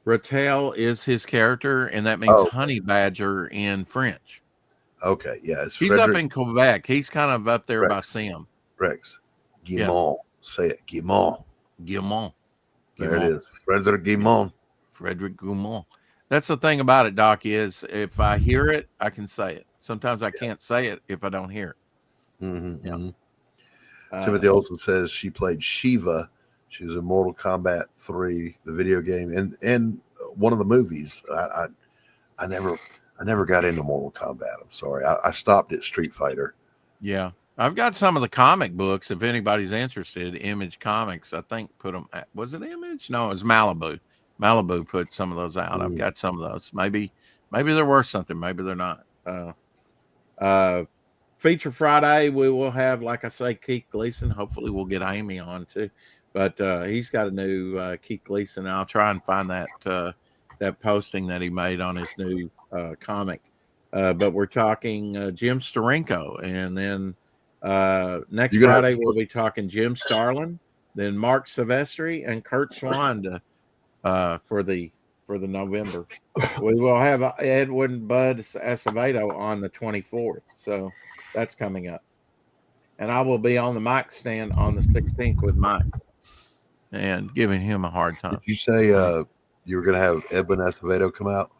Rattel is his character, and that means Honey Badger in French. Okay, yeah. He's up in Quebec. He's kind of up there by Sim. Rex. Guimont. Say it. Guimont. Guimont. There it is. Frederick Guimont. Frederick Guimont. That's the thing about it, Doc, is if I hear it, I can say it. Sometimes I can't say it if I don't hear it. Mm-hmm. Timothy Olsen says she played Shiva. She was in Mortal Kombat 3, the video game, and one of the movies. I never got into Mortal Kombat. I'm sorry. I stopped at Street Fighter. Yeah. I've got some of the comic books. If anybody's interested, Image Comics, I think, put them at, was it Image? No, it was Malibu. Malibu put some of those out. I've got some of those. Maybe they're worth something. Maybe they're not. Feature Friday, we will have, like I say, Keith Gleason. Hopefully we'll get Amy on too. But he's got a new Keith Gleason. I'll try and find that posting that he made on his new comic. But we're talking Jim Steranko, and then next Friday we'll be talking Jim Starlin, then Mark Silvestri and Kurt Swan for the November. We will have Edwin Bud Acevedo on the 24th, so that's coming up. And I will be on the mic stand on the 16th with Mike and giving him a hard time. Did you say you were going to have Edwin Acevedo come out?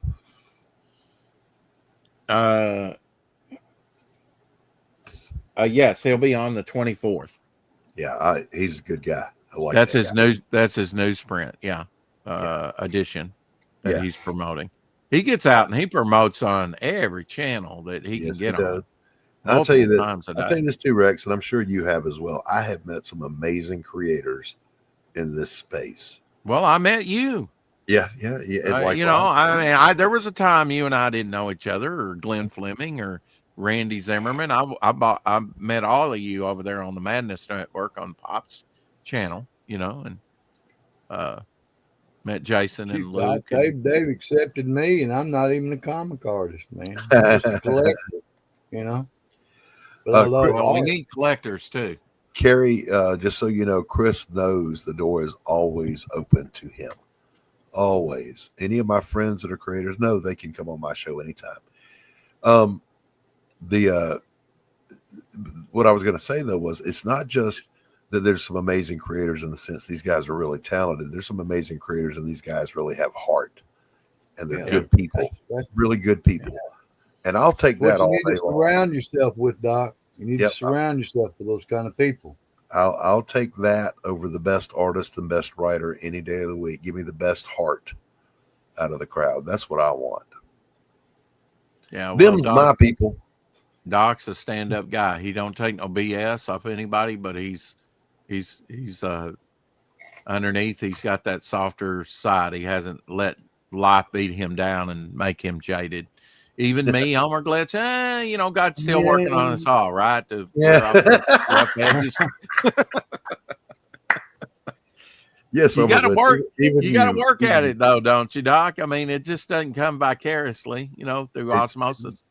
Yes, he'll be on the 24th. Yeah, he's a good guy. I like that's that his guy. That's his newsprint. Yeah, edition that he's promoting. He gets out and he promotes on every channel that he can get on. I'll tell you this too, Rex, and I'm sure you have as well. I have met some amazing creators in this space. Well, I met you. Yeah. There was a time you and I didn't know each other, or Glenn Fleming, or Randy Zimmerman. I met all of you over there on the Madness Network on Pop's channel, and met Jason and Luke. They've accepted me, and I'm not even a comic artist, man. I'm just a collector, But we need collectors too. Kerry, just so you know, Chris knows the door is always open to him. Always. Any of my friends that are creators know they can come on my show anytime. What I was going to say though was it's not just that there's some amazing creators in the sense these guys are really talented. There's some amazing creators, and these guys really have heart, and they're good people, really good people. And I'll take that all day long. You need to surround yourself with, Doc. You need to surround yourself with those kind of people. I'll take that over the best artist and best writer any day of the week. Give me the best heart out of the crowd. That's what I want. Yeah, them's my people. Doc's a stand-up guy. He don't take no BS off anybody, but he's underneath. He's got that softer side. He hasn't let life beat him down and make him jaded. Even me, Elmer Glitz, God's still working on us all, right? To Yeah. clear up the rough edges. Yes, You got to Elmer Glitz, work. even You got to you. work at it, though, don't you, Doc? I mean, it just doesn't come vicariously, through osmosis.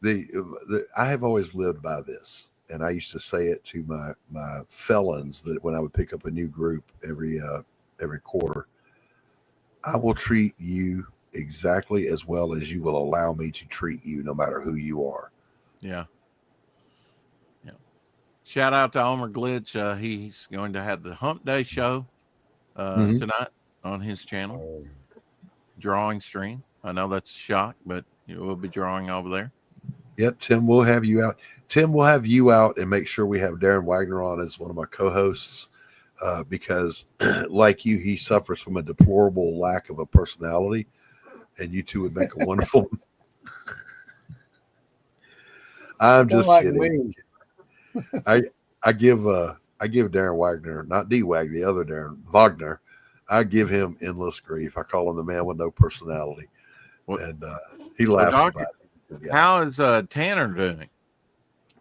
I have always lived by this, and I used to say it to my felons that when I would pick up a new group every quarter, I will treat you exactly as well as you will allow me to treat you, no matter who you are. Yeah. Shout out to Elmer Glitch. He's going to have the Hump Day show tonight on his channel. Drawing stream. I know that's a shock, but we'll be drawing over there. Yep, Tim will have you out. Tim will have you out and make sure we have Darren Wagner on as one of my co-hosts because, like you, he suffers from a deplorable lack of a personality, and you two would make a wonderful. I'm just kidding. I give Darren Wagner, not D-Wag, the other Darren Wagner, I give him endless grief. I call him the man with no personality, and he laughs about it. Yeah. How is Tanner doing?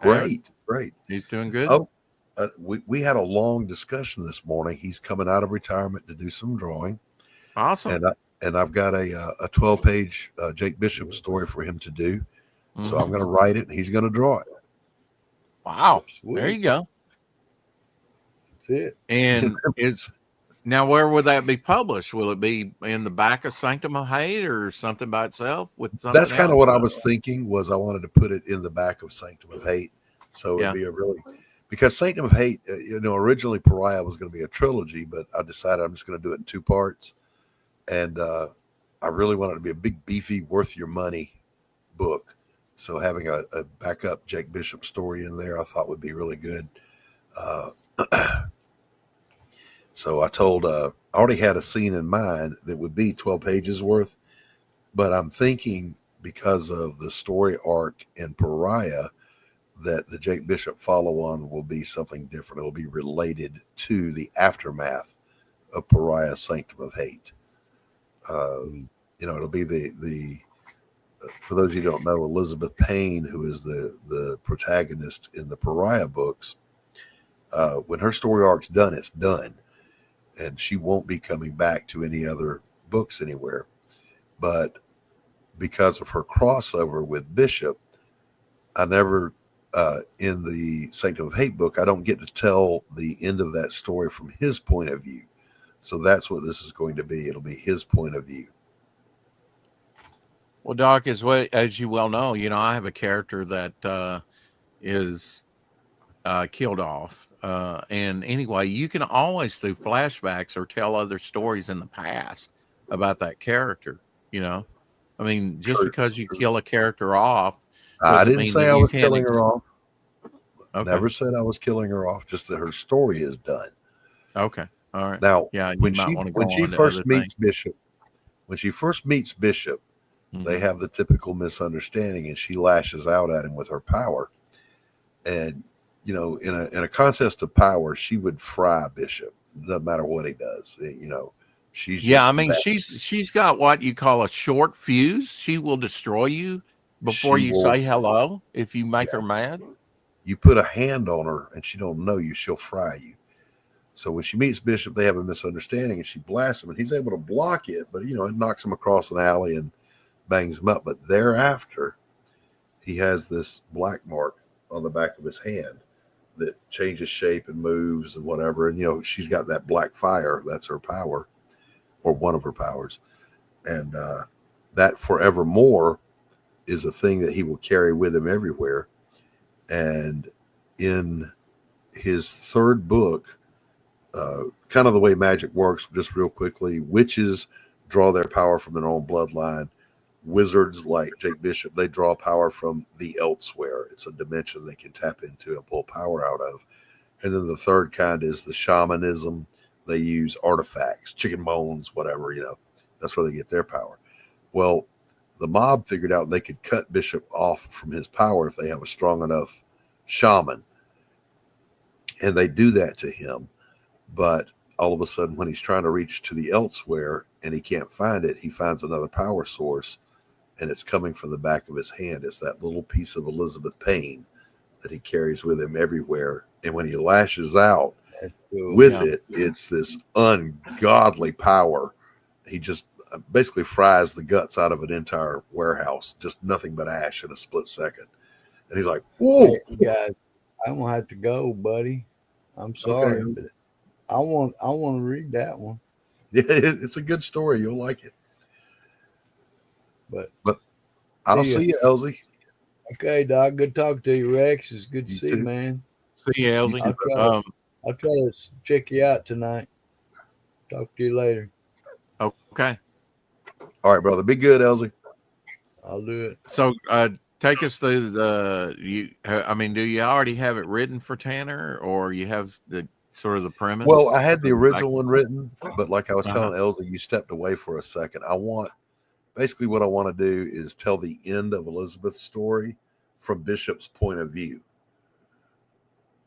Great. He's doing good. Oh, we had a long discussion this morning. He's coming out of retirement to do some drawing. Awesome. And I've got a 12-page Jake Bishop story for him to do. So I'm going to write it, and he's going to draw it. Wow. Sweet. There you go. That's it. And it's now, where would that be published? Will it be in the back of Sanctum of Hate or something by itself? With something That's kind of else? what I was thinking. Was I wanted to put it in the back of Sanctum of Hate, so it'd be because Sanctum of Hate, originally Pariah was going to be a trilogy, but I decided I'm just going to do it in 2 parts, and I really wanted it to be a big, beefy, worth your money book. So having a backup Jake Bishop story in there, I thought would be really good. So I told, I already had a scene in mind that would be 12 pages worth, but I'm thinking because of the story arc in Pariah that the Jake Bishop follow-on will be something different. It'll be related to the aftermath of Pariah Sanctum of Hate. It'll be the for those of you who don't know, Elizabeth Payne, who is the protagonist in the Pariah books, when her story arc's done, it's done. And she won't be coming back to any other books anywhere. But because of her crossover with Bishop, I never, in the Sanctum of Hate book, I don't get to tell the end of that story from his point of view. So that's what this is going to be. It'll be his point of view. Well, Doc, as you well know, I have a character that is killed off. And anyway, you can always do flashbacks or tell other stories in the past about that character. I mean, just because you kill a character off, I didn't say I was killing her off. Okay. Never said I was killing her off. Just that her story is done. Okay. All right. Now, yeah, when she first meets Bishop, they have the typical misunderstanding, and she lashes out at him with her power. And in a contest of power, she would fry Bishop. Doesn't matter what he does. She's she's got what you call a short fuse. She will destroy you before you say hello if you make her mad. You put a hand on her and she don't know you, she'll fry you. So when she meets Bishop, they have a misunderstanding and she blasts him, and he's able to block it, but it knocks him across an alley and bangs him up. But thereafter, he has this black mark on the back of his hand that changes shape and moves and whatever. And she's got that black fire. That's her power, or one of her powers. And that forevermore is a thing that he will carry with him everywhere. And in his 3rd book, kind of the way magic works, just real quickly, witches draw their power from their own bloodline. Wizards like Jake Bishop, they draw power from the elsewhere. It's a dimension they can tap into and pull power out of. And then the 3rd kind is the shamanism. They use artifacts, chicken bones, whatever, that's where they get their power. Well, the mob figured out they could cut Bishop off from his power if they have a strong enough shaman. And they do that to him. But all of a sudden, when he's trying to reach to the elsewhere and he can't find it, he finds another power source. and it's coming from the back of his hand. It's that little piece of Elizabeth Payne that he carries with him everywhere. And when he lashes out with it, it's this ungodly power. He just basically fries the guts out of an entire warehouse, just nothing but ash in a split second. And he's like, whoa. Hey, guys, I'm gonna have to go, buddy. I'm sorry, but I want to read that one. Yeah, it's a good story. You'll like it. But I'll see you, Elsie. Okay, Doc. Good talking to you, Rex. It's good to see you, man. See you, Elsie. I'll try to check you out tonight. Talk to you later. Okay. All right, brother. Be good, Elsie. I'll do it. So take us through do you already have it written for Tanner, or you have the sort of the premise? Well, I had the original one written, but like I was telling Elsie, you stepped away for a second. Basically what I want to do is tell the end of Elizabeth's story from Bishop's point of view,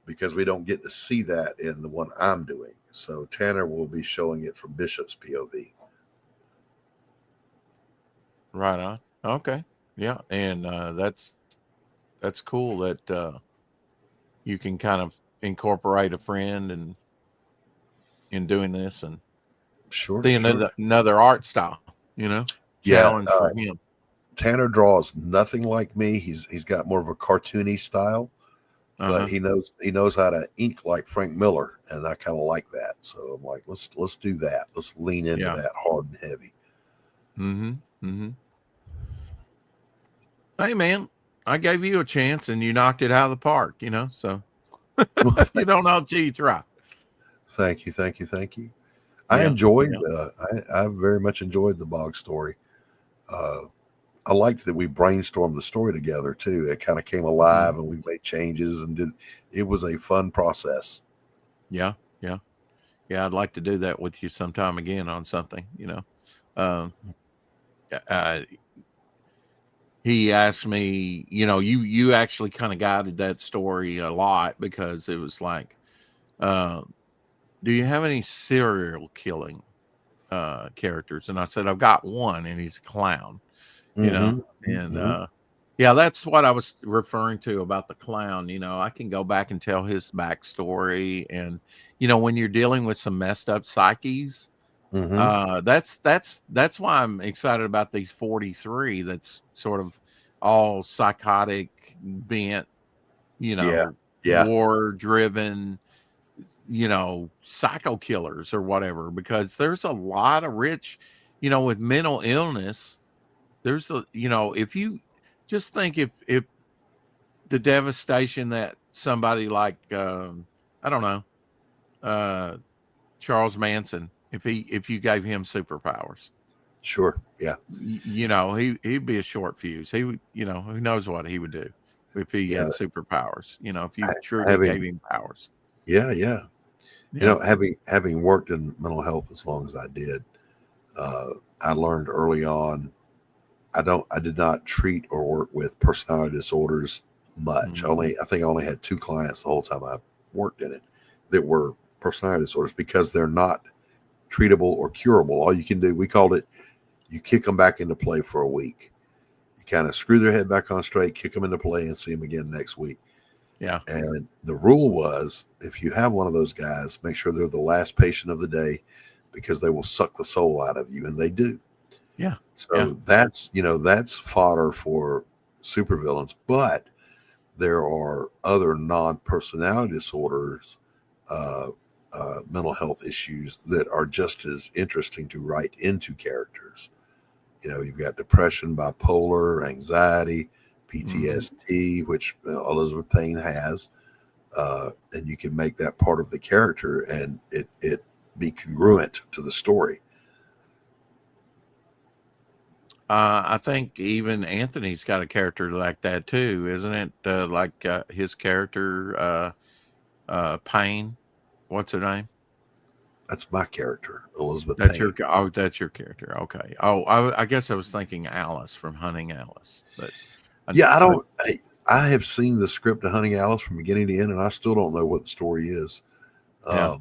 because we don't get to see that in the one I'm doing. So Tanner will be showing it from Bishop's POV. Right on. Okay. Yeah. And that's cool that you can kind of incorporate a friend and in doing this and see another art style, challenge for him. Tanner draws nothing like me. He's got more of a cartoony style, but he knows how to ink like Frank Miller, and I kind of like that. So I'm like, let's do that. Let's lean into that hard and heavy. Hey man, I gave you a chance and you knocked it out of the park, so you don't know till you try. Thank you. I enjoyed I very much enjoyed the Bog story. I liked that we brainstormed the story together too. It kind of came alive and we made changes and it was a fun process. Yeah. I'd like to do that with you sometime again on something, he asked me, you actually kind of guided that story a lot, because it was like, do you have any serial killing characters? And I said, I've got one, and he's a clown, and that's what I was referring to about the clown. I can go back and tell his backstory, and when you're dealing with some messed up psyches, that's why I'm excited about these 43. That's sort of all psychotic, bent, war driven, psycho killers or whatever, because there's a lot of rich, with mental illness. There's if you just think if the devastation that somebody like, I don't know, Charles Manson, if you gave him superpowers, sure, yeah, he'd be a short fuse. He would, who knows what he would do if he had superpowers. If you truly gave him powers. Yeah. Having worked in mental health as long as I did, I learned early on. I did not treat or work with personality disorders much. I think I only had 2 clients the whole time I worked in it that were personality disorders, because they're not treatable or curable. All you can do, we called it, you kick them back into play for a week. You kind of screw their head back on straight, kick them into play, and see them again next week. Yeah. And the rule was, if you have one of those guys, make sure they're the last patient of the day, because they will suck the soul out of you, and they do. Yeah. So that's fodder for supervillains. But there are other non-personality disorders, mental health issues that are just as interesting to write into characters. You've got depression, bipolar, anxiety, PTSD, which Elizabeth Payne has, and you can make that part of the character and it be congruent to the story. I think even Anthony's got a character like that too, isn't it? Like his character, Payne. What's her name? That's my character, Elizabeth That's Payne. That's your character. Okay. I guess I was thinking Alice from Hunting Alice, but I have seen the script of Hunting Alice from beginning to end, and I still don't know what the story is. That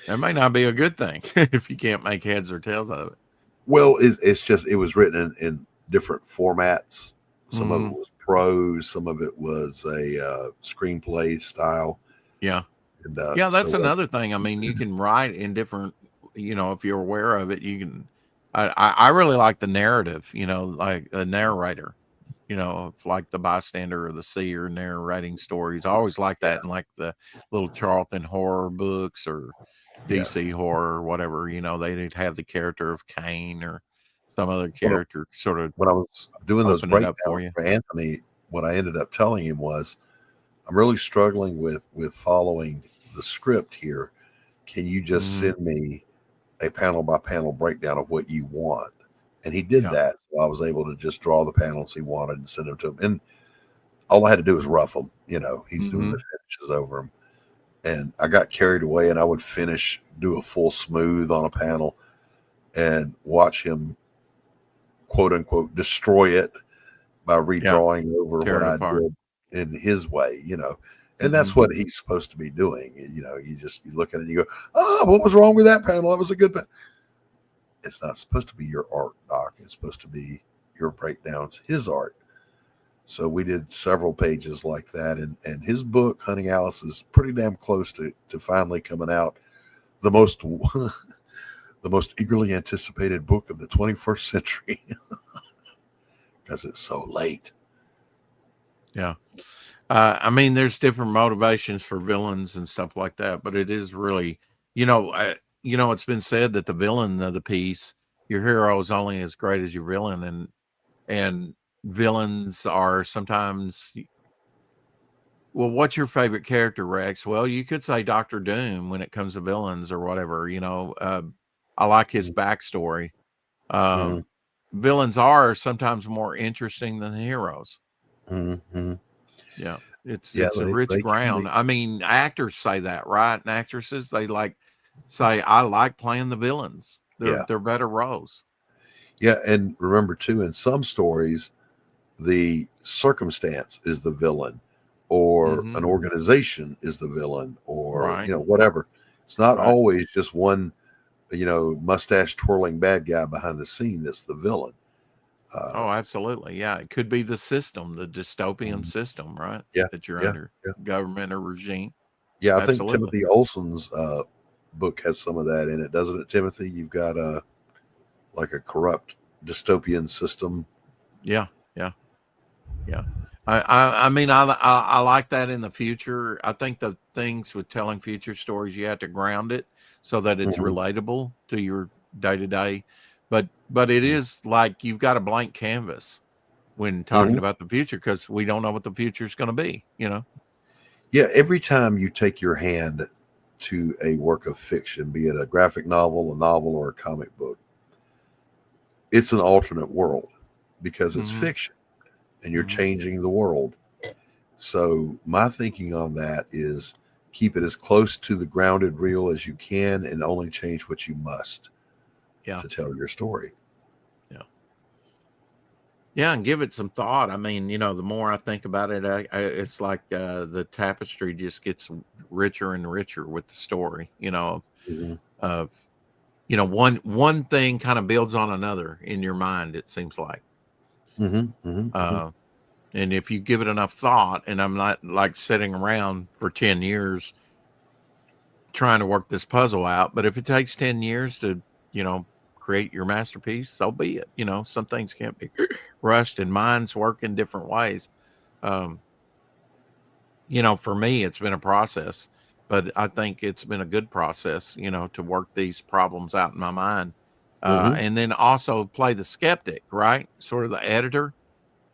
may not be a good thing if you can't make heads or tails of it. Well, it's just it was written in different formats. Some of it Mhm. was prose, some of it was a screenplay style. Yeah. And Yeah, that's so another thing. I mean, you can write in different, if you're aware of it, you can. I really like the narrative, like a narrator, like the bystander or the seer narrating stories. I always like that in like the little Charlton horror books or DC horror or whatever. They'd have the character of Cain or some other character sort of when I was doing those open it up breakdowns for you. for Anthony, what I ended up telling him was, I'm really struggling with following the script here. Can you just Mhm. send me a panel by panel breakdown of what you want? And he did Yeah. that. So I was able to just draw the panels he wanted and send them to him. And all I had to do was rough them. He's doing the Mhm. finishes over them. And I got carried away, and I would do a full smooth on a panel and watch him, quote unquote, destroy it by redrawing over Tear what it I apart. did in his way, and that's what he's supposed to be doing. You look at it and you go, what was wrong with that panel? That was a good panel. It's not supposed to be your art, Doc. It's supposed to be your breakdowns, his art. So we did several pages like that. And his book, Hunting Alice, is pretty damn close to finally coming out. The most the most eagerly anticipated book of the 21st century. Because it's so late. Yeah. I mean, there's different motivations for villains and stuff like that, but it is really, it's been said that the villain of the piece, your hero is only as great as your villain, and villains are sometimes. Well, what's your favorite character, Rex? Well, you could say Doctor Doom when it comes to villains or whatever. I like his backstory. Villains are sometimes more interesting than the heroes. Mm-hmm. Yeah, it's Yeah, a they rich can ground. be. I mean, actors say that, right? And actresses, they say, I like playing the villains. They're better roles. Yeah, and remember too, in some stories, the circumstance is the villain, or an organization is the villain, or Right. whatever. It's not Right. always just one, mustache twirling bad guy behind the scene that's the villain. Oh, absolutely. Yeah, it could be the system, the dystopian system, right? Yeah, That you're yeah, under, yeah. government or regime. Yeah, I think Absolutely. Timothy Olson's book has some of that in it, doesn't it, Timothy? You've got like a corrupt dystopian system. Yeah. I mean, I like that in the future. I think the things with telling future stories, you have to ground it so that it's relatable to your day to day. But it is like you've got a blank canvas when talking about the future, because we don't know what the future is going to be. Yeah, every time you take your hand to a work of fiction, be it a graphic novel, or a comic book, it's an alternate world because it's fiction and you're changing the world. So my thinking on that is keep it as close to the grounded real as you can and only change what you must to tell your story. Yeah, and give it some thought. I mean, the more I think about it, it's like the tapestry just gets richer and richer with the story. Of one thing kind of builds on another in your mind. It seems like, and if you give it enough thought, and I'm not like sitting around for 10 years trying to work this puzzle out, but if it takes 10 years to, create your masterpiece, so be it. Some things can't be rushed, and minds work in different ways. For me, it's been a process, but I think it's been a good process, to work these problems out in my mind. And then also play the skeptic, right? Sort of the editor,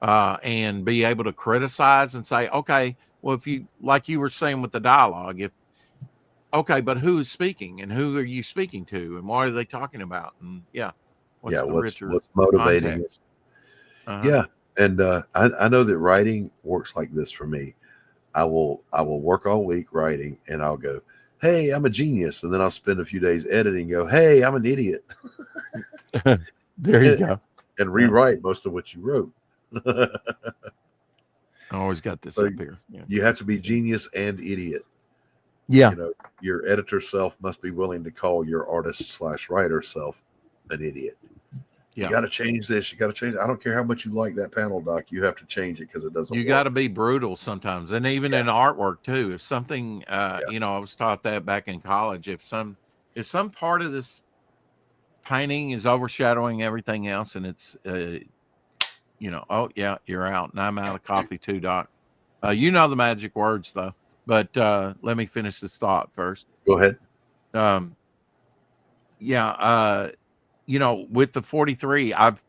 and be able to criticize and say, okay, well, if you, like you were saying with the dialogue, okay, but who's speaking and who are you speaking to and what are they talking about? And what's the richer what's motivating context? Yeah. And I know that writing works like this for me. I will work all week writing and I'll go, hey, I'm a genius. And then I'll spend a few days editing and go, hey, I'm an idiot. There you go. And rewrite most of what you wrote. I always got this So up here. Yeah. You have to be genius and idiot. Yeah. Your editor self must be willing to call your artist /writer self an idiot. You got to change this. You got to change. I don't care how much you like that panel, Doc. You have to change it because it doesn't. You got to be brutal sometimes, and even in artwork too. If something, you know, I was taught that back in college. If some part of this painting is overshadowing everything else, and it's, you know, oh yeah, you're out, and I'm out of coffee too, Doc. You know the magic words though. But let me finish this thought first. Go ahead. You know, with the 43, I've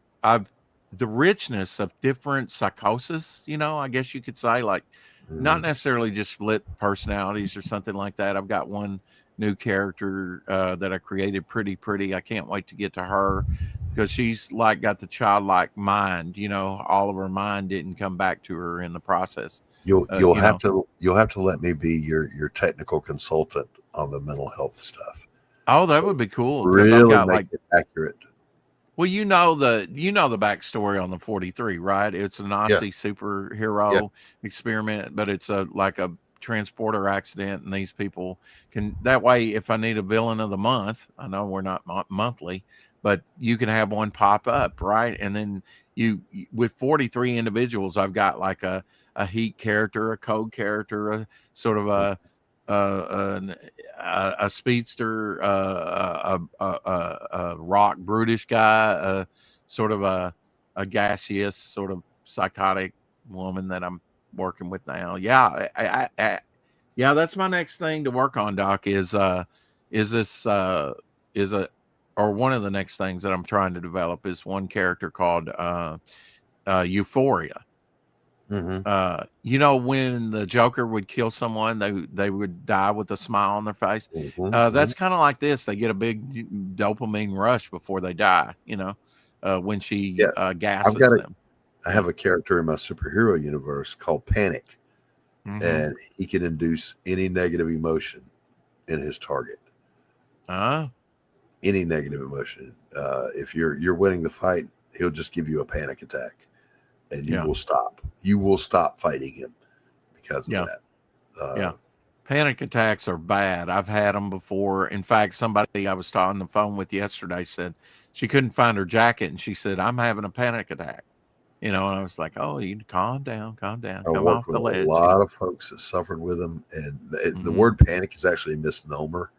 the richness of different psychosis, you know, I guess you could say, like not necessarily just split personalities or something like that. I've got one new character that I created, pretty. I can't wait to get to her because she's like got the childlike mind, you know, all of her mind didn't come back to her in the process. You'll have to let me be your technical consultant on the mental health stuff. Oh, that would be cool. Really make it accurate. Well, you know the backstory on the 43, right? It's a Nazi superhero experiment, but it's like a transporter accident, and these people can that way. If I need a villain of the month, I know we're not monthly, but you can have one pop up, right? And then you with 43 individuals, I've got like a heat character, a code character, a sort of a speedster, a rock brutish guy, sort of a gaseous, sort of psychotic woman that I'm working with now. Yeah, that's my next thing to work on, Doc. Is one of the next things that I'm trying to develop is one character called Euphoria. You know, when the Joker would kill someone, they would die with a smile on their face. That's kind of like this. They get a big dopamine rush before they die, you know, when she gasses them. I have a character in my superhero universe called Panic, and he can induce any negative emotion in his target. Any negative emotion. If you're winning the fight, he'll just give you a panic attack. And you will stop. You will stop fighting him because of that. Panic attacks are bad. I've had them before. In fact, somebody I was on the phone with yesterday said she couldn't find her jacket, and she said, "I'm having a panic attack." You know, and I was like, "Oh, you calm down, come off the ledge." A lot of folks that suffered with them, and the word panic is actually a misnomer.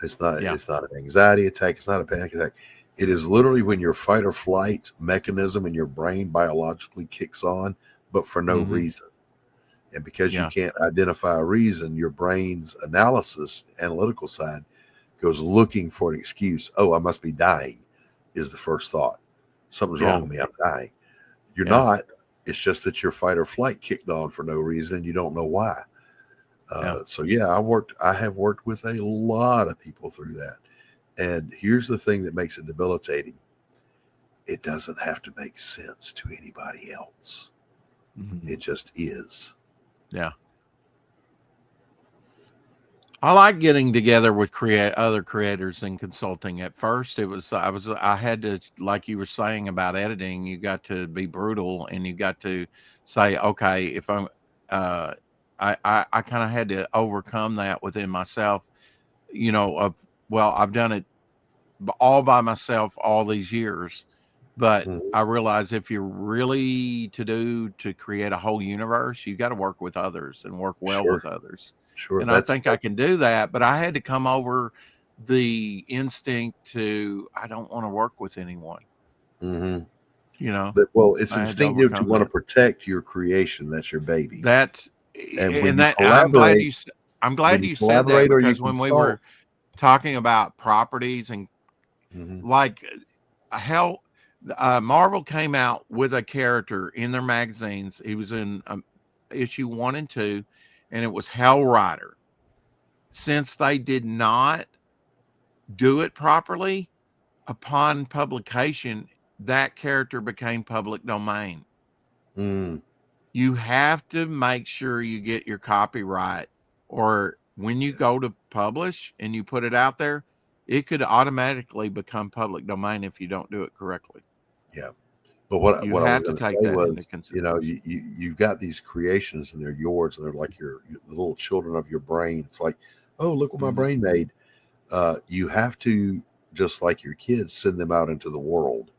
It's not. It's not an anxiety attack. It's not a panic attack. It is literally when your fight or flight mechanism in your brain biologically kicks on, but for no reason. And because you can't identify a reason, your brain's analytical side goes looking for an excuse. Oh, I must be dying is the first thought. Something's wrong with me. I'm dying. You're not. It's just that your fight or flight kicked on for no reason and you don't know why. So I have worked with a lot of people through that. And here's the thing that makes it debilitating. It doesn't have to make sense to anybody else. It just is. Yeah. I like getting together with other creators and consulting. At first, I had to, like you were saying about editing, you got to be brutal and you got to say, okay, if I'm, I kind of had to overcome that within myself, you know, I've done it all by myself all these years, but I realize if you're really to create a whole universe, you got to work with others and work well with others. And I think I can do that, but I had to come over the instinct to, I don't want to work with anyone. You know, but, it's instinctive to want to protect your creation. That's your baby. I'm glad you said that, because when we were talking about properties and like hell, Marvel came out with a character in their magazines. He was in issue 1 and 2, and it was Hell Rider. Since they did not do it properly, upon publication, that character became public domain. You have to make sure you get your copyright, or when you go to publish and you put it out there, it could automatically become public domain if you don't do it correctly. Yeah. But what I was going to say was, you know, you've got these creations and they're yours, and they're like the little children of your brain. It's like, oh, look what my brain made. You have to, just like your kids, send them out into the world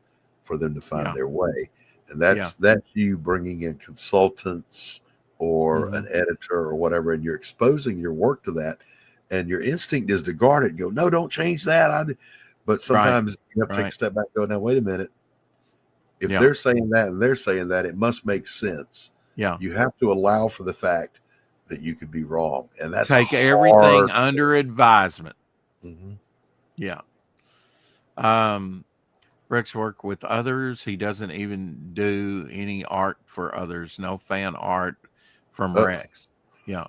for them to find Yeah. their way. And that's you bringing in consultants or an editor or whatever, and you're exposing your work to that. And your instinct is to guard it and go, no, don't change that. But sometimes you have to take a step back and go, now, wait a minute. If they're saying that and they're saying that, it must make sense. Yeah. You have to allow for the fact that you could be wrong. And that's take hard. everything under advisement. Yeah. Rex work with others. He doesn't even do any art for others. No fan art from Rex. Yeah.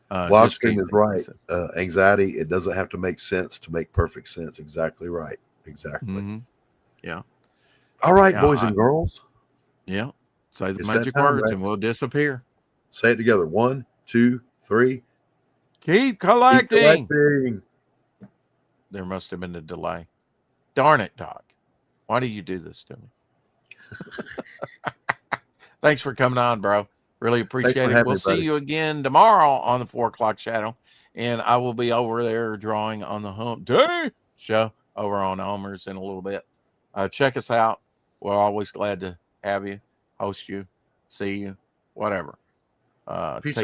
Live stream is right. Anxiety, it doesn't have to make sense to make perfect sense. Exactly right. Exactly. Yeah. All right, boys and girls. Yeah. Say the It's that magic time, words Rex. and we'll disappear. Say it together. 1, 2, 3. Keep collecting. Keep collecting. There must have been a delay. Darn it, Doc. Why do you do this to me? Thanks for coming on, bro. Really appreciate for it. having We'll me, see buddy. you again tomorrow on the 4 o'clock shadow. And I will be over there drawing on the Hump Day show over on Homer's in a little bit. Check us out. We're always glad to have you, host you, see you, whatever. Peace